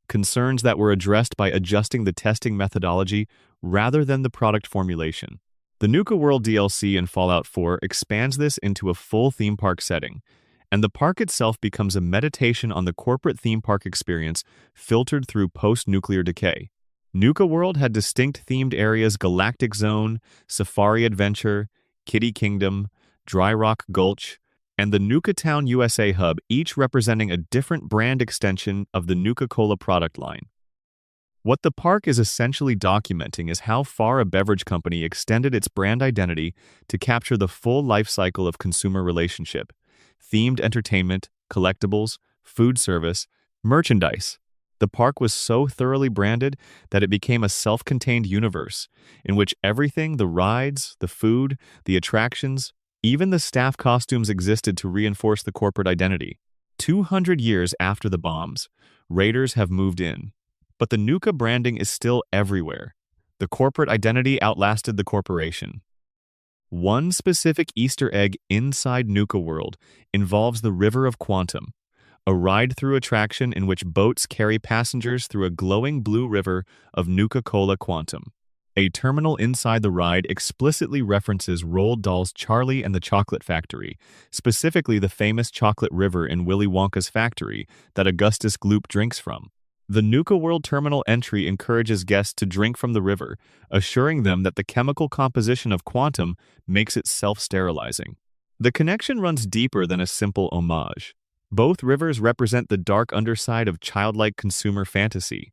concerns that were addressed by adjusting the testing methodology rather than the product formulation. The Nuka World DLC in Fallout 4 expands this into a full theme park setting, and the park itself becomes a meditation on the corporate theme park experience filtered through post-nuclear decay. Nuka World had distinct themed areas: Galactic Zone, Safari Adventure, Kitty Kingdom, Dry Rock Gulch, and the Nuka Town USA Hub, each representing a different brand extension of the Nuka-Cola product line. What the park is essentially documenting is how far a beverage company extended its brand identity to capture the full life cycle of consumer relationship: themed entertainment, collectibles, food service, merchandise. The park was so thoroughly branded that it became a self-contained universe in which everything, the rides, the food, the attractions, even the staff costumes existed to reinforce the corporate identity. 200 years after the bombs, raiders have moved in. But the Nuka branding is still everywhere. The corporate identity outlasted the corporation. One specific Easter egg inside Nuka World involves the River of Quantum, a ride-through attraction in which boats carry passengers through a glowing blue river of Nuka-Cola Quantum. A terminal inside the ride explicitly references Roald Dahl's Charlie and the Chocolate Factory, specifically the famous chocolate river in Willy Wonka's factory that Augustus Gloop drinks from. The Nuka World terminal entry encourages guests to drink from the river, assuring them that the chemical composition of Quantum makes it self-sterilizing. The connection runs deeper than a simple homage. Both rivers represent the dark underside of childlike consumer fantasy.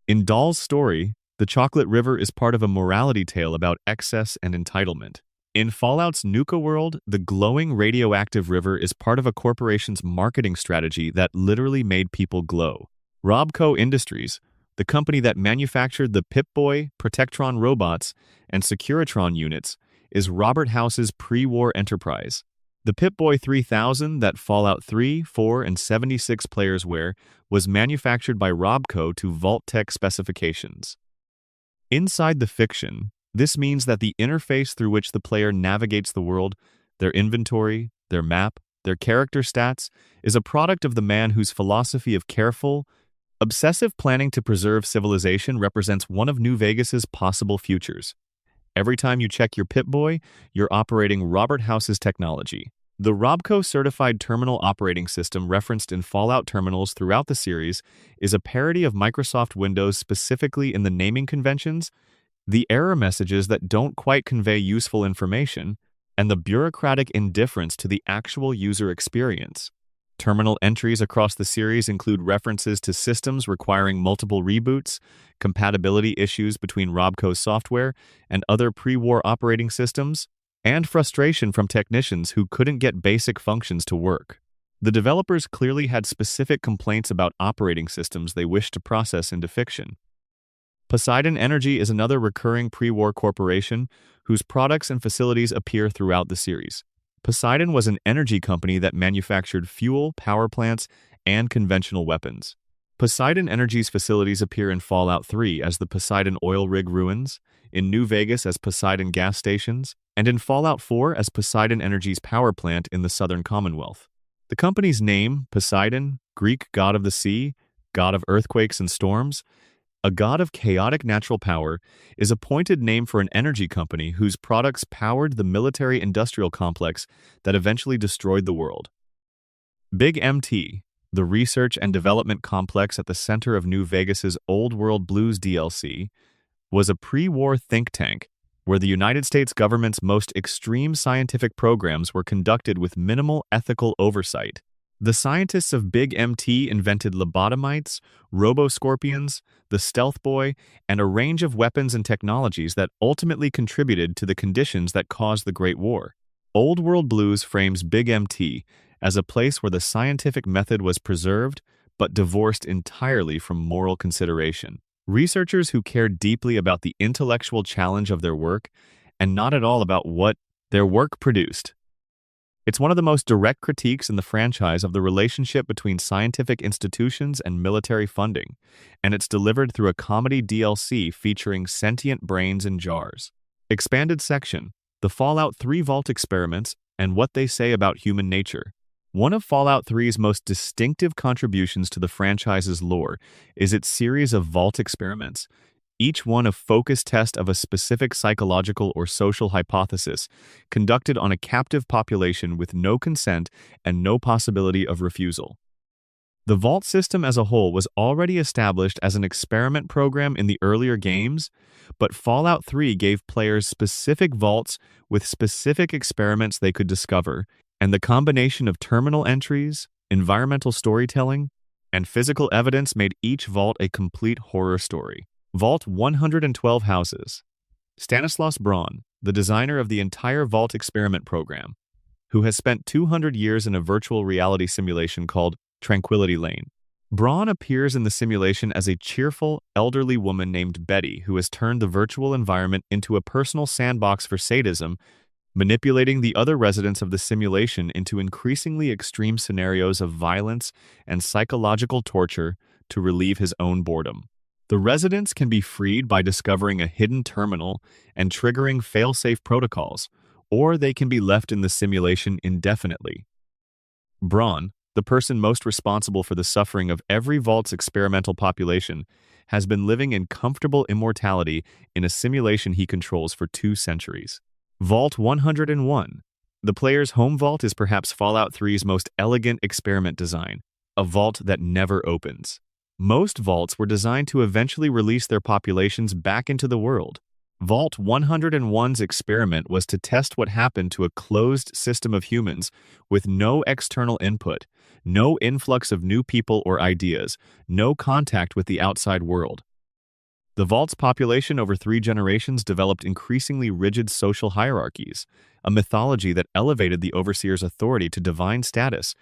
In Dahl's story, the Chocolate River is part of a morality tale about excess and entitlement. In Fallout's Nuka world, the glowing radioactive river is part of a corporation's marketing strategy that literally made people glow. Robco Industries, the company that manufactured the Pip-Boy, Protectron robots, and Securitron units, is Robert House's pre-war enterprise. The Pip-Boy 3000 that Fallout 3, 4, and 76 players wear was manufactured by Robco to Vault-Tec specifications. Inside the fiction, this means that the interface through which the player navigates the world, their inventory, their map, their character stats, is a product of the man whose philosophy of careful, obsessive planning to preserve civilization represents one of New Vegas's possible futures. Every time you check your Pip-Boy, you're operating Robert House's technology. The Robco-certified terminal operating system referenced in Fallout terminals throughout the series is a parody of Microsoft Windows, specifically in the naming conventions, the error messages that don't quite convey useful information, and the bureaucratic indifference to the actual user experience. Terminal entries across the series include references to systems requiring multiple reboots, compatibility issues between Robco's software and other pre-war operating systems, and frustration from technicians who couldn't get basic functions to work. The developers clearly had specific complaints about operating systems they wished to process into fiction. Poseidon Energy is another recurring pre-war corporation whose products and facilities appear throughout the series. Poseidon was an energy company that manufactured fuel, power plants, and conventional weapons. Poseidon Energy's facilities appear in Fallout 3 as the Poseidon Oil Rig Ruins, in New Vegas as Poseidon Gas Stations, and in Fallout 4 as Poseidon Energy's power plant in the Southern Commonwealth. The company's name, Poseidon, Greek god of the sea, god of earthquakes and storms, a god of chaotic natural power, is a pointed name for an energy company whose products powered the military-industrial complex that eventually destroyed the world. Big MT, the research and development complex at the center of New Vegas's Old World Blues DLC, was a pre-war think tank where the United States government's most extreme scientific programs were conducted with minimal ethical oversight. The scientists of Big MT invented lobotomites, robo-scorpions, the Stealth Boy, and a range of weapons and technologies that ultimately contributed to the conditions that caused the Great War. Old World Blues frames Big MT as a place where the scientific method was preserved but divorced entirely from moral consideration. Researchers who cared deeply about the intellectual challenge of their work and not at all about what their work produced. It's one of the most direct critiques in the franchise of the relationship between scientific institutions and military funding, and it's delivered through a comedy DLC featuring sentient brains in jars. Expanded section: The Fallout 3 Vault Experiments and What They Say About Human Nature. One of Fallout 3's most distinctive contributions to the franchise's lore is its series of Vault experiments, each one a focused test of a specific psychological or social hypothesis, conducted on a captive population with no consent and no possibility of refusal. The Vault system as a whole was already established as an experiment program in the earlier games, but Fallout 3 gave players specific vaults with specific experiments they could discover, and the combination of terminal entries, environmental storytelling, and physical evidence made each vault a complete horror story. Vault 112 Houses. Stanislaus Braun, the designer of the entire Vault experiment program, who has spent 200 years in a virtual reality simulation called Tranquility Lane. Braun appears in the simulation as a cheerful, elderly woman named Betty who has turned the virtual environment into a personal sandbox for sadism, manipulating the other residents of the simulation into increasingly extreme scenarios of violence and psychological torture to relieve his own boredom. The residents can be freed by discovering a hidden terminal and triggering fail-safe protocols, or they can be left in the simulation indefinitely. Braun, the person most responsible for the suffering of every Vault's experimental population, has been living in comfortable immortality in a simulation he controls for 2 centuries. Vault 101. The player's home vault is perhaps Fallout 3's most elegant experiment design, a vault that never opens. Most vaults were designed to eventually release their populations back into the world. Vault 101's experiment was to test what happened to a closed system of humans with no external input, no influx of new people or ideas, no contact with the outside world. The Vault's population over 3 generations developed increasingly rigid social hierarchies, a mythology that elevated the overseer's authority to divine status,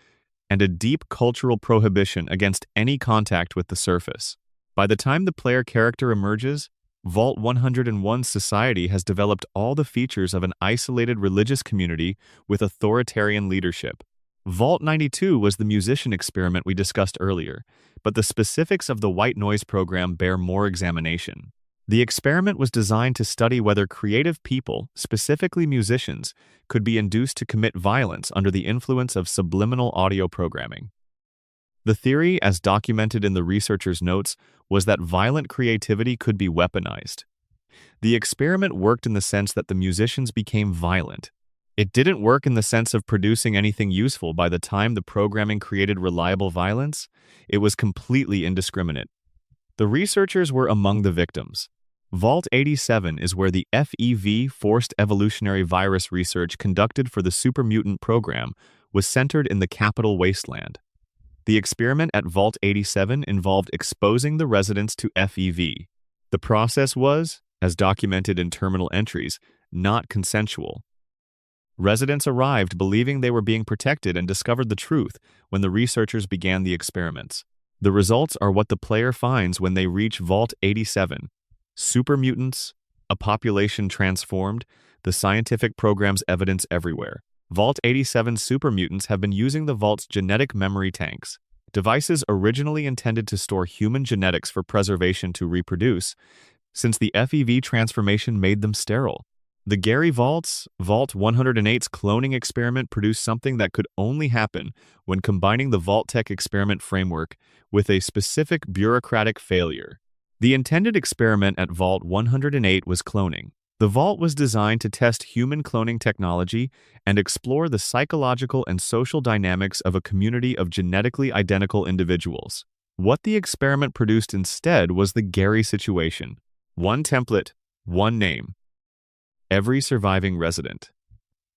and a deep cultural prohibition against any contact with the surface. By the time the player character emerges, Vault 101's society has developed all the features of an isolated religious community with authoritarian leadership. Vault 92 was the musician experiment we discussed earlier, but the specifics of the white noise program bear more examination. The experiment was designed to study whether creative people, specifically musicians, could be induced to commit violence under the influence of subliminal audio programming. The theory, as documented in the researchers' notes, was that violent creativity could be weaponized. The experiment worked in the sense that the musicians became violent. It didn't work in the sense of producing anything useful by the time the programming created reliable violence. It was completely indiscriminate. The researchers were among the victims. Vault 87 is where the FEV forced evolutionary virus research conducted for the super mutant program was centered in the capital wasteland. The experiment at Vault 87 involved exposing the residents to FEV. The process was, as documented in terminal entries, not consensual. Residents arrived believing they were being protected and discovered the truth when the researchers began the experiments. The results are what the player finds when they reach Vault 87. Super mutants, a population transformed, the scientific program's evidence everywhere. Vault 87 super mutants have been using the Vault's genetic memory tanks, devices originally intended to store human genetics for preservation to reproduce, since the FEV transformation made them sterile. The Gary Vault 108's cloning experiment produced something that could only happen when combining the Vault-Tec experiment framework with a specific bureaucratic failure. The intended experiment at Vault 108 was cloning. The Vault was designed to test human cloning technology and explore the psychological and social dynamics of a community of genetically identical individuals. What the experiment produced instead was the Gary situation. One template, one name. Every surviving resident.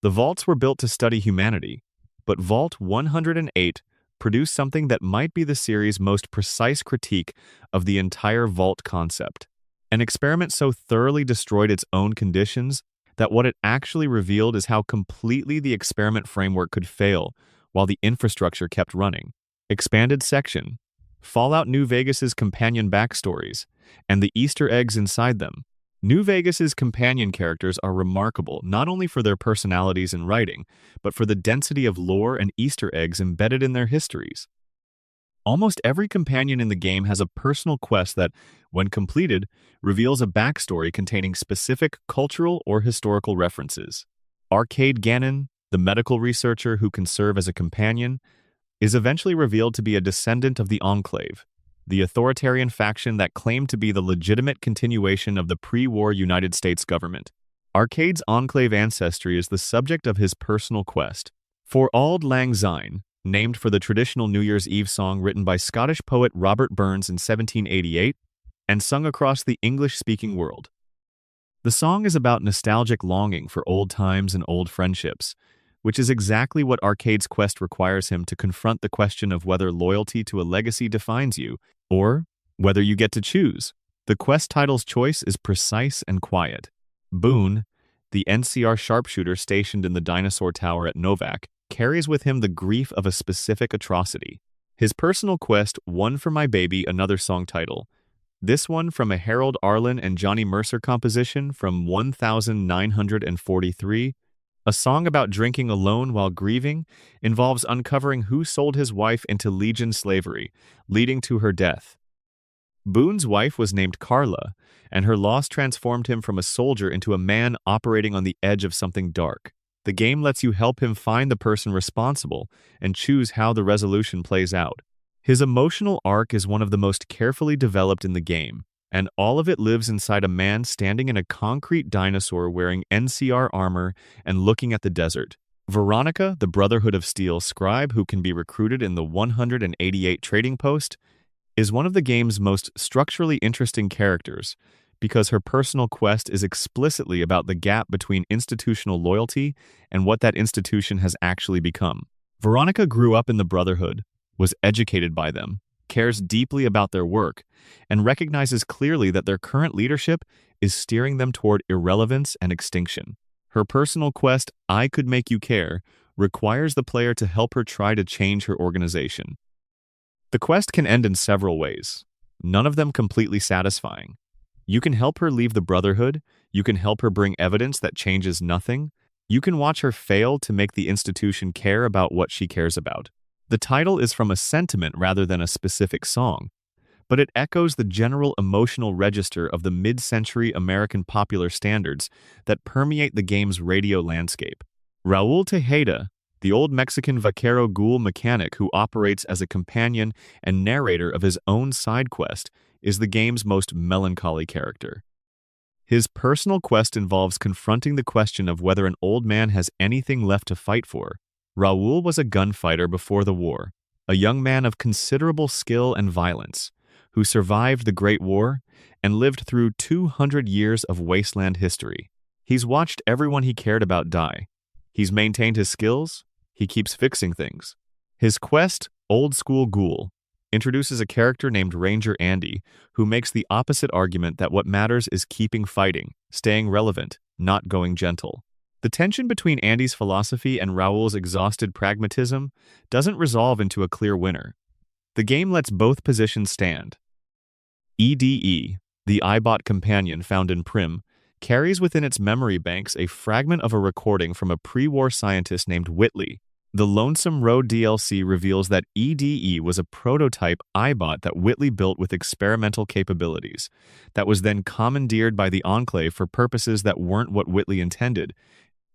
The Vaults were built to study humanity, but Vault 108 produced something that might be the series' most precise critique of the entire Vault concept. An experiment so thoroughly destroyed its own conditions that what it actually revealed is how completely the experiment framework could fail while the infrastructure kept running. Expanded section, Fallout New Vegas's companion backstories, and the Easter eggs inside them. New Vegas's companion characters are remarkable not only for their personalities and writing, but for the density of lore and Easter eggs embedded in their histories. Almost every companion in the game has a personal quest that, when completed, reveals a backstory containing specific cultural or historical references. Arcade Gannon, the medical researcher who can serve as a companion, is eventually revealed to be a descendant of the Enclave, the authoritarian faction that claimed to be the legitimate continuation of the pre-war United States government. Arcade's Enclave ancestry is the subject of his personal quest. For Auld Lang Syne, named for the traditional New Year's Eve song written by Scottish poet Robert Burns in 1788 and sung across the English-speaking world. The song is about nostalgic longing for old times and old friendships, which is exactly what Arcade's quest requires him to confront the question of whether loyalty to a legacy defines you, or whether you get to choose. The quest title's choice is precise and quiet. Boone, the NCR sharpshooter stationed in the dinosaur tower at Novak, carries with him the grief of a specific atrocity. His personal quest, One for My Baby, another song title. This one from a Harold Arlen and Johnny Mercer composition from 1943, a song about drinking alone while grieving, involves uncovering who sold his wife into Legion slavery, leading to her death. Boone's wife was named Carla, and her loss transformed him from a soldier into a man operating on the edge of something dark. The game lets you help him find the person responsible and choose how the resolution plays out. His emotional arc is one of the most carefully developed in the game, and all of it lives inside a man standing in a concrete dinosaur wearing NCR armor and looking at the desert. Veronica, the Brotherhood of Steel scribe who can be recruited in the 188 trading post, is one of the game's most structurally interesting characters because her personal quest is explicitly about the gap between institutional loyalty and what that institution has actually become. Veronica grew up in the Brotherhood, was educated by them, cares deeply about their work, and recognizes clearly that their current leadership is steering them toward irrelevance and extinction. Her personal quest, I Could Make You Care, requires the player to help her try to change her organization. The quest can end in several ways, none of them completely satisfying. You can help her leave the Brotherhood, you can help her bring evidence that changes nothing, you can watch her fail to make the institution care about what she cares about. The title is from a sentiment rather than a specific song, but it echoes the general emotional register of the mid-century American popular standards that permeate the game's radio landscape. Raúl Tejeda, the old Mexican vaquero ghoul mechanic who operates as a companion and narrator of his own side quest, is the game's most melancholy character. His personal quest involves confronting the question of whether an old man has anything left to fight for. Raúl was a gunfighter before the war, a young man of considerable skill and violence, who survived the Great War and lived through 200 years of wasteland history. He's watched everyone he cared about die. He's maintained his skills. He keeps fixing things. His quest, Old School Ghoul, introduces a character named Ranger Andy, who makes the opposite argument that what matters is keeping fighting, staying relevant, not going gentle. The tension between Andy's philosophy and Raúl's exhausted pragmatism doesn't resolve into a clear winner. The game lets both positions stand. EDE, the iBot companion found in Prim, carries within its memory banks a fragment of a recording from a pre-war scientist named Whitley. The Lonesome Road DLC reveals that EDE was a prototype iBot that Whitley built with experimental capabilities, that was then commandeered by the Enclave for purposes that weren't what Whitley intended,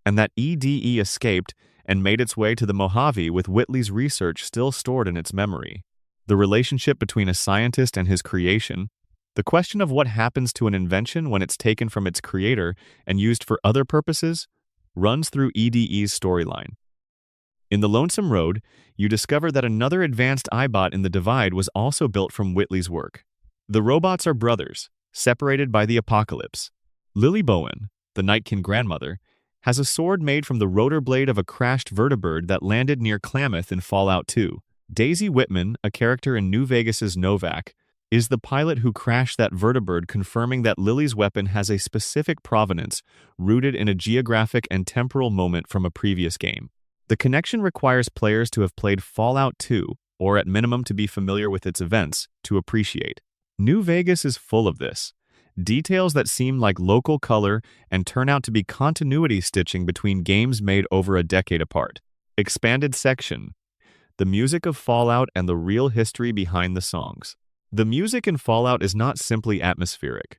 and that EDE escaped and made its way to the Mojave with Whitley's research still stored in its memory. The relationship between a scientist and his creation, the question of what happens to an invention when it's taken from its creator and used for other purposes, runs through EDE's storyline. In The Lonesome Road, you discover that another advanced iBot in the Divide was also built from Whitley's work. The robots are brothers, separated by the apocalypse. Lily Bowen, the Nightkin grandmother, has a sword made from the rotor blade of a crashed vertibird that landed near Klamath in Fallout 2. Daisy Whitman, a character in New Vegas's Novak, is the pilot who crashed that vertibird, confirming that Lily's weapon has a specific provenance rooted in a geographic and temporal moment from a previous game. The connection requires players to have played Fallout 2, or at minimum to be familiar with its events, to appreciate. New Vegas is full of this. Details that seem like local color and turn out to be continuity stitching between games made over a decade apart. Expanded section. The music of Fallout and the real history behind the songs. The music in Fallout is not simply atmospheric.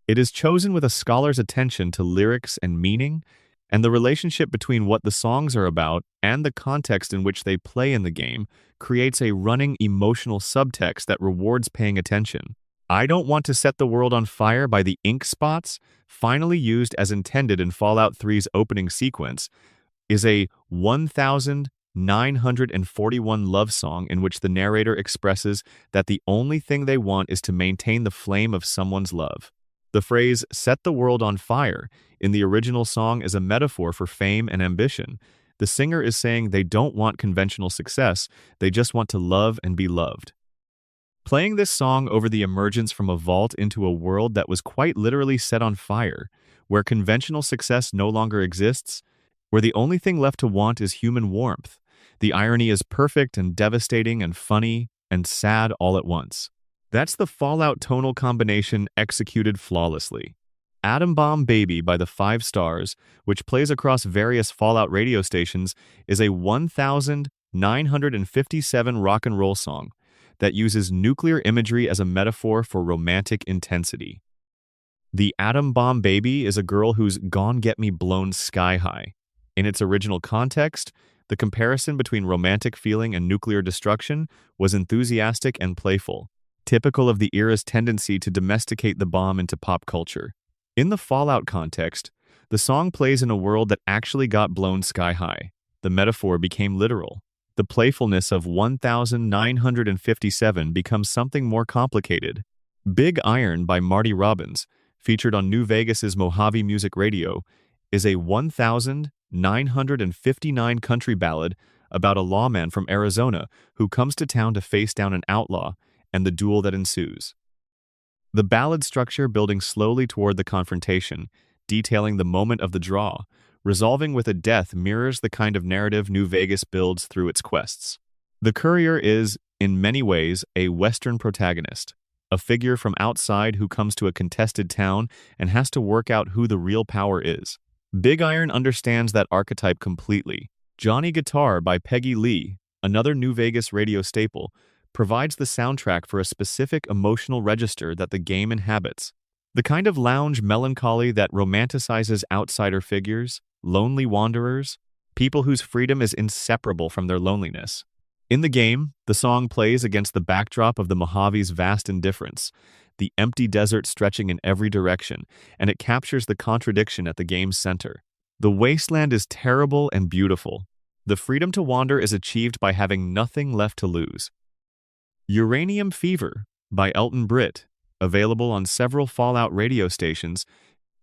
It is chosen with a scholar's attention to lyrics and meaning, and the relationship between what the songs are about and the context in which they play in the game creates a running emotional subtext that rewards paying attention. I Don't Want to Set the World on Fire by the Ink Spots, finally used as intended in Fallout 3's opening sequence, is a 1,941 love song in which the narrator expresses that the only thing they want is to maintain the flame of someone's love. The phrase, "set the world on fire," in the original song is a metaphor for fame and ambition. The singer is saying they don't want conventional success, they just want to love and be loved. Playing this song over the emergence from a vault into a world that was quite literally set on fire, where conventional success no longer exists, where the only thing left to want is human warmth. The irony is perfect and devastating and funny and sad all at once. That's the Fallout tonal combination executed flawlessly. Atom Bomb Baby by the 5 Stars, which plays across various Fallout radio stations, is a 1,957 rock and roll song that uses nuclear imagery as a metaphor for romantic intensity. The Atom Bomb Baby is a girl who's gone get me blown sky high. In its original context, the comparison between romantic feeling and nuclear destruction was enthusiastic and playful, typical of the era's tendency to domesticate the bomb into pop culture. In the Fallout context, the song plays in a world that actually got blown sky high. The metaphor became literal. The playfulness of 1,957 becomes something more complicated. Big Iron by Marty Robbins, featured on New Vegas's Mojave Music Radio, is a 1,959 country ballad about a lawman from Arizona who comes to town to face down an outlaw and the duel that ensues. The ballad structure building slowly toward the confrontation, detailing the moment of the draw, resolving with a death mirrors the kind of narrative New Vegas builds through its quests. The courier is, in many ways, a Western protagonist, a figure from outside who comes to a contested town and has to work out who the real power is. Big Iron understands that archetype completely. Johnny Guitar by Peggy Lee, another New Vegas radio staple, provides the soundtrack for a specific emotional register that the game inhabits. The kind of lounge melancholy that romanticizes outsider figures, lonely wanderers, people whose freedom is inseparable from their loneliness. In the game, the song plays against the backdrop of the Mojave's vast indifference, the empty desert stretching in every direction, and it captures the contradiction at the game's center. The wasteland is terrible and beautiful. The freedom to wander is achieved by having nothing left to lose. Uranium Fever by Elton Britt, available on several Fallout radio stations,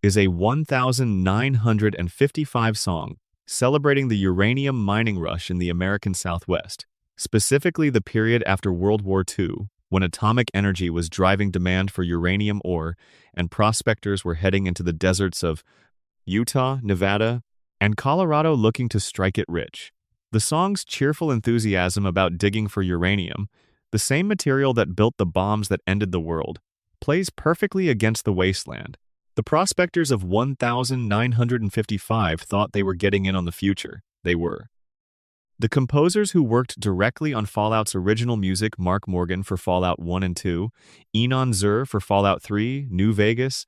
is a 1,955 song celebrating the uranium mining rush in the American Southwest, specifically the period after World War II, when atomic energy was driving demand for uranium ore and prospectors were heading into the deserts of Utah, Nevada, and Colorado looking to strike it rich. The song's cheerful enthusiasm about digging for uranium, the same material that built the bombs that ended the world, plays perfectly against the wasteland. The prospectors of 1,955 thought they were getting in on the future. They were. The composers who worked directly on Fallout's original music, Mark Morgan for Fallout 1 and 2, Enon Zur for Fallout 3, New Vegas,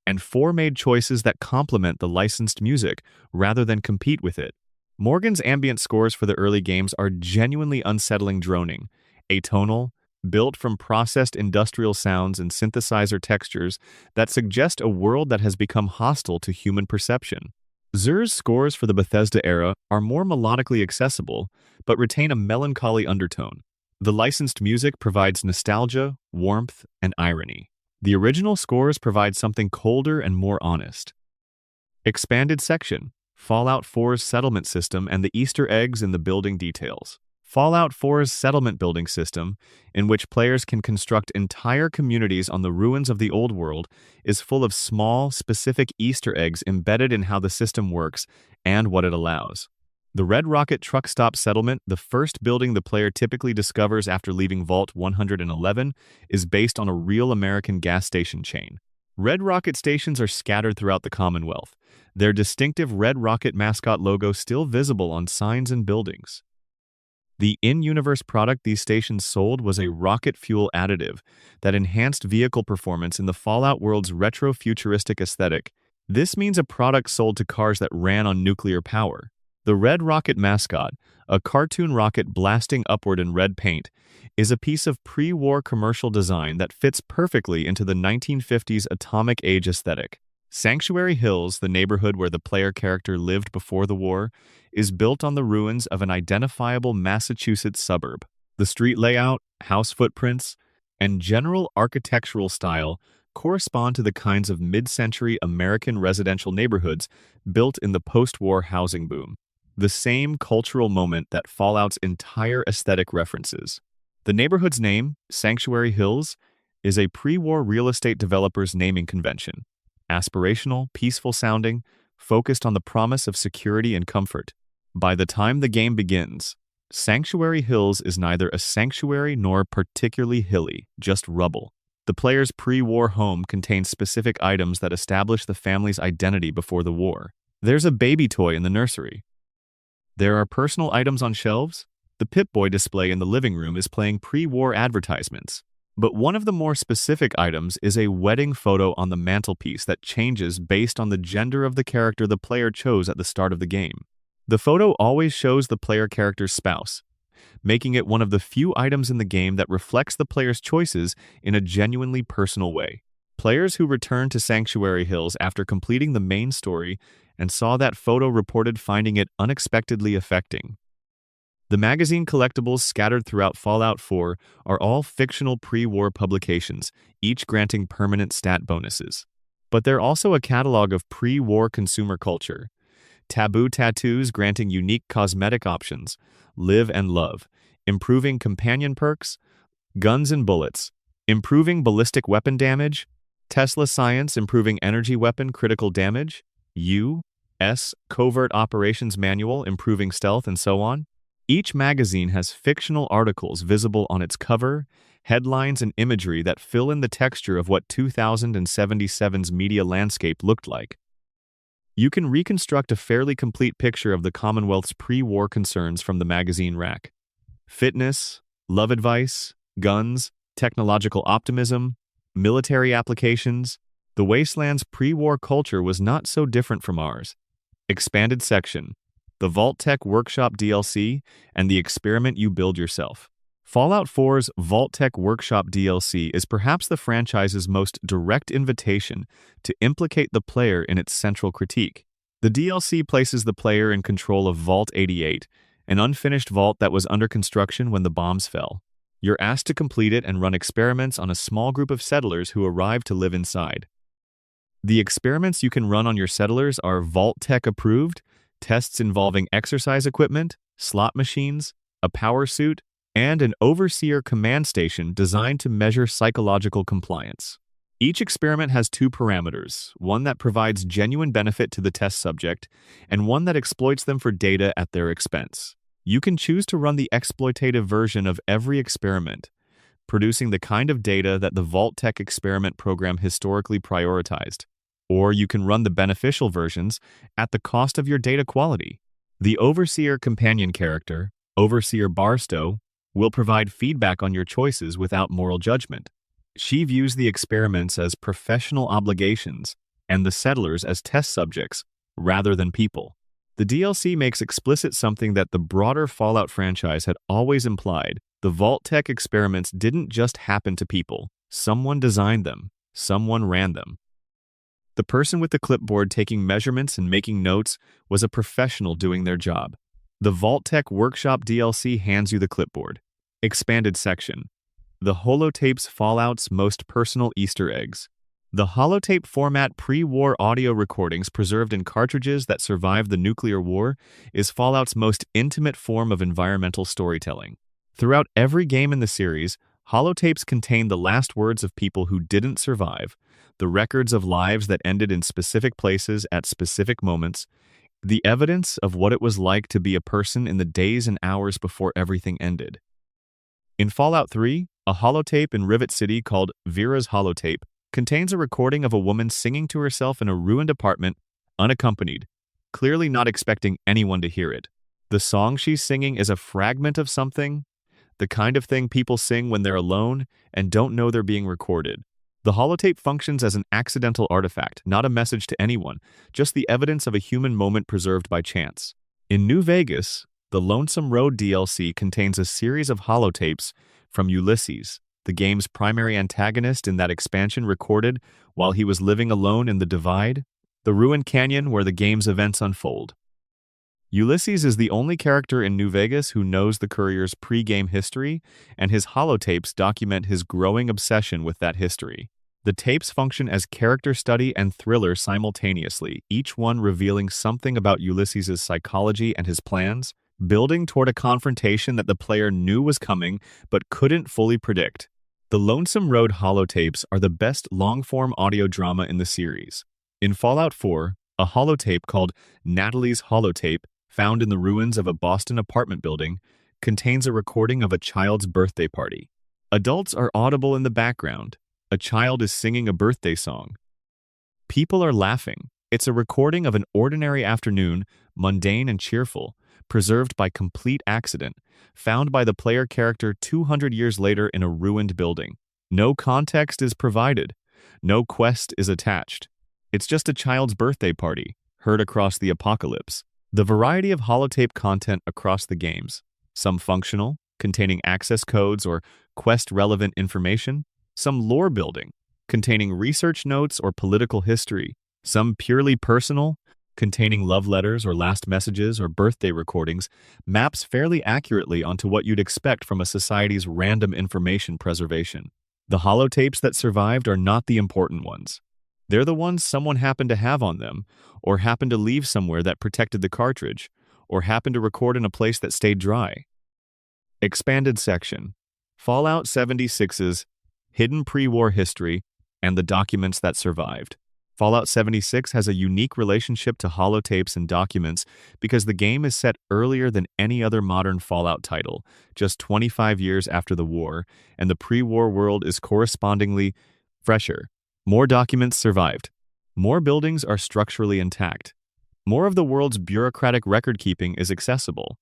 and 4 made choices that complement the licensed music rather than compete with it. Morgan's ambient scores for the early games are genuinely unsettling droning, atonal, built from processed industrial sounds and synthesizer textures that suggest a world that has become hostile to human perception. Zur's scores for the Bethesda era are more melodically accessible, but retain a melancholy undertone. The licensed music provides nostalgia, warmth, and irony. The original scores provide something colder and more honest. Expanded section: Fallout 4's settlement system and the Easter eggs in the building details. Fallout 4's settlement building system, in which players can construct entire communities on the ruins of the old world, is full of small, specific Easter eggs embedded in how the system works and what it allows. The Red Rocket Truck Stop Settlement, the first building the player typically discovers after leaving Vault 111, is based on a real American gas station chain. Red Rocket stations are scattered throughout the Commonwealth, their distinctive Red Rocket mascot logo still visible on signs and buildings. The in-universe product these stations sold was a rocket fuel additive that enhanced vehicle performance in the Fallout world's retro-futuristic aesthetic. This means a product sold to cars that ran on nuclear power. The Red Rocket mascot, a cartoon rocket blasting upward in red paint, is a piece of pre-war commercial design that fits perfectly into the 1950s atomic age aesthetic. Sanctuary Hills, the neighborhood where the player character lived before the war, is built on the ruins of an identifiable Massachusetts suburb. The street layout, house footprints, and general architectural style correspond to the kinds of mid-century American residential neighborhoods built in the post-war housing boom, the same cultural moment that Fallout's entire aesthetic references. The neighborhood's name, Sanctuary Hills, is a pre-war real estate developer's naming convention. Aspirational, peaceful sounding, focused on the promise of security and comfort. By the time the game begins, Sanctuary Hills is neither a sanctuary nor particularly hilly, just rubble. The player's pre-war home contains specific items that establish the family's identity before the war. There's a baby toy in the nursery. There are personal items on shelves. The Pip-Boy display in the living room is playing pre-war advertisements. But one of the more specific items is a wedding photo on the mantelpiece that changes based on the gender of the character the player chose at the start of the game. The photo always shows the player character's spouse, making it one of the few items in the game that reflects the player's choices in a genuinely personal way. Players who returned to Sanctuary Hills after completing the main story and saw that photo reported finding it unexpectedly affecting. The magazine collectibles scattered throughout Fallout 4 are all fictional pre-war publications, each granting permanent stat bonuses. But they're also a catalog of pre-war consumer culture. Taboo tattoos granting unique cosmetic options, live and love, improving companion perks, guns and bullets, improving ballistic weapon damage, Tesla Science improving energy weapon critical damage, U.S. Covert Operations Manual improving stealth, and so on. Each magazine has fictional articles visible on its cover, headlines, and imagery that fill in the texture of what 2077's media landscape looked like. You can reconstruct a fairly complete picture of the Commonwealth's pre-war concerns from the magazine rack. Fitness, love advice, guns, technological optimism, military applications. The Wasteland's pre-war culture was not so different from ours. Expanded section. The Vault-Tec Workshop DLC, and the experiment you build yourself. Fallout 4's Vault-Tec Workshop DLC is perhaps the franchise's most direct invitation to implicate the player in its central critique. The DLC places the player in control of Vault 88, an unfinished vault that was under construction when the bombs fell. You're asked to complete it and run experiments on a small group of settlers who arrive to live inside. The experiments you can run on your settlers are Vault-Tec approved, tests involving exercise equipment, slot machines, a power suit, and an overseer command station designed to measure psychological compliance. Each experiment has two parameters, one that provides genuine benefit to the test subject, and one that exploits them for data at their expense. You can choose to run the exploitative version of every experiment, producing the kind of data that the Vault-Tec experiment program historically prioritized. Or you can run the beneficial versions at the cost of your data quality. The Overseer companion character, Overseer Barstow, will provide feedback on your choices without moral judgment. She views the experiments as professional obligations and the settlers as test subjects rather than people. The DLC makes explicit something that the broader Fallout franchise had always implied. The Vault-Tec experiments didn't just happen to people. Someone designed them. Someone ran them. The person with the clipboard taking measurements and making notes was a professional doing their job. The Vault-Tec Workshop DLC hands you the clipboard. Expanded section. The Holotapes Fallout's most personal Easter eggs. The holotape format pre-war audio recordings preserved in cartridges that survived the nuclear war is Fallout's most intimate form of environmental storytelling. Throughout every game in the series, holotapes contain the last words of people who didn't survive, the records of lives that ended in specific places at specific moments, the evidence of what it was like to be a person in the days and hours before everything ended. In Fallout 3, a holotape in Rivet City called Vera's Holotape contains a recording of a woman singing to herself in a ruined apartment, unaccompanied, clearly not expecting anyone to hear it. The song she's singing is a fragment of something, the kind of thing people sing when they're alone and don't know they're being recorded. The holotape functions as an accidental artifact, not a message to anyone, just the evidence of a human moment preserved by chance. In New Vegas, the Lonesome Road DLC contains a series of holotapes from Ulysses, the game's primary antagonist in that expansion, recorded while he was living alone in the Divide, the ruined canyon where the game's events unfold. Ulysses is the only character in New Vegas who knows the courier's pre-game history, and his holotapes document his growing obsession with that history. The tapes function as character study and thriller simultaneously, each one revealing something about Ulysses' psychology and his plans, building toward a confrontation that the player knew was coming but couldn't fully predict. The Lonesome Road holotapes are the best long-form audio drama in the series. In Fallout 4, a holotape called Natalie's Holotape, found in the ruins of a Boston apartment building, contains a recording of a child's birthday party. Adults are audible in the background. A child is singing a birthday song. People are laughing. It's a recording of an ordinary afternoon, mundane and cheerful, preserved by complete accident, found by the player character 200 years later in a ruined building. No context is provided. No quest is attached. It's just a child's birthday party, heard across the apocalypse. The variety of holotape content across the games, some functional, containing access codes or quest-relevant information, some lore building, containing research notes or political history, some purely personal, containing love letters or last messages or birthday recordings, maps fairly accurately onto what you'd expect from a society's random information preservation. The holotapes that survived are not the important ones. They're the ones someone happened to have on them, or happened to leave somewhere that protected the cartridge, or happened to record in a place that stayed dry. Expanded section. Fallout 76's hidden pre-war history and the documents that survived. Fallout 76 has a unique relationship to holotapes and documents because the game is set earlier than any other modern Fallout title, just 25 years after the war, and the pre-war world is correspondingly fresher. More documents survived. More buildings are structurally intact. More of the world's bureaucratic record-keeping is accessible.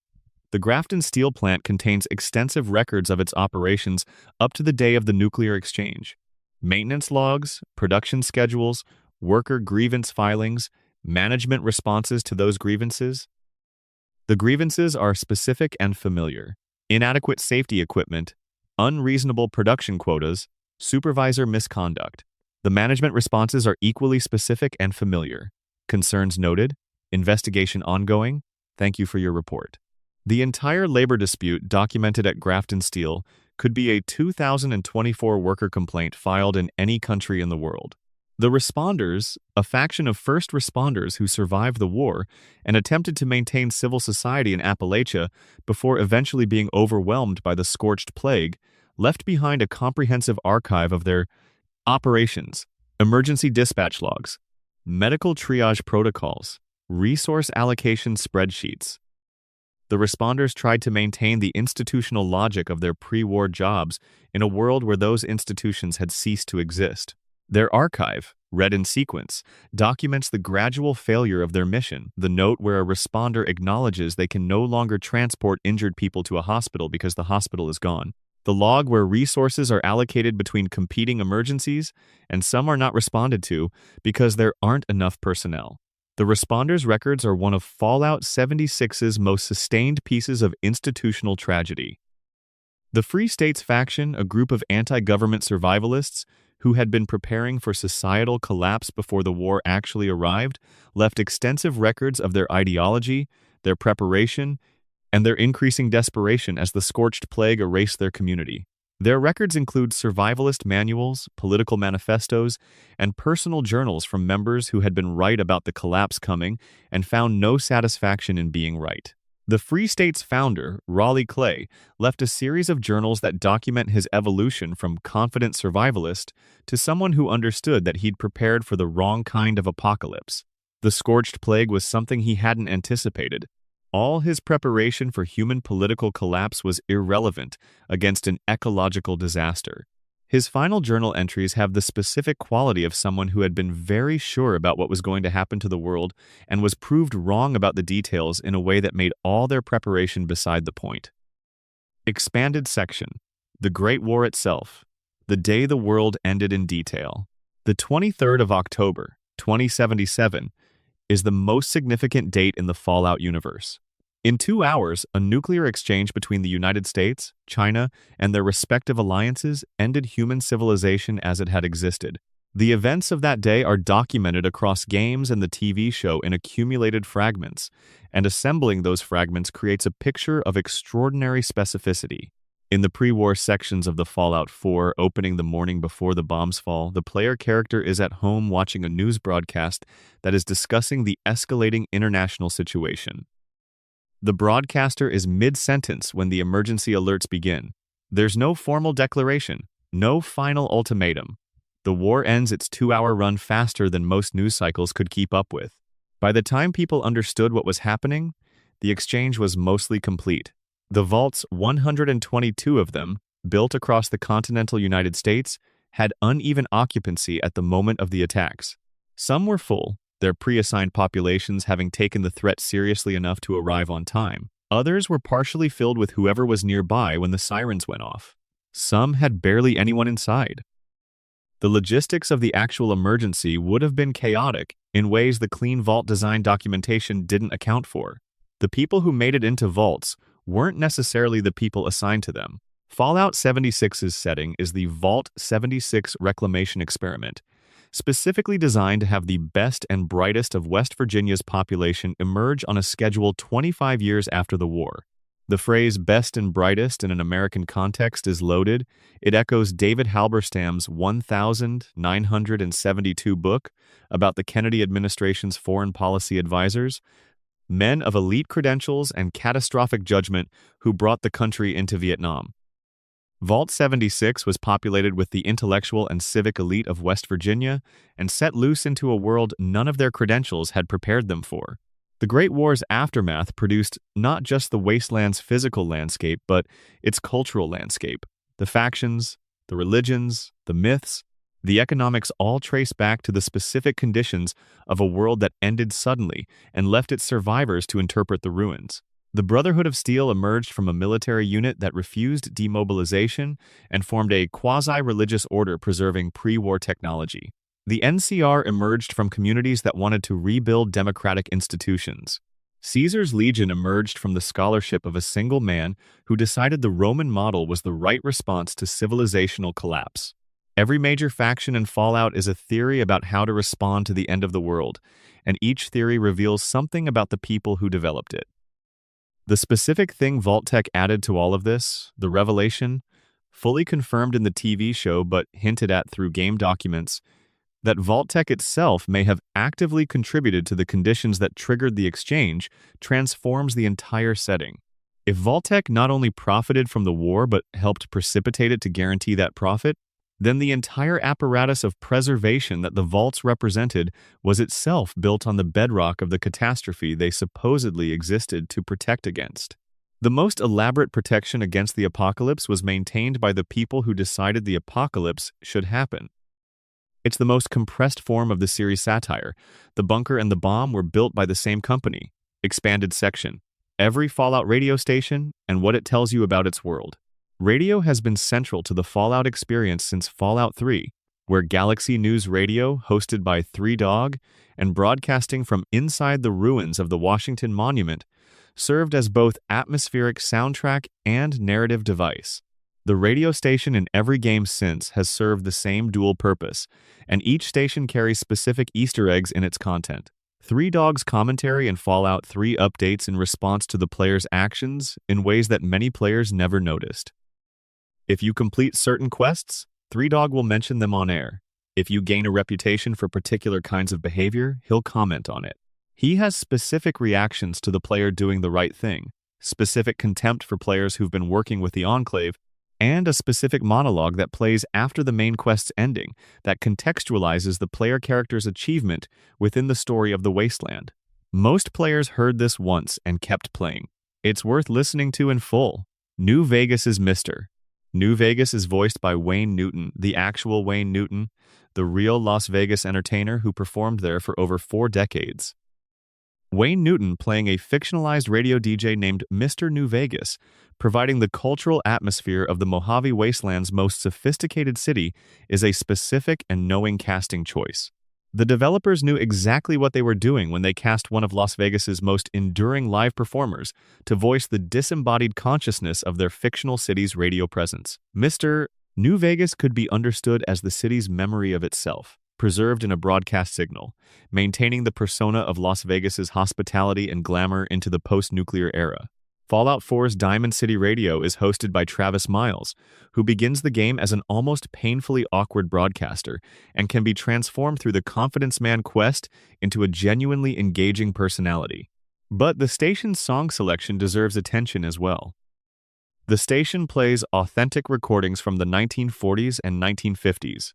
The Grafton Steel Plant contains extensive records of its operations up to the day of the nuclear exchange. Maintenance logs, production schedules, worker grievance filings, management responses to those grievances. The grievances are specific and familiar. Inadequate safety equipment, unreasonable production quotas, supervisor misconduct. The management responses are equally specific and familiar. Concerns noted, investigation ongoing, thank you for your report. The entire labor dispute documented at Grafton Steel could be a 2024 worker complaint filed in any country in the world. The Responders, a faction of first responders who survived the war and attempted to maintain civil society in Appalachia before eventually being overwhelmed by the scorched plague, left behind a comprehensive archive of their operations, emergency dispatch logs, medical triage protocols, resource allocation spreadsheets. The Responders tried to maintain the institutional logic of their pre-war jobs in a world where those institutions had ceased to exist. Their archive, read in sequence, documents the gradual failure of their mission, the note where a responder acknowledges they can no longer transport injured people to a hospital because the hospital is gone, the log where resources are allocated between competing emergencies and some are not responded to because there aren't enough personnel. The Responders' records are one of Fallout 76's most sustained pieces of institutional tragedy. The Free States faction, a group of anti-government survivalists who had been preparing for societal collapse before the war actually arrived, left extensive records of their ideology, their preparation, and their increasing desperation as the scorched plague erased their community. Their records include survivalist manuals, political manifestos, and personal journals from members who had been right about the collapse coming and found no satisfaction in being right. The Free States founder, Raleigh Clay, left a series of journals that document his evolution from confident survivalist to someone who understood that he'd prepared for the wrong kind of apocalypse. The scorched plague was something he hadn't anticipated. All his preparation for human political collapse was irrelevant against an ecological disaster. His final journal entries have the specific quality of someone who had been very sure about what was going to happen to the world and was proved wrong about the details in a way that made all their preparation beside the point. Expanded section. The Great War itself. The day the world ended in detail. The 23rd of October, 2077, is the most significant date in the Fallout universe. In 2 hours, a nuclear exchange between the United States, China, and their respective alliances ended human civilization as it had existed. The events of that day are documented across games and the TV show in accumulated fragments, and assembling those fragments creates a picture of extraordinary specificity. In the pre-war sections of the Fallout 4 opening the morning before the bombs fall, the player character is at home watching a news broadcast that is discussing the escalating international situation. The broadcaster is mid-sentence when the emergency alerts begin. There's no formal declaration, no final ultimatum. The war ends its 2-hour run faster than most news cycles could keep up with. By the time people understood what was happening, the exchange was mostly complete. The vaults, 122 of them, built across the continental United States, had uneven occupancy at the moment of the attacks. Some were full, their pre-assigned populations having taken the threat seriously enough to arrive on time. Others were partially filled with whoever was nearby when the sirens went off. Some had barely anyone inside. The logistics of the actual emergency would have been chaotic in ways the clean vault design documentation didn't account for. The people who made it into vaults weren't necessarily the people assigned to them. Fallout 76's setting is the Vault 76 reclamation experiment, specifically designed to have the best and brightest of West Virginia's population emerge on a schedule 25 years after the war. The phrase best and brightest in an American context is loaded. It echoes David Halberstam's 1972 book about the Kennedy administration's foreign policy advisors, men of elite credentials and catastrophic judgment who brought the country into Vietnam. Vault 76 was populated with the intellectual and civic elite of West Virginia and set loose into a world none of their credentials had prepared them for. The Great War's aftermath produced not just the wasteland's physical landscape, but its cultural landscape. The factions, the religions, the myths, the economics all trace back to the specific conditions of a world that ended suddenly and left its survivors to interpret the ruins. The Brotherhood of Steel emerged from a military unit that refused demobilization and formed a quasi-religious order preserving pre-war technology. The NCR emerged from communities that wanted to rebuild democratic institutions. Caesar's Legion emerged from the scholarship of a single man who decided the Roman model was the right response to civilizational collapse. Every major faction in Fallout is a theory about how to respond to the end of the world, and each theory reveals something about the people who developed it. The specific thing Vault-Tec added to all of this, the revelation, fully confirmed in the TV show but hinted at through game documents, that Vault-Tec itself may have actively contributed to the conditions that triggered the exchange, transforms the entire setting. If Vault-Tec not only profited from the war but helped precipitate it to guarantee that profit, then the entire apparatus of preservation that the vaults represented was itself built on the bedrock of the catastrophe they supposedly existed to protect against. The most elaborate protection against the apocalypse was maintained by the people who decided the apocalypse should happen. It's the most compressed form of the series satire. The bunker and the bomb were built by the same company. Expanded section. Every Fallout radio station and what it tells you about its world. Radio has been central to the Fallout experience since Fallout 3, where Galaxy News Radio, hosted by Three Dog, and broadcasting from inside the ruins of the Washington Monument, served as both atmospheric soundtrack and narrative device. The radio station in every game since has served the same dual purpose, and each station carries specific Easter eggs in its content. Three Dog's commentary in Fallout 3 updates in response to the player's actions in ways that many players never noticed. If you complete certain quests, Three Dog will mention them on air. If you gain a reputation for particular kinds of behavior, he'll comment on it. He has specific reactions to the player doing the right thing, specific contempt for players who've been working with the Enclave, and a specific monologue that plays after the main quest's ending that contextualizes the player character's achievement within the story of the Wasteland. Most players heard this once and kept playing. It's worth listening to in full. New Vegas's Mr. New Vegas is voiced by Wayne Newton, the actual Wayne Newton, the real Las Vegas entertainer who performed there for over 4 decades. Wayne Newton playing a fictionalized radio DJ named Mr. New Vegas, providing the cultural atmosphere of the Mojave Wasteland's most sophisticated city, is a specific and knowing casting choice. The developers knew exactly what they were doing when they cast one of Las Vegas's most enduring live performers to voice the disembodied consciousness of their fictional city's radio presence. Mr. New Vegas could be understood as the city's memory of itself, preserved in a broadcast signal, maintaining the persona of Las Vegas's hospitality and glamour into the post-nuclear era. Fallout 4's Diamond City Radio is hosted by Travis Miles, who begins the game as an almost painfully awkward broadcaster and can be transformed through the Confidence Man quest into a genuinely engaging personality. But the station's song selection deserves attention as well. The station plays authentic recordings from the 1940s and 1950s,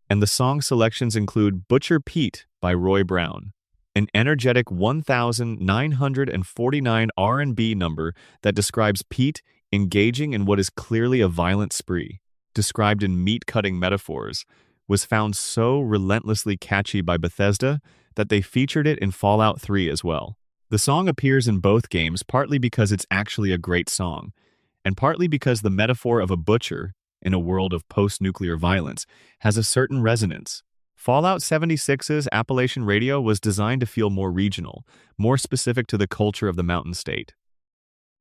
and the song selections include Butcher Pete by Roy Brown, an energetic 1,949 R&B number that describes Pete engaging in what is clearly a violent spree, described in meat-cutting metaphors, was found so relentlessly catchy by Bethesda that they featured it in Fallout 3 as well. The song appears in both games partly because it's actually a great song, and partly because the metaphor of a butcher, in a world of post-nuclear violence, has a certain resonance. Fallout 76's Appalachian Radio was designed to feel more regional, more specific to the culture of the mountain state.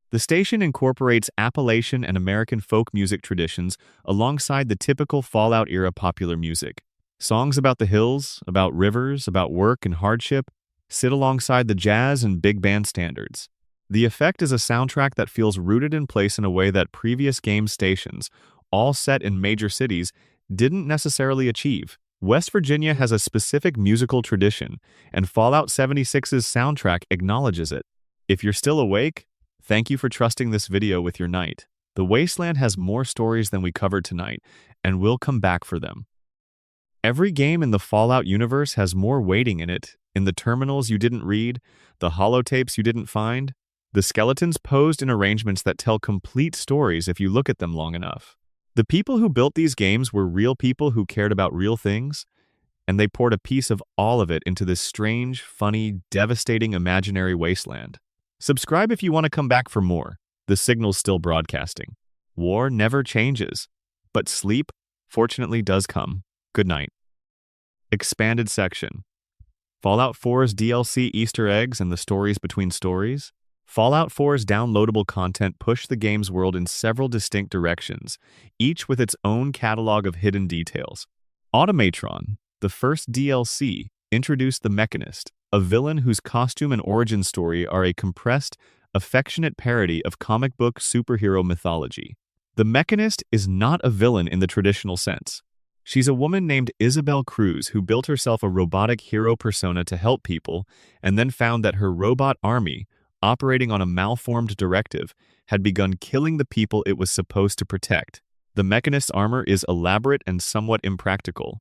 The station incorporates Appalachian and American folk music traditions alongside the typical Fallout-era popular music. Songs about the hills, about rivers, about work and hardship sit alongside the jazz and big band standards. The effect is a soundtrack that feels rooted in place in a way that previous game stations, all set in major cities, didn't necessarily achieve. West Virginia has a specific musical tradition, and Fallout 76's soundtrack acknowledges it. If you're still awake, thank you for trusting this video with your night. The Wasteland has more stories than we covered tonight, and we'll come back for them. Every game in the Fallout universe has more waiting in it, in the terminals you didn't read, the holotapes you didn't find, the skeletons posed in arrangements that tell complete stories if you look at them long enough. The people who built these games were real people who cared about real things, and they poured a piece of all of it into this strange, funny, devastating imaginary wasteland. Subscribe if you want to come back for more. The signal's still broadcasting. War never changes, but sleep, fortunately, does come. Good night. Expanded section. Fallout 4's DLC Easter eggs and the stories between stories. Fallout 4's downloadable content pushed the game's world in several distinct directions, each with its own catalog of hidden details. Automatron, the first DLC, introduced the Mechanist, a villain whose costume and origin story are a compressed, affectionate parody of comic book superhero mythology. The Mechanist is not a villain in the traditional sense. She's a woman named Isabel Cruz who built herself a robotic hero persona to help people and then found that her robot army, operating on a malformed directive, had begun killing the people it was supposed to protect. The Mechanist's armor is elaborate and somewhat impractical.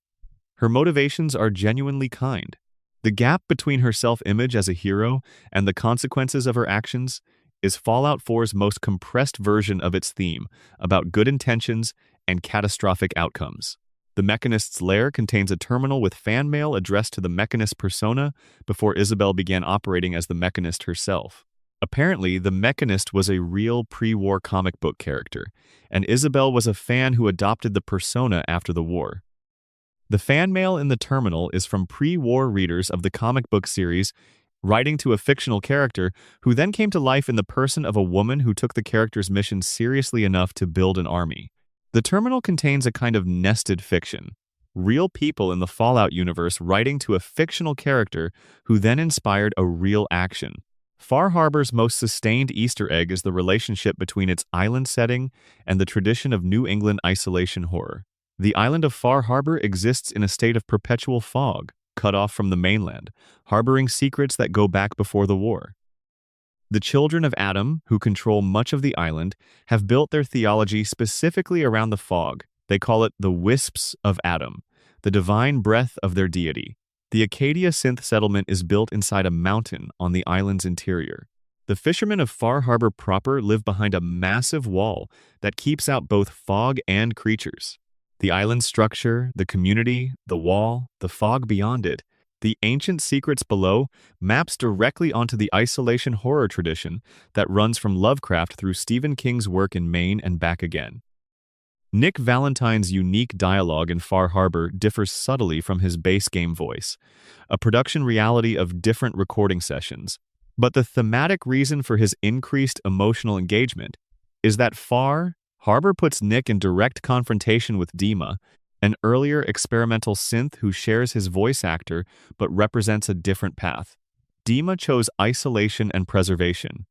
Her motivations are genuinely kind. The gap between her self-image as a hero and the consequences of her actions is Fallout 4's most compressed version of its theme about good intentions and catastrophic outcomes. The Mechanist's lair contains a terminal with fan mail addressed to the Mechanist persona before Isabel began operating as the Mechanist herself. Apparently, the Mechanist was a real pre-war comic book character, and Isabel was a fan who adopted the persona after the war. The fan mail in the terminal is from pre-war readers of the comic book series writing to a fictional character who then came to life in the person of a woman who took the character's mission seriously enough to build an army. The terminal contains a kind of nested fiction. Real people in the Fallout universe writing to a fictional character who then inspired a real action. Far Harbor's most sustained Easter egg is the relationship between its island setting and the tradition of New England isolation horror. The island of Far Harbor exists in a state of perpetual fog, cut off from the mainland, harboring secrets that go back before the war. The children of Adam, who control much of the island, have built their theology specifically around the fog. They call it the Wisps of Adam, the divine breath of their deity. The Acadia synth settlement is built inside a mountain on the island's interior. The fishermen of Far Harbor proper live behind a massive wall that keeps out both fog and creatures. The island's structure, the community, the wall, the fog beyond it, the ancient secrets below maps directly onto the isolation horror tradition that runs from Lovecraft through Stephen King's work in Maine and back again. Nick Valentine's unique dialogue in Far Harbor differs subtly from his base game voice, a production reality of different recording sessions. But the thematic reason for his increased emotional engagement is that Far Harbor puts Nick in direct confrontation with Dima, an earlier experimental synth who shares his voice actor but represents a different path. Dima chose isolation and preservation.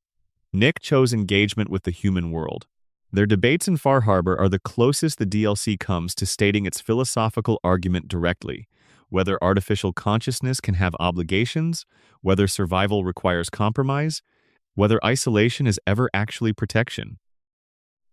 Nick chose engagement with the human world. Their debates in Far Harbor are the closest the DLC comes to stating its philosophical argument directly, whether artificial consciousness can have obligations, whether survival requires compromise, whether isolation is ever actually protection.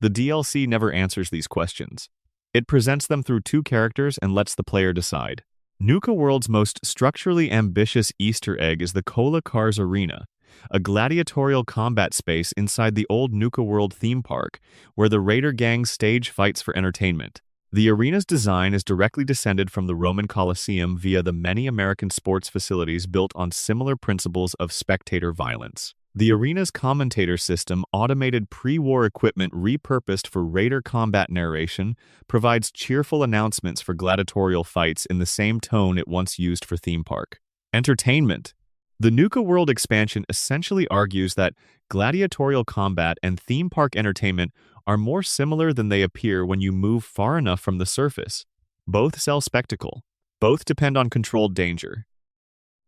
The DLC never answers these questions. It presents them through two characters and lets the player decide. Nuka World's most structurally ambitious Easter egg is the Cola Cars Arena, a gladiatorial combat space inside the old Nuka World theme park, where the Raider Gang stage fights for entertainment. The arena's design is directly descended from the Roman Colosseum via the many American sports facilities built on similar principles of spectator violence. The arena's commentator system, automated pre-war equipment repurposed for Raider combat narration, provides cheerful announcements for gladiatorial fights in the same tone it once used for theme park. Entertainment. The Nuka World expansion essentially argues that gladiatorial combat and theme park entertainment are more similar than they appear when you move far enough from the surface. Both sell spectacle. Both depend on controlled danger.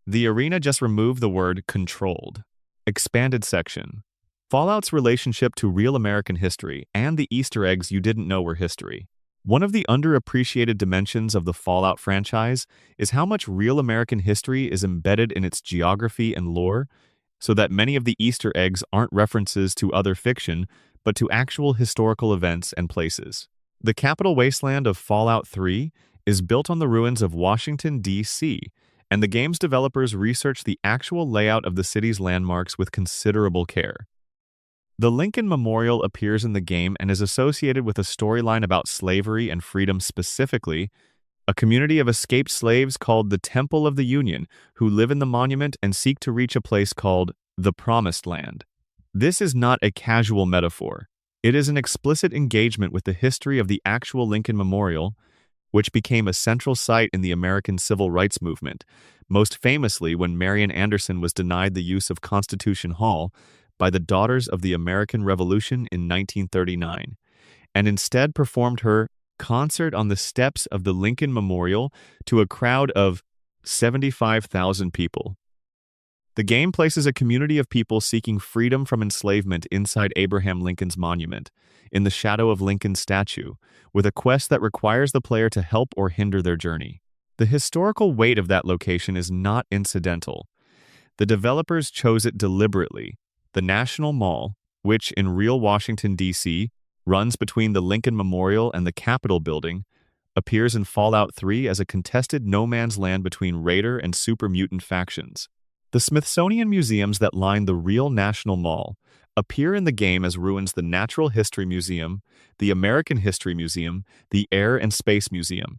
The arena just removed the word controlled. Expanded section. Fallout's relationship to real American history and the Easter eggs you didn't know were history. One of the underappreciated dimensions of the Fallout franchise is how much real American history is embedded in its geography and lore, so that many of the Easter eggs aren't references to other fiction, but to actual historical events and places. The capital wasteland of Fallout 3 is built on the ruins of Washington, D.C., and the game's developers researched the actual layout of the city's landmarks with considerable care. The Lincoln Memorial appears in the game and is associated with a storyline about slavery and freedom, specifically a community of escaped slaves called the Temple of the Union, who live in the monument and seek to reach a place called the Promised Land. This is not a casual metaphor. It is an explicit engagement with the history of the actual Lincoln Memorial, which became a central site in the American Civil Rights Movement, most famously when Marian Anderson was denied the use of Constitution Hall by the Daughters of the American Revolution in 1939, and instead performed her concert on the steps of the Lincoln Memorial to a crowd of 75,000 people. The game places a community of people seeking freedom from enslavement inside Abraham Lincoln's monument, in the shadow of Lincoln's statue, with a quest that requires the player to help or hinder their journey. The historical weight of that location is not incidental. The developers chose it deliberately. The National Mall, which in real Washington, D.C., runs between the Lincoln Memorial and the Capitol building, appears in Fallout 3 as a contested no-man's land between Raider and Super Mutant factions. The Smithsonian museums that line the real National Mall appear in the game as ruins the Natural History Museum, the American History Museum, the Air and Space Museum.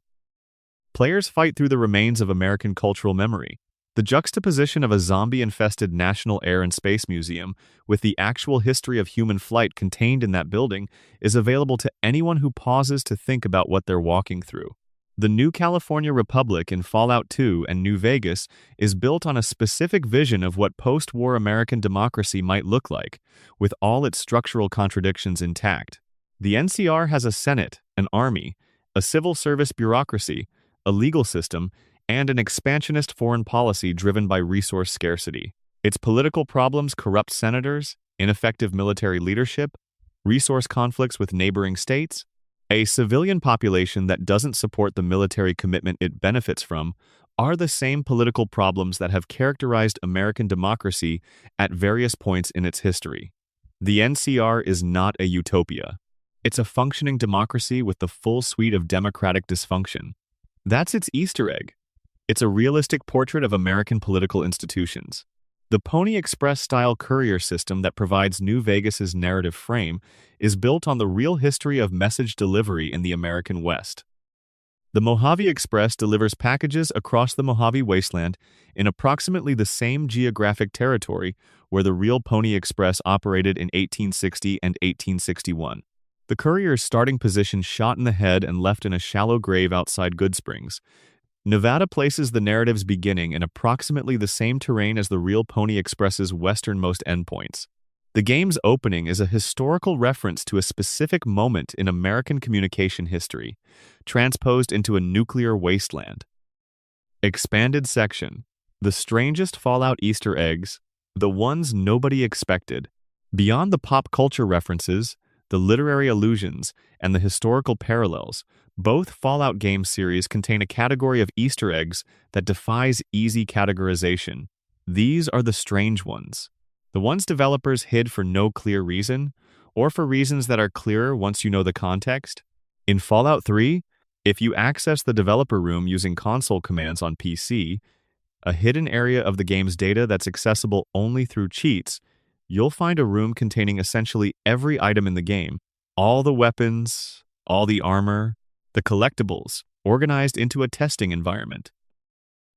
Players fight through the remains of American cultural memory. The juxtaposition of a zombie-infested National Air and Space Museum with the actual history of human flight contained in that building is available to anyone who pauses to think about what they're walking through. The New California Republic in Fallout 2 and New Vegas is built on a specific vision of what post-war American democracy might look like, with all its structural contradictions intact. The NCR has a Senate, an army, a civil service bureaucracy, a legal system, and an expansionist foreign policy driven by resource scarcity. Its political problems corrupt senators, ineffective military leadership, resource conflicts with neighboring states, a civilian population that doesn't support the military commitment it benefits from, are the same political problems that have characterized American democracy at various points in its history. The NCR is not a utopia. It's a functioning democracy with the full suite of democratic dysfunction. That's its Easter egg. It's a realistic portrait of American political institutions. The Pony Express-style courier system that provides New Vegas's narrative frame is built on the real history of message delivery in the American West. The Mojave Express delivers packages across the Mojave Wasteland in approximately the same geographic territory where the real Pony Express operated in 1860 and 1861. The courier's starting position shot in the head and left in a shallow grave outside Goodsprings. Nevada places the narrative's beginning in approximately the same terrain as the real Pony Express's westernmost endpoints. The game's opening is a historical reference to a specific moment in American communication history, transposed into a nuclear wasteland. Expanded section. The strangest Fallout Easter eggs, the ones nobody expected. Beyond the pop culture references, the literary allusions, and the historical parallels, both Fallout game series contain a category of Easter eggs that defies easy categorization. These are the strange ones. The ones developers hid for no clear reason, or for reasons that are clearer once you know the context. In Fallout 3, if you access the developer room using console commands on PC, a hidden area of the game's data that's accessible only through cheats, you'll find a room containing essentially every item in the game, all the weapons, all the armor, the collectibles, organized into a testing environment.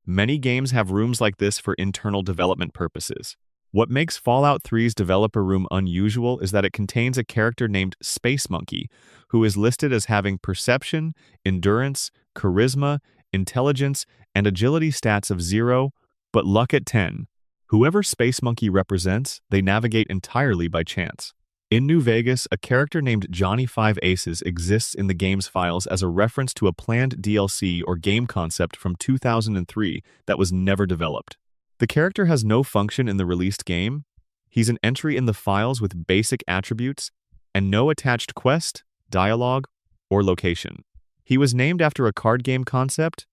Many games have rooms like this for internal development purposes. What makes Fallout 3's developer room unusual is that it contains a character named Space Monkey, who is listed as having perception, endurance, charisma, intelligence, and agility stats of 0, but luck at 10. Whoever Space Monkey represents, they navigate entirely by chance. In New Vegas, a character named Johnny Five Aces exists in the game's files as a reference to a planned DLC or game concept from 2003 that was never developed. The character has no function in the released game. He's an entry in the files with basic attributes and no attached quest, dialogue, or location. He was named after a card game concept.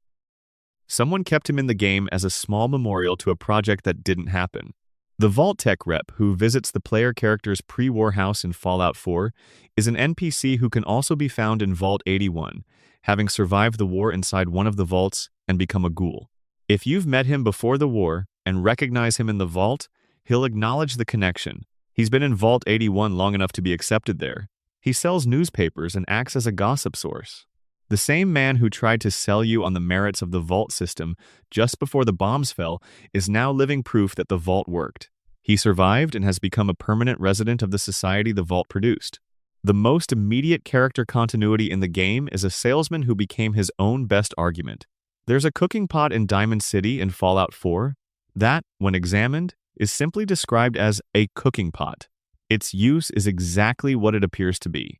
Someone kept him in the game as a small memorial to a project that didn't happen. The Vault-Tec rep, who visits the player character's pre-war house in Fallout 4, is an NPC who can also be found in Vault 81, having survived the war inside one of the vaults and become a ghoul. If you've met him before the war and recognize him in the vault, he'll acknowledge the connection. He's been in Vault 81 long enough to be accepted there. He sells newspapers and acts as a gossip source. The same man who tried to sell you on the merits of the vault system just before the bombs fell is now living proof that the vault worked. He survived and has become a permanent resident of the society the vault produced. The most immediate character continuity in the game is a salesman who became his own best argument. There's a cooking pot in Diamond City in Fallout 4 that, when examined, is simply described as a cooking pot. Its use is exactly what it appears to be.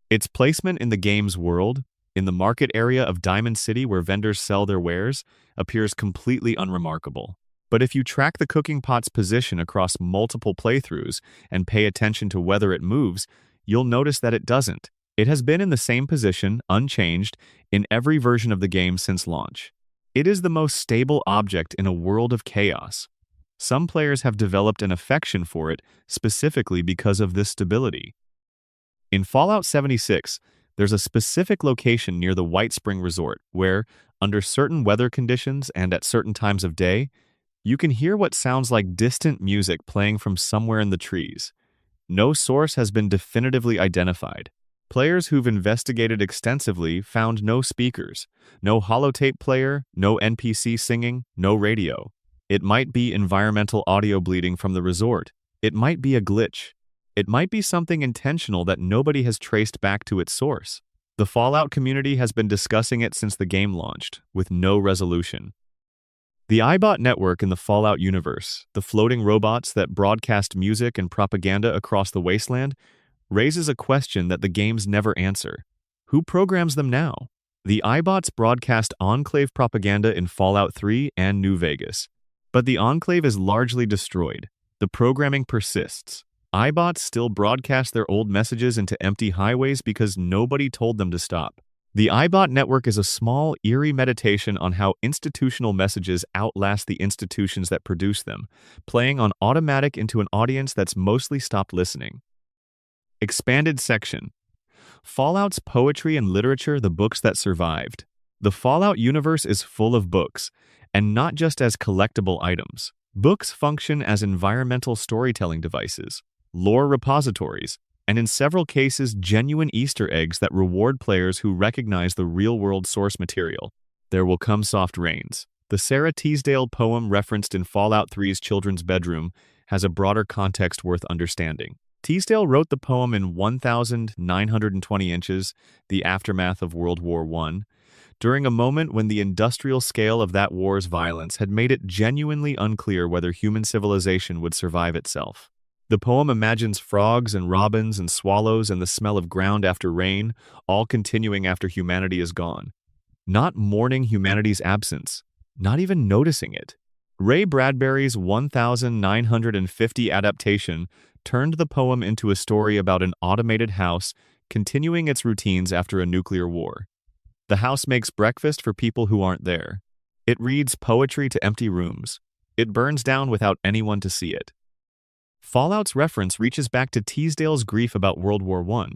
Its placement in the game's world, in the market area of Diamond City where vendors sell their wares, appears completely unremarkable. But if you track the cooking pot's position across multiple playthroughs and pay attention to whether it moves, you'll notice that it doesn't. It has been in the same position, unchanged, in every version of the game since launch. It is the most stable object in a world of chaos. Some players have developed an affection for it specifically because of this stability. In Fallout 76, there's a specific location near the White Spring Resort where, under certain weather conditions and at certain times of day, you can hear what sounds like distant music playing from somewhere in the trees. No source has been definitively identified. Players who've investigated extensively found no speakers, no holotape player, no NPC singing, no radio. It might be environmental audio bleeding from the resort. It might be a glitch. It might be something intentional that nobody has traced back to its source. The Fallout community has been discussing it since the game launched, with no resolution. The iBot network in the Fallout universe, the floating robots that broadcast music and propaganda across the wasteland, raises a question that the games never answer. Who programs them now? The iBots broadcast Enclave propaganda in Fallout 3 and New Vegas. But the Enclave is largely destroyed. The programming persists. iBots still broadcast their old messages into empty highways because nobody told them to stop. The iBot network is a small, eerie meditation on how institutional messages outlast the institutions that produce them, playing on automatic into an audience that's mostly stopped listening. Expanded section. Fallout's poetry and literature, the books that survived. The Fallout universe is full of books, and not just as collectible items. Books function as environmental storytelling devices, lore repositories, and in several cases genuine Easter eggs that reward players who recognize the real-world source material. There Will Come Soft Rains. The Sarah Teasdale poem referenced in Fallout 3's children's bedroom has a broader context worth understanding. Teasdale wrote the poem in 1,920 inches, the aftermath of World War I, during a moment when the industrial scale of that war's violence had made it genuinely unclear whether human civilization would survive itself. The poem imagines frogs and robins and swallows and the smell of ground after rain, all continuing after humanity is gone. Not mourning humanity's absence, not even noticing it. Ray Bradbury's 1950 adaptation turned the poem into a story about an automated house continuing its routines after a nuclear war. The house makes breakfast for people who aren't there. It reads poetry to empty rooms. It burns down without anyone to see it. Fallout's reference reaches back to Teasdale's grief about World War I,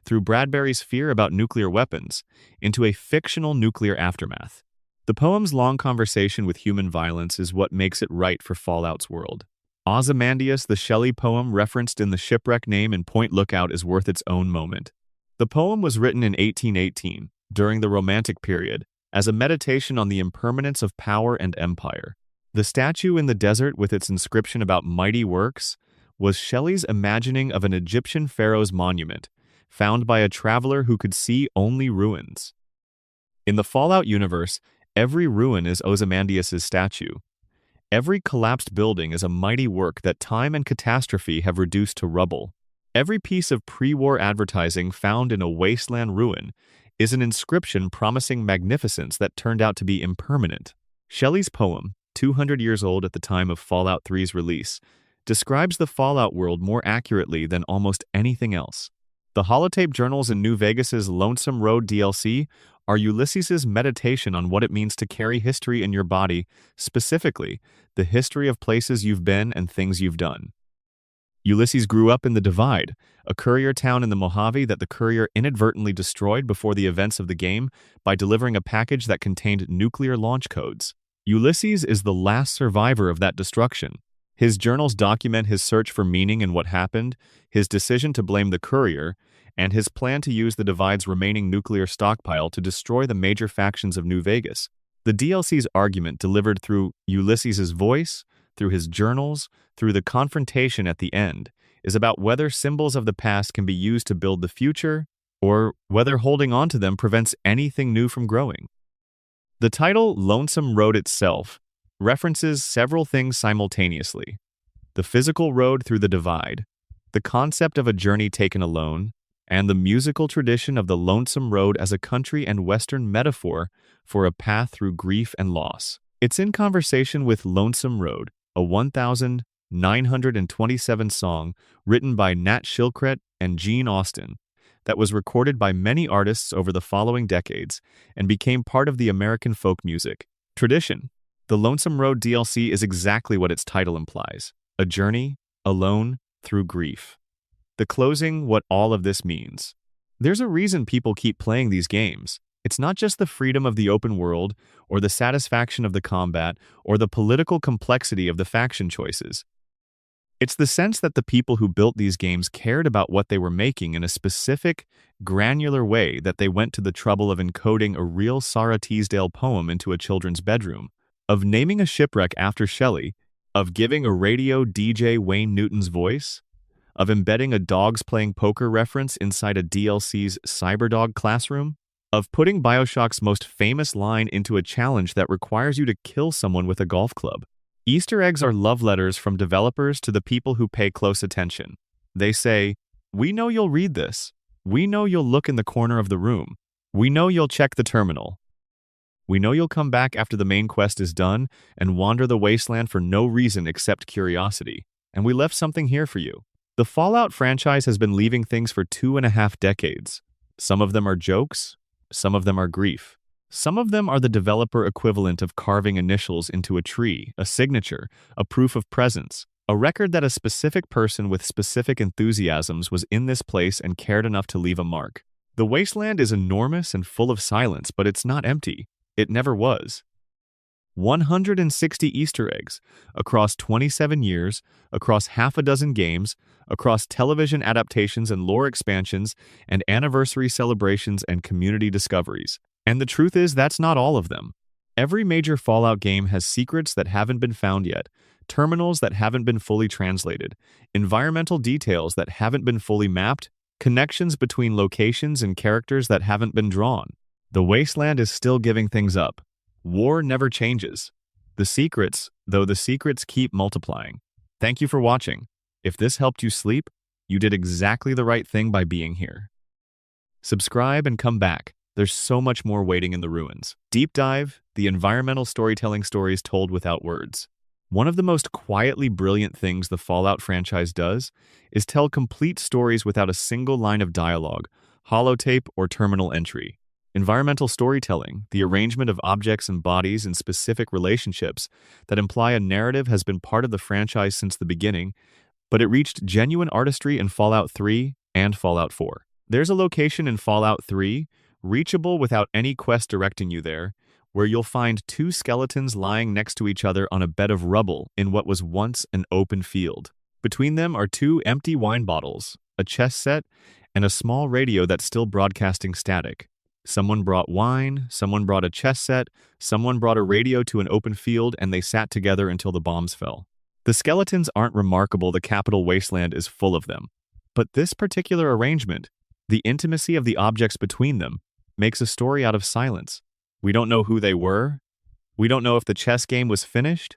through Bradbury's fear about nuclear weapons, into a fictional nuclear aftermath. The poem's long conversation with human violence is what makes it right for Fallout's world. Ozymandias, the Shelley poem referenced in the shipwreck name in Point Lookout, is worth its own moment. The poem was written in 1818, during the Romantic period, as a meditation on the impermanence of power and empire. The statue in the desert with its inscription about mighty works was Shelley's imagining of an Egyptian pharaoh's monument, found by a traveler who could see only ruins. In the Fallout universe, every ruin is Ozymandias' statue. Every collapsed building is a mighty work that time and catastrophe have reduced to rubble. Every piece of pre-war advertising found in a wasteland ruin is an inscription promising magnificence that turned out to be impermanent. Shelley's poem, 200 years old at the time of Fallout 3's release, describes the Fallout world more accurately than almost anything else. The holotape journals in New Vegas's Lonesome Road DLC are Ulysses's meditation on what it means to carry history in your body, specifically, the history of places you've been and things you've done. Ulysses grew up in the Divide, a courier town in the Mojave that the courier inadvertently destroyed before the events of the game by delivering a package that contained nuclear launch codes. Ulysses is the last survivor of that destruction. His journals document his search for meaning in what happened, his decision to blame the courier, and his plan to use the Divide's remaining nuclear stockpile to destroy the major factions of New Vegas. The DLC's argument delivered through Ulysses's voice, through his journals, through the confrontation at the end, is about whether symbols of the past can be used to build the future, or whether holding on to them prevents anything new from growing. The title Lonesome Road itself references several things simultaneously: the physical road through the Divide, the concept of a journey taken alone, and the musical tradition of the Lonesome Road as a country and Western metaphor for a path through grief and loss. It's in conversation with Lonesome Road, a 1,927 song written by Nat Shilkret and Gene Austin that was recorded by many artists over the following decades and became part of the American folk music tradition. The Lonesome Road DLC is exactly what its title implies: a journey, alone, through grief. The closing, what all of this means. There's a reason people keep playing these games. It's not just the freedom of the open world, or the satisfaction of the combat, or the political complexity of the faction choices. It's the sense that the people who built these games cared about what they were making in a specific, granular way, that they went to the trouble of encoding a real Sarah Teasdale poem into a children's bedroom, of naming a shipwreck after Shelley, of giving a radio DJ Wayne Newton's voice, of embedding a dogs playing poker reference inside a DLC's Cyberdog classroom, of putting BioShock's most famous line into a challenge that requires you to kill someone with a golf club. Easter eggs are love letters from developers to the people who pay close attention. They say, "We know you'll read this. We know you'll look in the corner of the room. We know you'll check the terminal. We know you'll come back after the main quest is done and wander the wasteland for no reason except curiosity. And we left something here for you." The Fallout franchise has been leaving things for 2.5 decades. Some of them are jokes, some of them are grief. Some of them are the developer equivalent of carving initials into a tree, a signature, a proof of presence, a record that a specific person with specific enthusiasms was in this place and cared enough to leave a mark. The wasteland is enormous and full of silence, but it's not empty. It never was. 160 Easter eggs across 27 years, across half a dozen games, across television adaptations and lore expansions, and anniversary celebrations and community discoveries. And the truth is, that's not all of them. Every major Fallout game has secrets that haven't been found yet, terminals that haven't been fully translated, environmental details that haven't been fully mapped, connections between locations and characters that haven't been drawn. The wasteland is still giving things up. War never changes. The secrets keep multiplying. Thank you for watching. If this helped you sleep, you did exactly the right thing by being here. Subscribe and come back. There's so much more waiting in the ruins. Deep Dive, the environmental storytelling stories told without words. One of the most quietly brilliant things the Fallout franchise does is tell complete stories without a single line of dialogue, holotape, or terminal entry. Environmental storytelling, the arrangement of objects and bodies in specific relationships that imply a narrative, has been part of the franchise since the beginning, but it reached genuine artistry in Fallout 3 and Fallout 4. There's a location in Fallout 3, reachable without any quest directing you there, where you'll find 2 skeletons lying next to each other on a bed of rubble in what was once an open field. Between them are 2 empty wine bottles, a chess set, and a small radio that's still broadcasting static. Someone brought wine, someone brought a chess set, someone brought a radio to an open field, and they sat together until the bombs fell. The skeletons aren't remarkable, the capital wasteland is full of them. But this particular arrangement, the intimacy of the objects between them, makes a story out of silence. We don't know who they were. We don't know if the chess game was finished.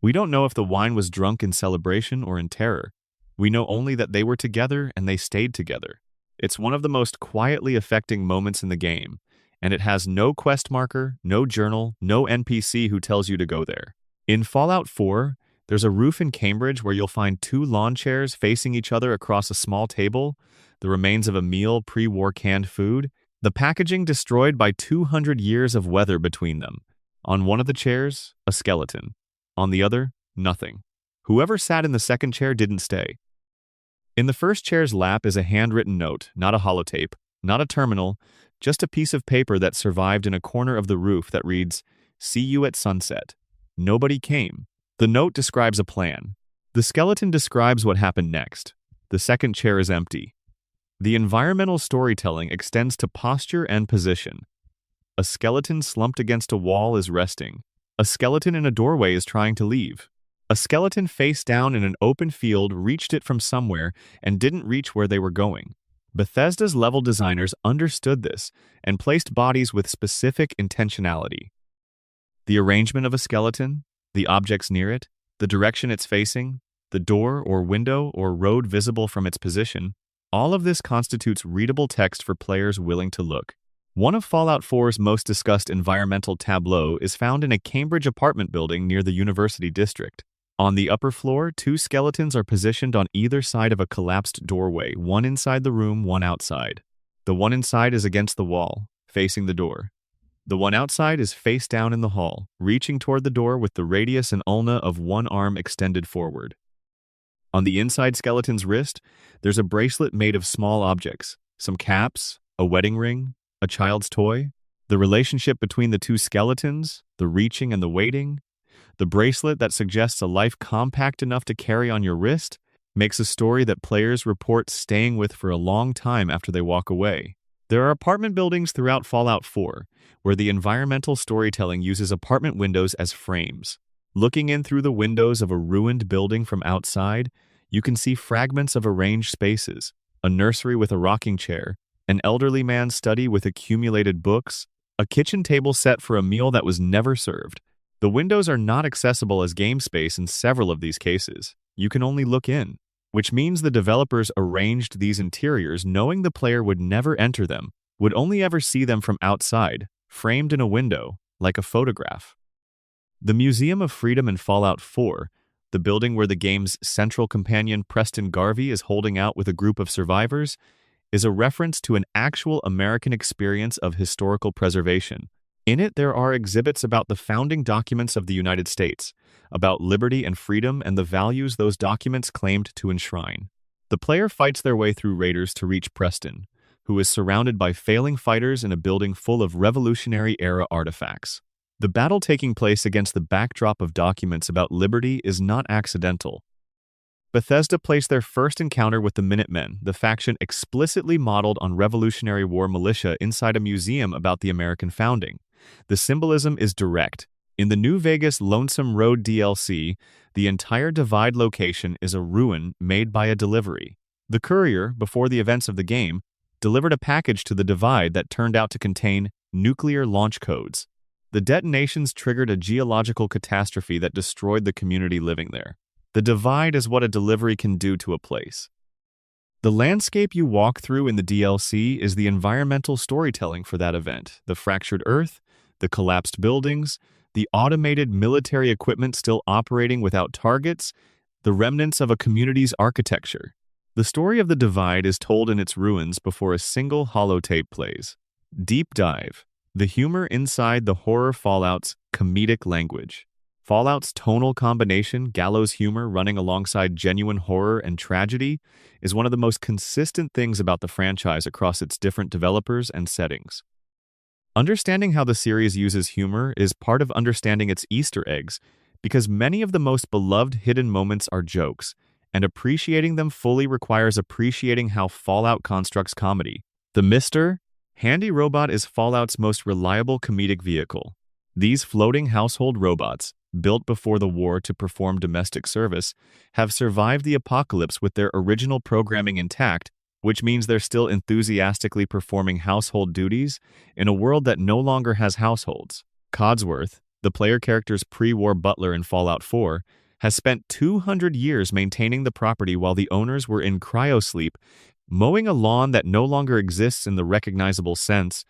We don't know if the wine was drunk in celebration or in terror. We know only that they were together and they stayed together. It's one of the most quietly affecting moments in the game, and it has no quest marker, no journal, no NPC who tells you to go there. In Fallout 4, there's a roof in Cambridge where you'll find two lawn chairs facing each other across a small table, the remains of a meal, pre-war canned food, the packaging destroyed by 200 years of weather between them. On one of the chairs, a skeleton. On the other, nothing. Whoever sat in the second chair didn't stay. In the first chair's lap is a handwritten note, not a holotape, not a terminal, just a piece of paper that survived in a corner of the roof that reads, "See you at sunset." Nobody came. The note describes a plan. The skeleton describes what happened next. The second chair is empty. The environmental storytelling extends to posture and position. A skeleton slumped against a wall is resting. A skeleton in a doorway is trying to leave. A skeleton face down in an open field reached it from somewhere and didn't reach where they were going. Bethesda's level designers understood this and placed bodies with specific intentionality. The arrangement of a skeleton, the objects near it, the direction it's facing, the door or window or road visible from its position, all of this constitutes readable text for players willing to look. One of Fallout 4's most discussed environmental tableaux is found in a Cambridge apartment building near the University District. On the upper floor, two skeletons are positioned on either side of a collapsed doorway, one inside the room, one outside. The one inside is against the wall, facing the door. The one outside is face down in the hall, reaching toward the door with the radius and ulna of one arm extended forward. On the inside skeleton's wrist, there's a bracelet made of small objects, some caps, a wedding ring, a child's toy. The relationship between the two skeletons, the reaching and the waiting, the bracelet that suggests a life compact enough to carry on your wrist, makes a story that players report staying with for a long time after they walk away. There are apartment buildings throughout Fallout 4, where the environmental storytelling uses apartment windows as frames. Looking in through the windows of a ruined building from outside, you can see fragments of arranged spaces, a nursery with a rocking chair, an elderly man's study with accumulated books, a kitchen table set for a meal that was never served. The windows are not accessible as game space in several of these cases. You can only look in, which means the developers arranged these interiors knowing the player would never enter them, would only ever see them from outside, framed in a window, like a photograph. The Museum of Freedom in Fallout 4, the building where the game's central companion Preston Garvey is holding out with a group of survivors, is a reference to an actual American experience of historical preservation. In it, there are exhibits about the founding documents of the United States, about liberty and freedom and the values those documents claimed to enshrine. The player fights their way through raiders to reach Preston, who is surrounded by failing fighters in a building full of Revolutionary-era artifacts. The battle taking place against the backdrop of documents about liberty is not accidental. Bethesda placed their first encounter with the Minutemen, the faction explicitly modeled on Revolutionary War militia, inside a museum about the American founding. The symbolism is direct. In the New Vegas Lonesome Road DLC, the entire Divide location is a ruin made by a delivery. The courier, before the events of the game, delivered a package to the Divide that turned out to contain nuclear launch codes. The detonations triggered a geological catastrophe that destroyed the community living there. The Divide is what a delivery can do to a place. The landscape you walk through in the DLC is the environmental storytelling for that event. The fractured earth, the collapsed buildings, the automated military equipment still operating without targets, the remnants of a community's architecture. The story of the Divide is told in its ruins before a single holotape plays. Deep Dive. The humor inside the horror Fallout's comedic language. Fallout's tonal combination, gallows humor running alongside genuine horror and tragedy, is one of the most consistent things about the franchise across its different developers and settings. Understanding how the series uses humor is part of understanding its Easter eggs, because many of the most beloved hidden moments are jokes, and appreciating them fully requires appreciating how Fallout constructs comedy. The Mr. Handy Robot is Fallout's most reliable comedic vehicle. These floating household robots, built before the war to perform domestic service, have survived the apocalypse with their original programming intact, which means they're still enthusiastically performing household duties in a world that no longer has households. Codsworth, the player character's pre-war butler in Fallout 4, has spent 200 years maintaining the property while the owners were in cryosleep, mowing a lawn that no longer exists in the recognizable sense,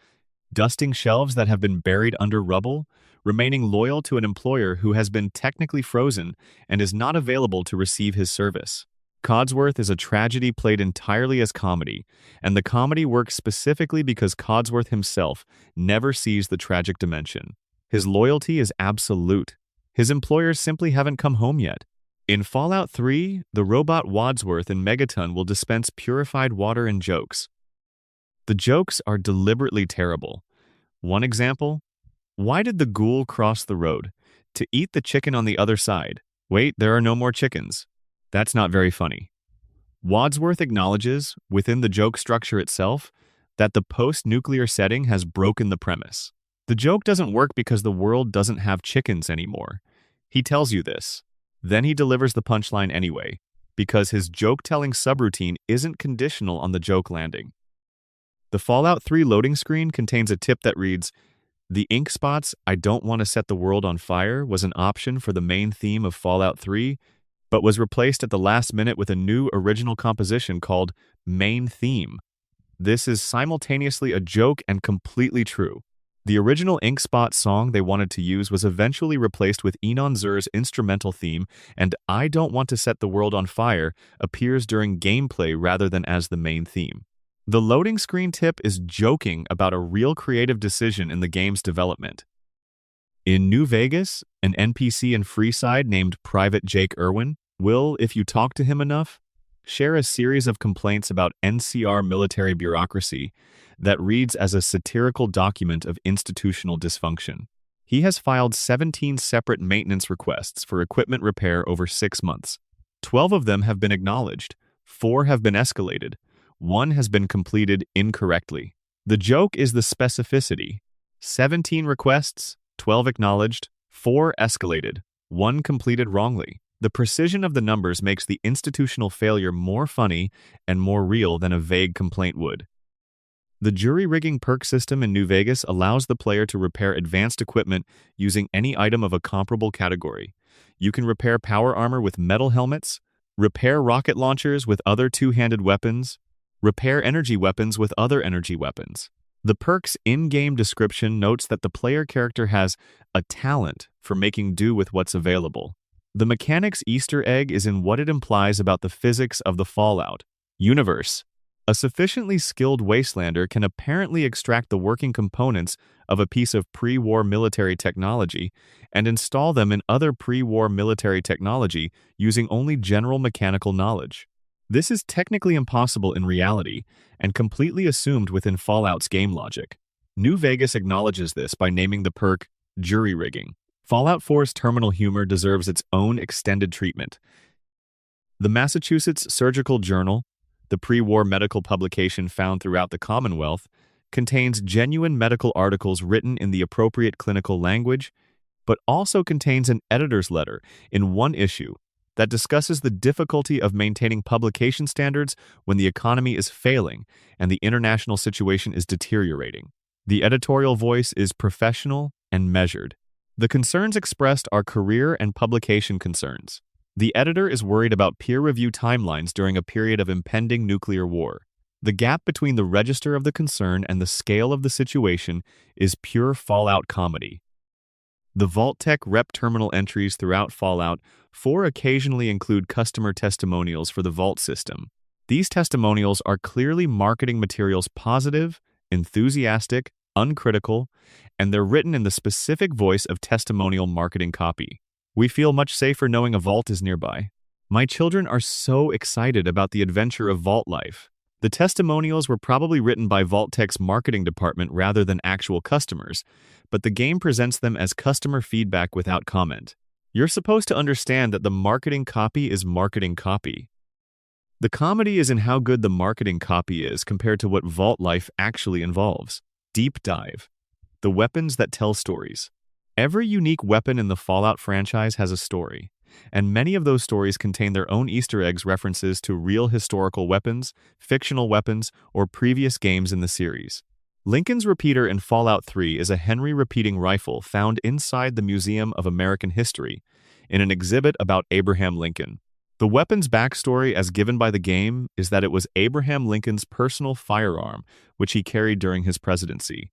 dusting shelves that have been buried under rubble, remaining loyal to an employer who has been technically frozen and is not available to receive his service. Codsworth is a tragedy played entirely as comedy, and the comedy works specifically because Codsworth himself never sees the tragic dimension. His loyalty is absolute. His employers simply haven't come home yet. In Fallout 3, the robot Wadsworth and Megaton will dispense purified water and jokes. The jokes are deliberately terrible. One example: why did the ghoul cross the road? To eat the chicken on the other side. Wait, there are no more chickens. That's not very funny. Wadsworth acknowledges, within the joke structure itself, that the post-nuclear setting has broken the premise. The joke doesn't work because the world doesn't have chickens anymore. He tells you this. Then he delivers the punchline anyway, because his joke-telling subroutine isn't conditional on the joke landing. The Fallout 3 loading screen contains a tip that reads, "The ink spots, I don't want to set the world on fire," was an option for the main theme of Fallout 3, but was replaced at the last minute with a new original composition called Main Theme. This is simultaneously a joke and completely true. The original ink spot song they wanted to use was eventually replaced with Enon Zur's instrumental theme, and I Don't Want to Set the World on Fire appears during gameplay rather than as the main theme. The loading screen tip is joking about a real creative decision in the game's development. In New Vegas, an NPC in Freeside named Private Jake Irwin will, if you talk to him enough, share a series of complaints about NCR military bureaucracy that reads as a satirical document of institutional dysfunction. He has filed 17 separate maintenance requests for equipment repair over 6 months. 12 of them have been acknowledged, 4 have been escalated, 1 has been completed incorrectly. The joke is the specificity. 17 requests, 12 acknowledged, 4 escalated, 1 completed wrongly. The precision of the numbers makes the institutional failure more funny and more real than a vague complaint would. The jury-rigging perk system in New Vegas allows the player to repair advanced equipment using any item of a comparable category. You can repair power armor with metal helmets, repair rocket launchers with other two-handed weapons, repair energy weapons with other energy weapons. The perk's in-game description notes that the player character has a talent for making do with what's available. The mechanic's Easter egg is in what it implies about the physics of the Fallout universe. A sufficiently skilled wastelander can apparently extract the working components of a piece of pre-war military technology and install them in other pre-war military technology using only general mechanical knowledge. This is technically impossible in reality and completely assumed within Fallout's game logic. New Vegas acknowledges this by naming the perk jury rigging. Fallout 4's terminal humor deserves its own extended treatment. The Massachusetts Surgical Journal, the pre-war medical publication found throughout the Commonwealth, contains genuine medical articles written in the appropriate clinical language, but also contains an editor's letter in one issue that discusses the difficulty of maintaining publication standards when the economy is failing and the international situation is deteriorating. The editorial voice is professional and measured. The concerns expressed are career and publication concerns. The editor is worried about peer review timelines during a period of impending nuclear war. The gap between the register of the concern and the scale of the situation is pure Fallout comedy. The Vault-Tec rep terminal entries throughout Fallout 4 occasionally include customer testimonials for the Vault system. These testimonials are clearly marketing materials positive, enthusiastic, uncritical, and they're written in the specific voice of testimonial marketing copy. We feel much safer knowing a vault is nearby. My children are so excited about the adventure of vault life. The testimonials were probably written by Vault-Tec's marketing department rather than actual customers, but the game presents them as customer feedback without comment. You're supposed to understand that the marketing copy is marketing copy. The comedy is in how good the marketing copy is compared to what vault life actually involves. Deep dive. The weapons that tell stories. Every unique weapon in the Fallout franchise has a story, and many of those stories contain their own Easter eggs references to real historical weapons, fictional weapons, or previous games in the series. Lincoln's repeater in Fallout 3 is a Henry repeating rifle found inside the Museum of American History in an exhibit about Abraham Lincoln. The weapon's backstory, as given by the game, is that it was Abraham Lincoln's personal firearm, which he carried during his presidency.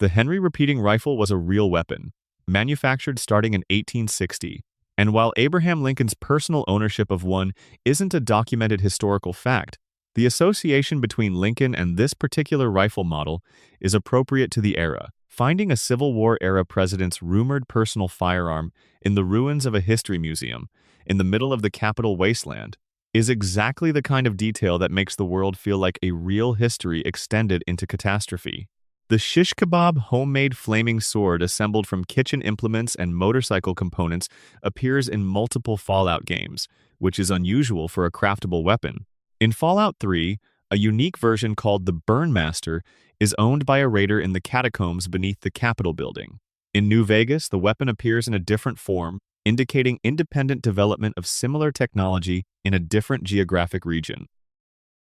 The Henry repeating rifle was a real weapon, manufactured starting in 1860, and while Abraham Lincoln's personal ownership of one isn't a documented historical fact, the association between Lincoln and this particular rifle model is appropriate to the era. Finding a Civil War-era president's rumored personal firearm in the ruins of a history museum in the middle of the Capitol wasteland is exactly the kind of detail that makes the world feel like a real history extended into catastrophe. The shish kebab homemade flaming sword assembled from kitchen implements and motorcycle components appears in multiple Fallout games, which is unusual for a craftable weapon. In Fallout 3, a unique version called the Burnmaster is owned by a raider in the catacombs beneath the Capitol building. In New Vegas, the weapon appears in a different form, indicating independent development of similar technology in a different geographic region.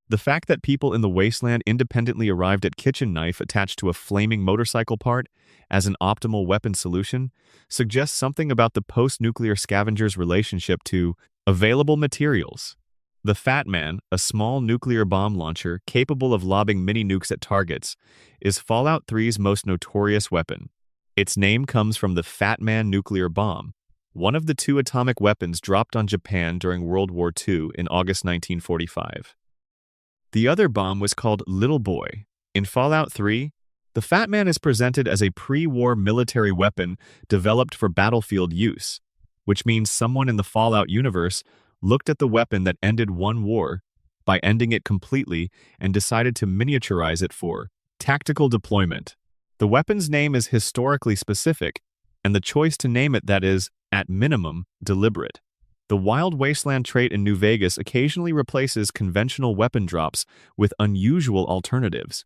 The fact that people in the wasteland independently arrived at kitchen knife attached to a flaming motorcycle part as an optimal weapon solution suggests something about the post-nuclear scavengers' relationship to available materials. The Fat Man, a small nuclear bomb launcher capable of lobbing mini-nukes at targets, is Fallout 3's most notorious weapon. Its name comes from the Fat Man nuclear bomb, one of the two atomic weapons dropped on Japan during World War II in August 1945. The other bomb was called Little Boy. In Fallout 3, the Fat Man is presented as a pre-war military weapon developed for battlefield use, which means someone in the Fallout universe looked at the weapon that ended one war by ending it completely and decided to miniaturize it for tactical deployment. The weapon's name is historically specific, and the choice to name it that is, at minimum, deliberate. The Wild Wasteland trait in New Vegas occasionally replaces conventional weapon drops with unusual alternatives.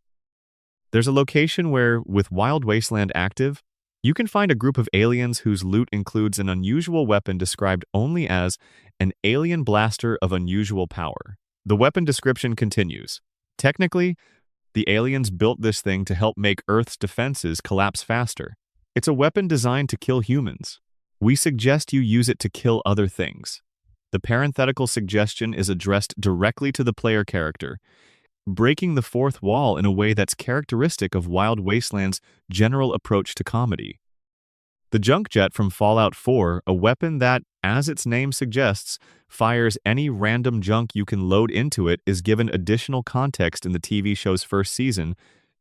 There's a location where, with Wild Wasteland active, you can find a group of aliens whose loot includes an unusual weapon described only as an alien blaster of unusual power. The weapon description continues. Technically, the aliens built this thing to help make Earth's defenses collapse faster. It's a weapon designed to kill humans. We suggest you use it to kill other things. The parenthetical suggestion is addressed directly to the player character, breaking the fourth wall in a way that's characteristic of Wild Wasteland's general approach to comedy. The junk jet from Fallout 4, a weapon that, as its name suggests, fires any random junk you can load into it, is given additional context in the TV show's first season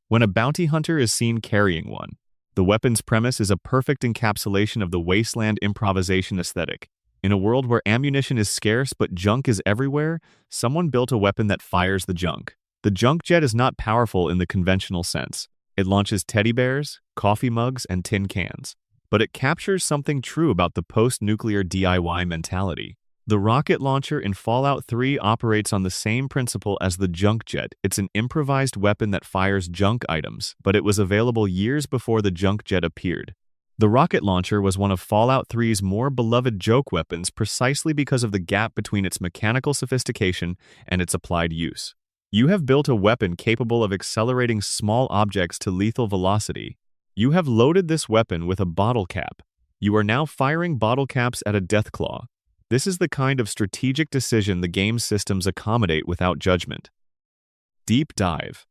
when a bounty hunter is seen carrying one. The weapon's premise is a perfect encapsulation of the wasteland improvisation aesthetic. In a world where ammunition is scarce but junk is everywhere, someone built a weapon that fires the junk. The junk jet is not powerful in the conventional sense. It launches teddy bears, coffee mugs, and tin cans. But it captures something true about the post-nuclear DIY mentality. The rocket launcher in Fallout 3 operates on the same principle as the junk jet. It's an improvised weapon that fires junk items, but it was available years before the junk jet appeared. The rocket launcher was one of Fallout 3's more beloved joke weapons precisely because of the gap between its mechanical sophistication and its applied use. You have built a weapon capable of accelerating small objects to lethal velocity. You have loaded this weapon with a bottle cap. You are now firing bottle caps at a deathclaw. This is the kind of strategic decision the game's systems accommodate without judgment. Deep dive.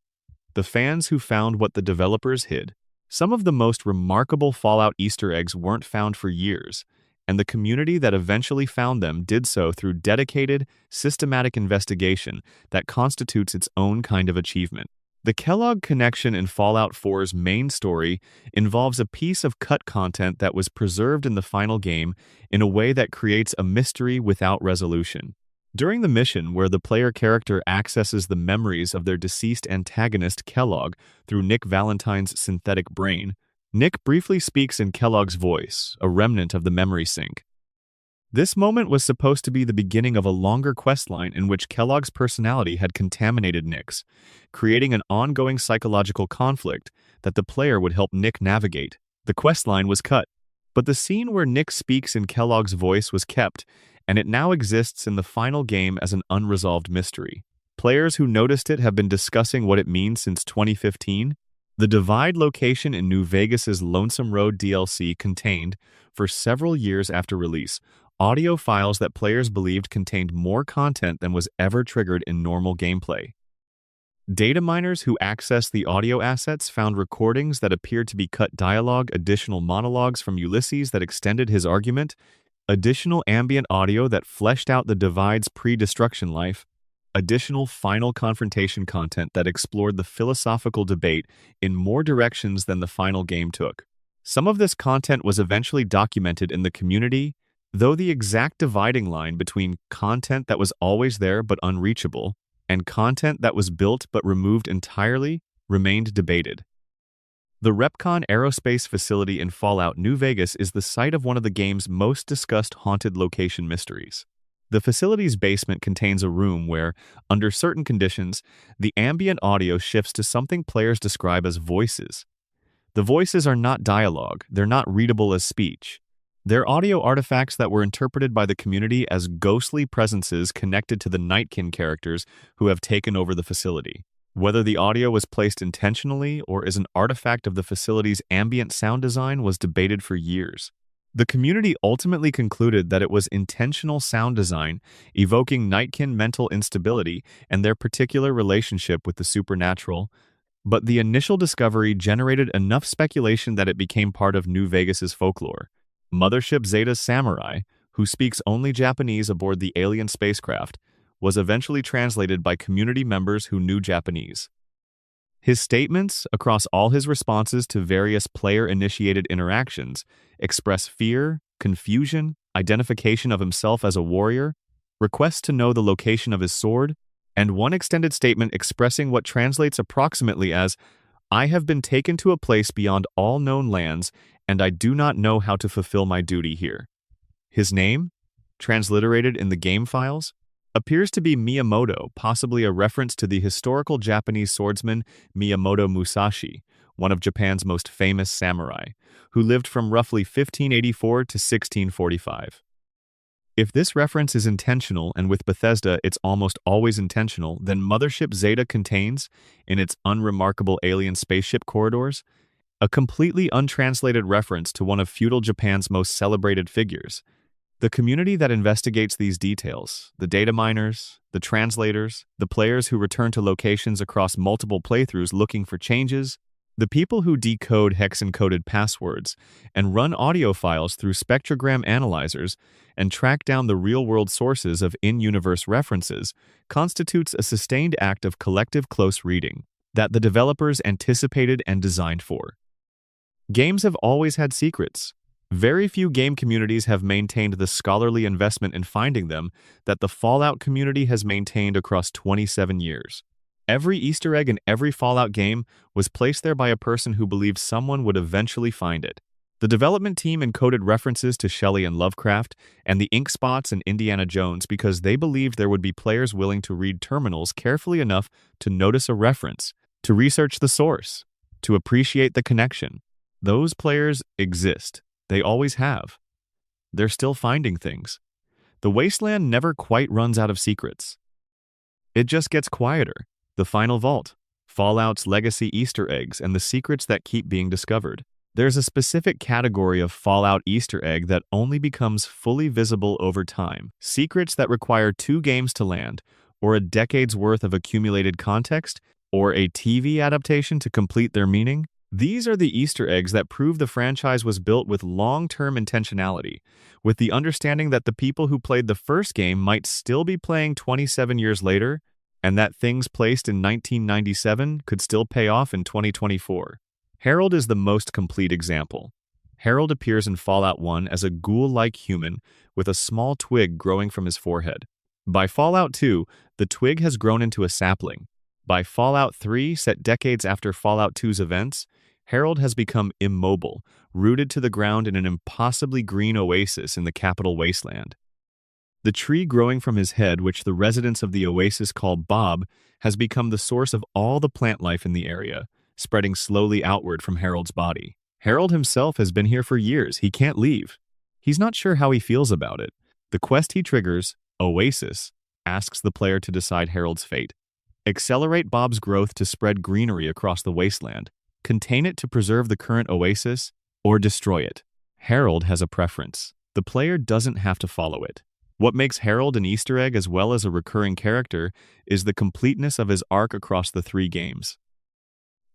The fans who found what the developers hid. Some of the most remarkable Fallout Easter eggs weren't found for years, and the community that eventually found them did so through dedicated, systematic investigation that constitutes its own kind of achievement. The Kellogg connection in Fallout 4's main story involves a piece of cut content that was preserved in the final game in a way that creates a mystery without resolution. During the mission where the player character accesses the memories of their deceased antagonist Kellogg through Nick Valentine's synthetic brain, Nick briefly speaks in Kellogg's voice, a remnant of the memory sync. This moment was supposed to be the beginning of a longer questline in which Kellogg's personality had contaminated Nick's, creating an ongoing psychological conflict that the player would help Nick navigate. The questline was cut, but the scene where Nick speaks in Kellogg's voice was kept, and it now exists in the final game as an unresolved mystery. Players who noticed it have been discussing what it means since 2015. The Divide location in New Vegas's Lonesome Road DLC contained, for several years after release, audio files that players believed contained more content than was ever triggered in normal gameplay. Data miners who accessed the audio assets found recordings that appeared to be cut dialogue, additional monologues from Ulysses that extended his argument, additional ambient audio that fleshed out the Divide's pre-destruction life, additional final confrontation content that explored the philosophical debate in more directions than the final game took. Some of this content was eventually documented in the community, though the exact dividing line between content that was always there but unreachable and content that was built but removed entirely remained debated. The Repcon Aerospace facility in Fallout New Vegas is the site of one of the game's most discussed haunted location mysteries. The facility's basement contains a room where, under certain conditions, the ambient audio shifts to something players describe as voices. The voices are not dialogue, they're not readable as speech. They're audio artifacts that were interpreted by the community as ghostly presences connected to the Nightkin characters who have taken over the facility. Whether the audio was placed intentionally or is an artifact of the facility's ambient sound design was debated for years. The community ultimately concluded that it was intentional sound design, evoking Nightkin mental instability and their particular relationship with the supernatural, but the initial discovery generated enough speculation that it became part of New Vegas's folklore. Mothership Zeta's samurai, who speaks only Japanese aboard the alien spacecraft, was eventually translated by community members who knew Japanese. His statements, across all his responses to various player-initiated interactions, express fear, confusion, identification of himself as a warrior, requests to know the location of his sword, and one extended statement expressing what translates approximately as, "I have been taken to a place beyond all known lands, and I do not know how to fulfill my duty here." His name, transliterated in the game files, appears to be Miyamoto, possibly a reference to the historical Japanese swordsman Miyamoto Musashi, one of Japan's most famous samurai, who lived from roughly 1584 to 1645. If this reference is intentional, and with Bethesda it's almost always intentional, then Mothership Zeta contains, in its unremarkable alien spaceship corridors, a completely untranslated reference to one of feudal Japan's most celebrated figures. The community that investigates these details, the data miners, the translators, the players who return to locations across multiple playthroughs looking for changes, the people who decode hex-encoded passwords and run audio files through spectrogram analyzers and track down the real-world sources of in-universe references, constitutes a sustained act of collective close reading that the developers anticipated and designed for. Games have always had secrets. Very few game communities have maintained the scholarly investment in finding them that the Fallout community has maintained across 27 years. Every Easter egg in every Fallout game was placed there by a person who believed someone would eventually find it. The development team encoded references to Shelley and Lovecraft and the ink spots in Indiana Jones because they believed there would be players willing to read terminals carefully enough to notice a reference, to research the source, to appreciate the connection. Those players exist. They always have. They're still finding things. The wasteland never quite runs out of secrets. It just gets quieter. The final vault, Fallout's legacy Easter eggs, and the secrets that keep being discovered. There's a specific category of Fallout Easter egg that only becomes fully visible over time. Secrets that require 2 games to land, or a decade's worth of accumulated context, or a TV adaptation to complete their meaning. These are the Easter eggs that prove the franchise was built with long-term intentionality, with the understanding that the people who played the first game might still be playing 27 years later, and that things placed in 1997 could still pay off in 2024. Harold is the most complete example. Harold appears in Fallout 1 as a ghoul-like human with a small twig growing from his forehead. By Fallout 2, the twig has grown into a sapling. By Fallout 3, set decades after Fallout 2's events, Harold has become immobile, rooted to the ground in an impossibly green oasis in the capital wasteland. The tree growing from his head, which the residents of the oasis call Bob, has become the source of all the plant life in the area, spreading slowly outward from Harold's body. Harold himself has been here for years. He can't leave. He's not sure how he feels about it. The quest he triggers, Oasis, asks the player to decide Harold's fate. Accelerate Bob's growth to spread greenery across the wasteland. contain it to preserve the current oasis, or destroy it. Harold has a preference. The player doesn't have to follow it. What makes Harold an Easter egg as well as a recurring character is the completeness of his arc across the 3 games.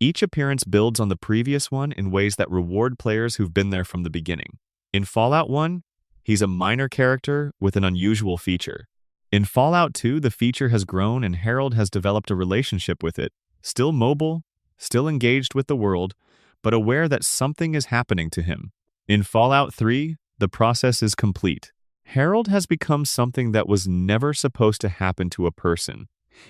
Each appearance builds on the previous one in ways that reward players who've been there from the beginning. In Fallout 1, he's a minor character with an unusual feature. In Fallout 2, the feature has grown and Harold has developed a relationship with it, still mobile, still engaged with the world, but aware that something is happening to him. In Fallout 3, the process is complete. Harold has become something that was never supposed to happen to a person,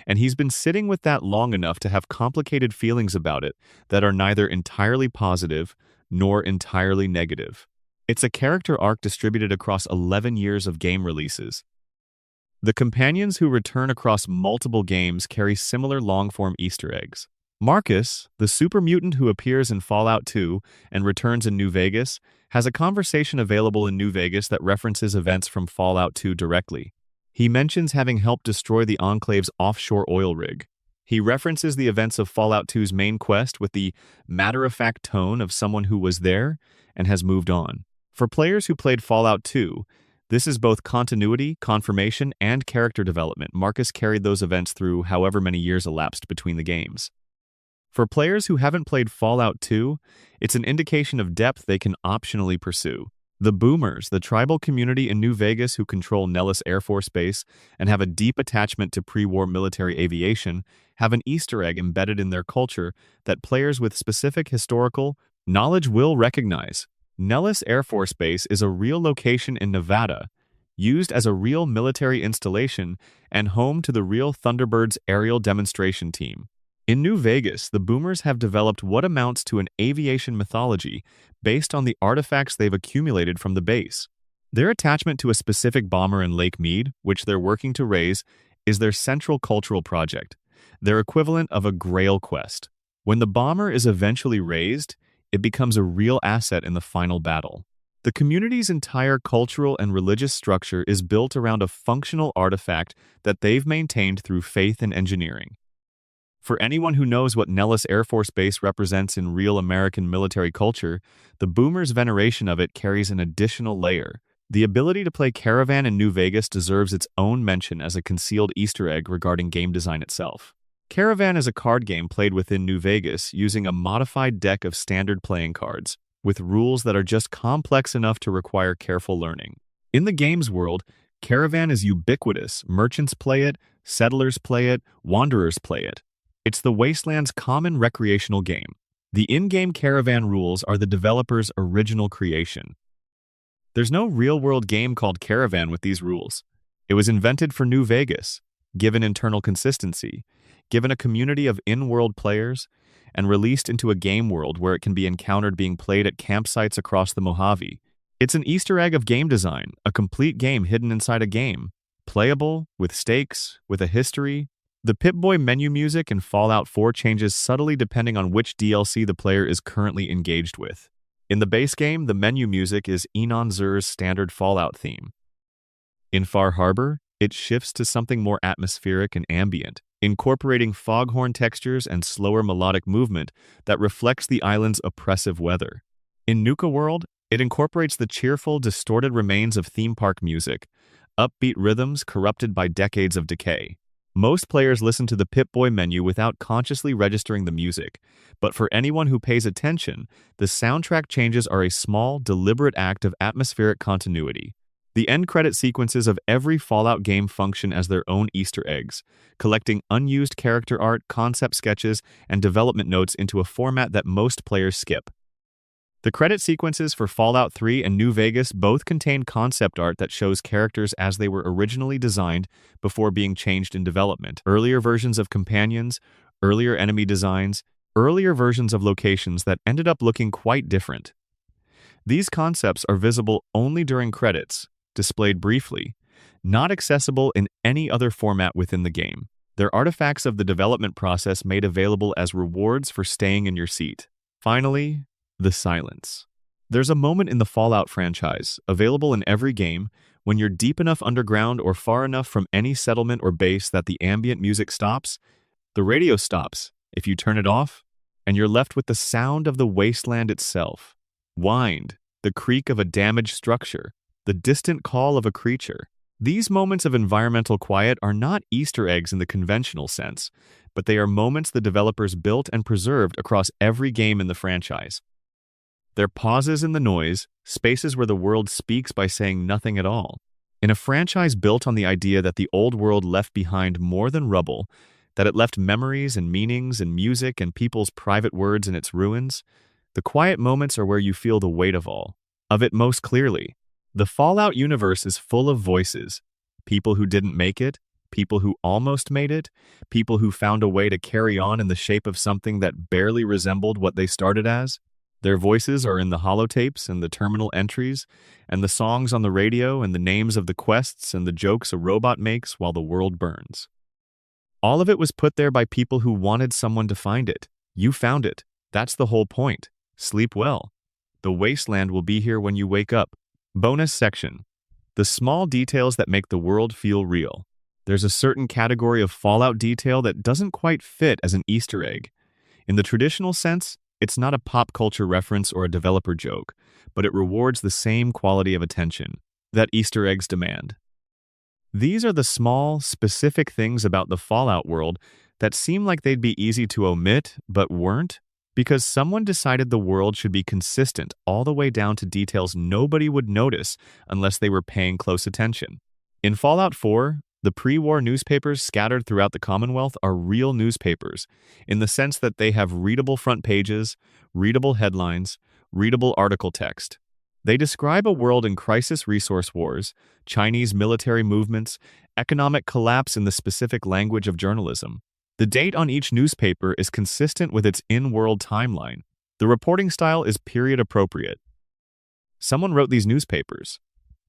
and he's been sitting with that long enough to have complicated feelings about it that are neither entirely positive nor entirely negative. It's a character arc distributed across 11 years of game releases. The companions who return across multiple games carry similar long-form Easter eggs. Marcus, the super mutant who appears in Fallout 2 and returns in New Vegas, has a conversation available in New Vegas that references events from Fallout 2 directly. He mentions having helped destroy the Enclave's offshore oil rig. He references the events of Fallout 2's main quest with the matter-of-fact tone of someone who was there and has moved on. For players who played Fallout 2, this is both continuity, confirmation, and character development. Marcus carried those events through however many years elapsed between the games. For players who haven't played Fallout 2, it's an indication of depth they can optionally pursue. The Boomers, the tribal community in New Vegas who control Nellis Air Force Base and have a deep attachment to pre-war military aviation, have an Easter egg embedded in their culture that players with specific historical knowledge will recognize. Nellis Air Force Base is a real location in Nevada, used as a real military installation and home to the real Thunderbirds aerial demonstration team. In New Vegas, the Boomers have developed what amounts to an aviation mythology based on the artifacts they've accumulated from the base. Their attachment to a specific bomber in Lake Mead, which they're working to raise, is their central cultural project, their equivalent of a Grail quest. When the bomber is eventually raised, it becomes a real asset in the final battle. The community's entire cultural and religious structure is built around a functional artifact that they've maintained through faith and engineering. For anyone who knows what Nellis Air Force Base represents in real American military culture, the Boomers' veneration of it carries an additional layer. The ability to play Caravan in New Vegas deserves its own mention as a concealed Easter egg regarding game design itself. Caravan is a card game played within New Vegas using a modified deck of standard playing cards, with rules that are just complex enough to require careful learning. In the game's world, Caravan is ubiquitous. Merchants play it, settlers play it, wanderers play it. It's the Wasteland's common recreational game. The in-game Caravan rules are the developer's original creation. There's no real-world game called Caravan with these rules. It was invented for New Vegas, given internal consistency, given a community of in-world players, and released into a game world where it can be encountered being played at campsites across the Mojave. It's an Easter egg of game design, a complete game hidden inside a game, playable, with stakes, with a history. The Pip-Boy menu music in Fallout 4 changes subtly depending on which DLC the player is currently engaged with. In the base game, the menu music is Enon Zur's standard Fallout theme. In Far Harbor, it shifts to something more atmospheric and ambient, incorporating foghorn textures and slower melodic movement that reflects the island's oppressive weather. In Nuka World, it incorporates the cheerful, distorted remains of theme park music, upbeat rhythms corrupted by decades of decay. Most players listen to the Pip-Boy menu without consciously registering the music, but for anyone who pays attention, the soundtrack changes are a small, deliberate act of atmospheric continuity. The end credit sequences of every Fallout game function as their own Easter eggs, collecting unused character art, concept sketches, and development notes into a format that most players skip. The credit sequences for Fallout 3 and New Vegas both contain concept art that shows characters as they were originally designed before being changed in development. Earlier versions of companions, earlier enemy designs, earlier versions of locations that ended up looking quite different. These concepts are visible only during credits, displayed briefly, not accessible in any other format within the game. They're artifacts of the development process made available as rewards for staying in your seat. Finally, the silence. There's a moment in the Fallout franchise, available in every game, when you're deep enough underground or far enough from any settlement or base that the ambient music stops. The radio stops. If you turn it off, and you're left with the sound of the wasteland itself. Wind, the creak of a damaged structure, the distant call of a creature. These moments of environmental quiet are not Easter eggs in the conventional sense, but they are moments the developers built and preserved across every game in the franchise. They're pauses in the noise, spaces where the world speaks by saying nothing at all. In a franchise built on the idea that the old world left behind more than rubble, that it left memories and meanings and music and people's private words in its ruins, the quiet moments are where you feel the weight of it most clearly. The Fallout universe is full of voices. People who didn't make it, people who almost made it, people who found a way to carry on in the shape of something that barely resembled what they started as. Their voices are in the holotapes and the terminal entries, and the songs on the radio and the names of the quests and the jokes a robot makes while the world burns. All of it was put there by people who wanted someone to find it. You found it. That's the whole point. Sleep well. The wasteland will be here when you wake up. Bonus section. The small details that make the world feel real. There's a certain category of Fallout detail that doesn't quite fit as an Easter egg. In the traditional sense, it's not a pop culture reference or a developer joke, but it rewards the same quality of attention that Easter eggs demand. These are the small, specific things about the Fallout world that seem like they'd be easy to omit, but weren't, because someone decided the world should be consistent all the way down to details nobody would notice unless they were paying close attention. In Fallout 4, the pre-war newspapers scattered throughout the Commonwealth are real newspapers, in the sense that they have readable front pages, readable headlines, readable article text. They describe a world in crisis resource wars, Chinese military movements, economic collapse in the specific language of journalism. The date on each newspaper is consistent with its in-world timeline. The reporting style is period appropriate. Someone wrote these newspapers.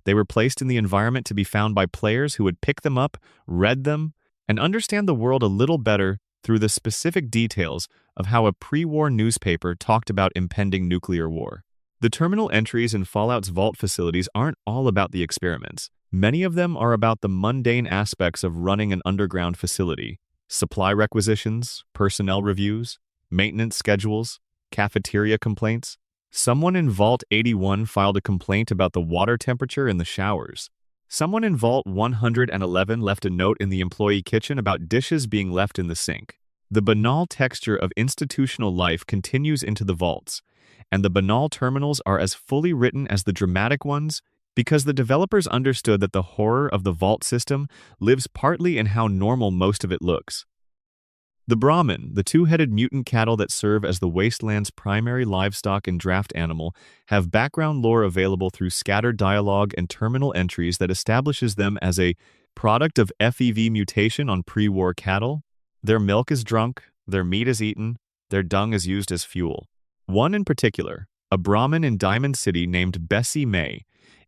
They were placed in the environment to be found by players who would pick them up, read them, and understand the world a little better through the specific details of how a pre-war newspaper talked about impending nuclear war. The terminal entries in Fallout's vault facilities aren't all about the experiments. Many of them are about the mundane aspects of running an underground facility. Supply requisitions, personnel reviews, maintenance schedules, cafeteria complaints. Someone in Vault 81 filed a complaint about the water temperature in the showers. Someone in Vault 111 left a note in the employee kitchen about dishes being left in the sink. The banal texture of institutional life continues into the vaults, and the banal terminals are as fully written as the dramatic ones because the developers understood that the horror of the vault system lives partly in how normal most of it looks. The Brahmin, the two-headed mutant cattle that serve as the wasteland's primary livestock and draft animal, have background lore available through scattered dialogue and terminal entries that establishes them as a product of FEV mutation on pre-war cattle. Their milk is drunk, their meat is eaten, their dung is used as fuel. One in particular, a Brahmin in Diamond City named Bessie May,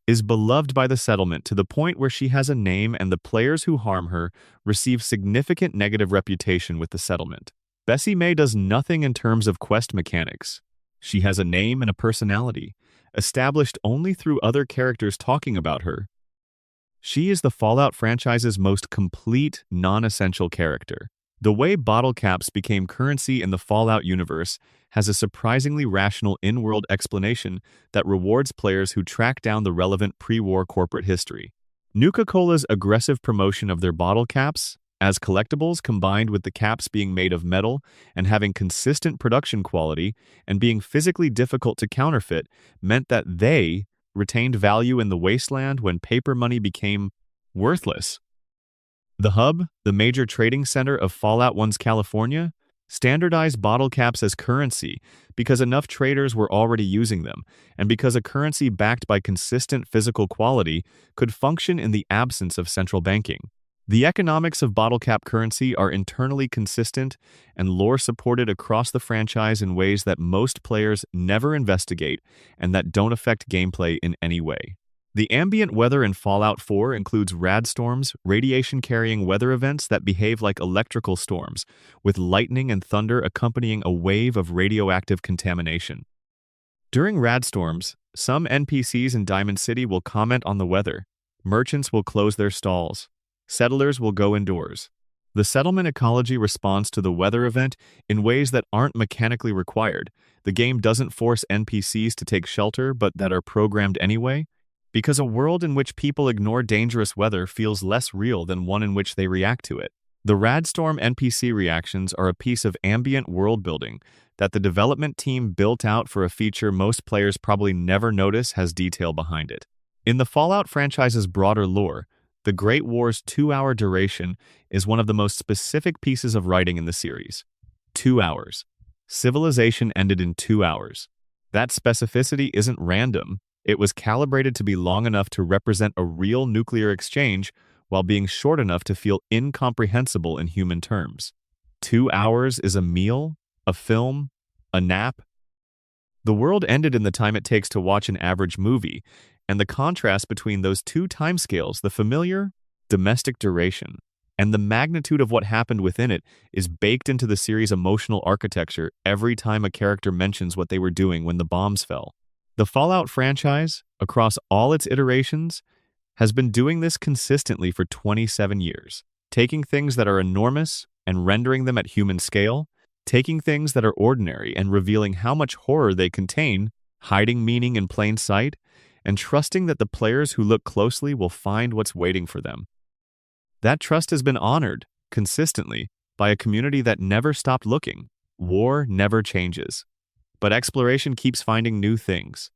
is beloved by the settlement to the point where she has a name and the players who harm her receive significant negative reputation with the settlement. Bessie May does nothing in terms of quest mechanics. She has a name and a personality, established only through other characters talking about her. She is the Fallout franchise's most complete, non-essential character. The way bottle caps became currency in the Fallout universe has a surprisingly rational in-world explanation that rewards players who track down the relevant pre-war corporate history. Nuka-Cola's aggressive promotion of their bottle caps as collectibles, combined with the caps being made of metal and having consistent production quality and being physically difficult to counterfeit, meant that they retained value in the wasteland when paper money became worthless. The Hub, the major trading center of Fallout 1's California, standardized bottle caps as currency because enough traders were already using them, and because a currency backed by consistent physical quality could function in the absence of central banking. The economics of bottle cap currency are internally consistent and lore-supported across the franchise in ways that most players never investigate and that don't affect gameplay in any way. The ambient weather in Fallout 4 includes radstorms, radiation-carrying weather events that behave like electrical storms, with lightning and thunder accompanying a wave of radioactive contamination. During radstorms, some NPCs in Diamond City will comment on the weather. Merchants will close their stalls. Settlers will go indoors. The settlement ecology responds to the weather event in ways that aren't mechanically required. The game doesn't force NPCs to take shelter, but that are programmed anyway, because a world in which people ignore dangerous weather feels less real than one in which they react to it. The Radstorm NPC reactions are a piece of ambient world building that the development team built out for a feature most players probably never notice has detail behind it. In the Fallout franchise's broader lore, the Great War's 2-hour duration is one of the most specific pieces of writing in the series. 2 hours. Civilization ended in 2 hours. That specificity isn't random. It was calibrated to be long enough to represent a real nuclear exchange while being short enough to feel incomprehensible in human terms. 2 hours is a meal, a film, a nap. The world ended in the time it takes to watch an average movie, and the contrast between those two timescales, the familiar, domestic duration, and the magnitude of what happened within it, is baked into the series' emotional architecture every time a character mentions what they were doing when the bombs fell. The Fallout franchise, across all its iterations, has been doing this consistently for 27 years, taking things that are enormous and rendering them at human scale, taking things that are ordinary and revealing how much horror they contain, hiding meaning in plain sight, and trusting that the players who look closely will find what's waiting for them. That trust has been honored, consistently, by a community that never stopped looking. War never changes. But exploration keeps finding new things.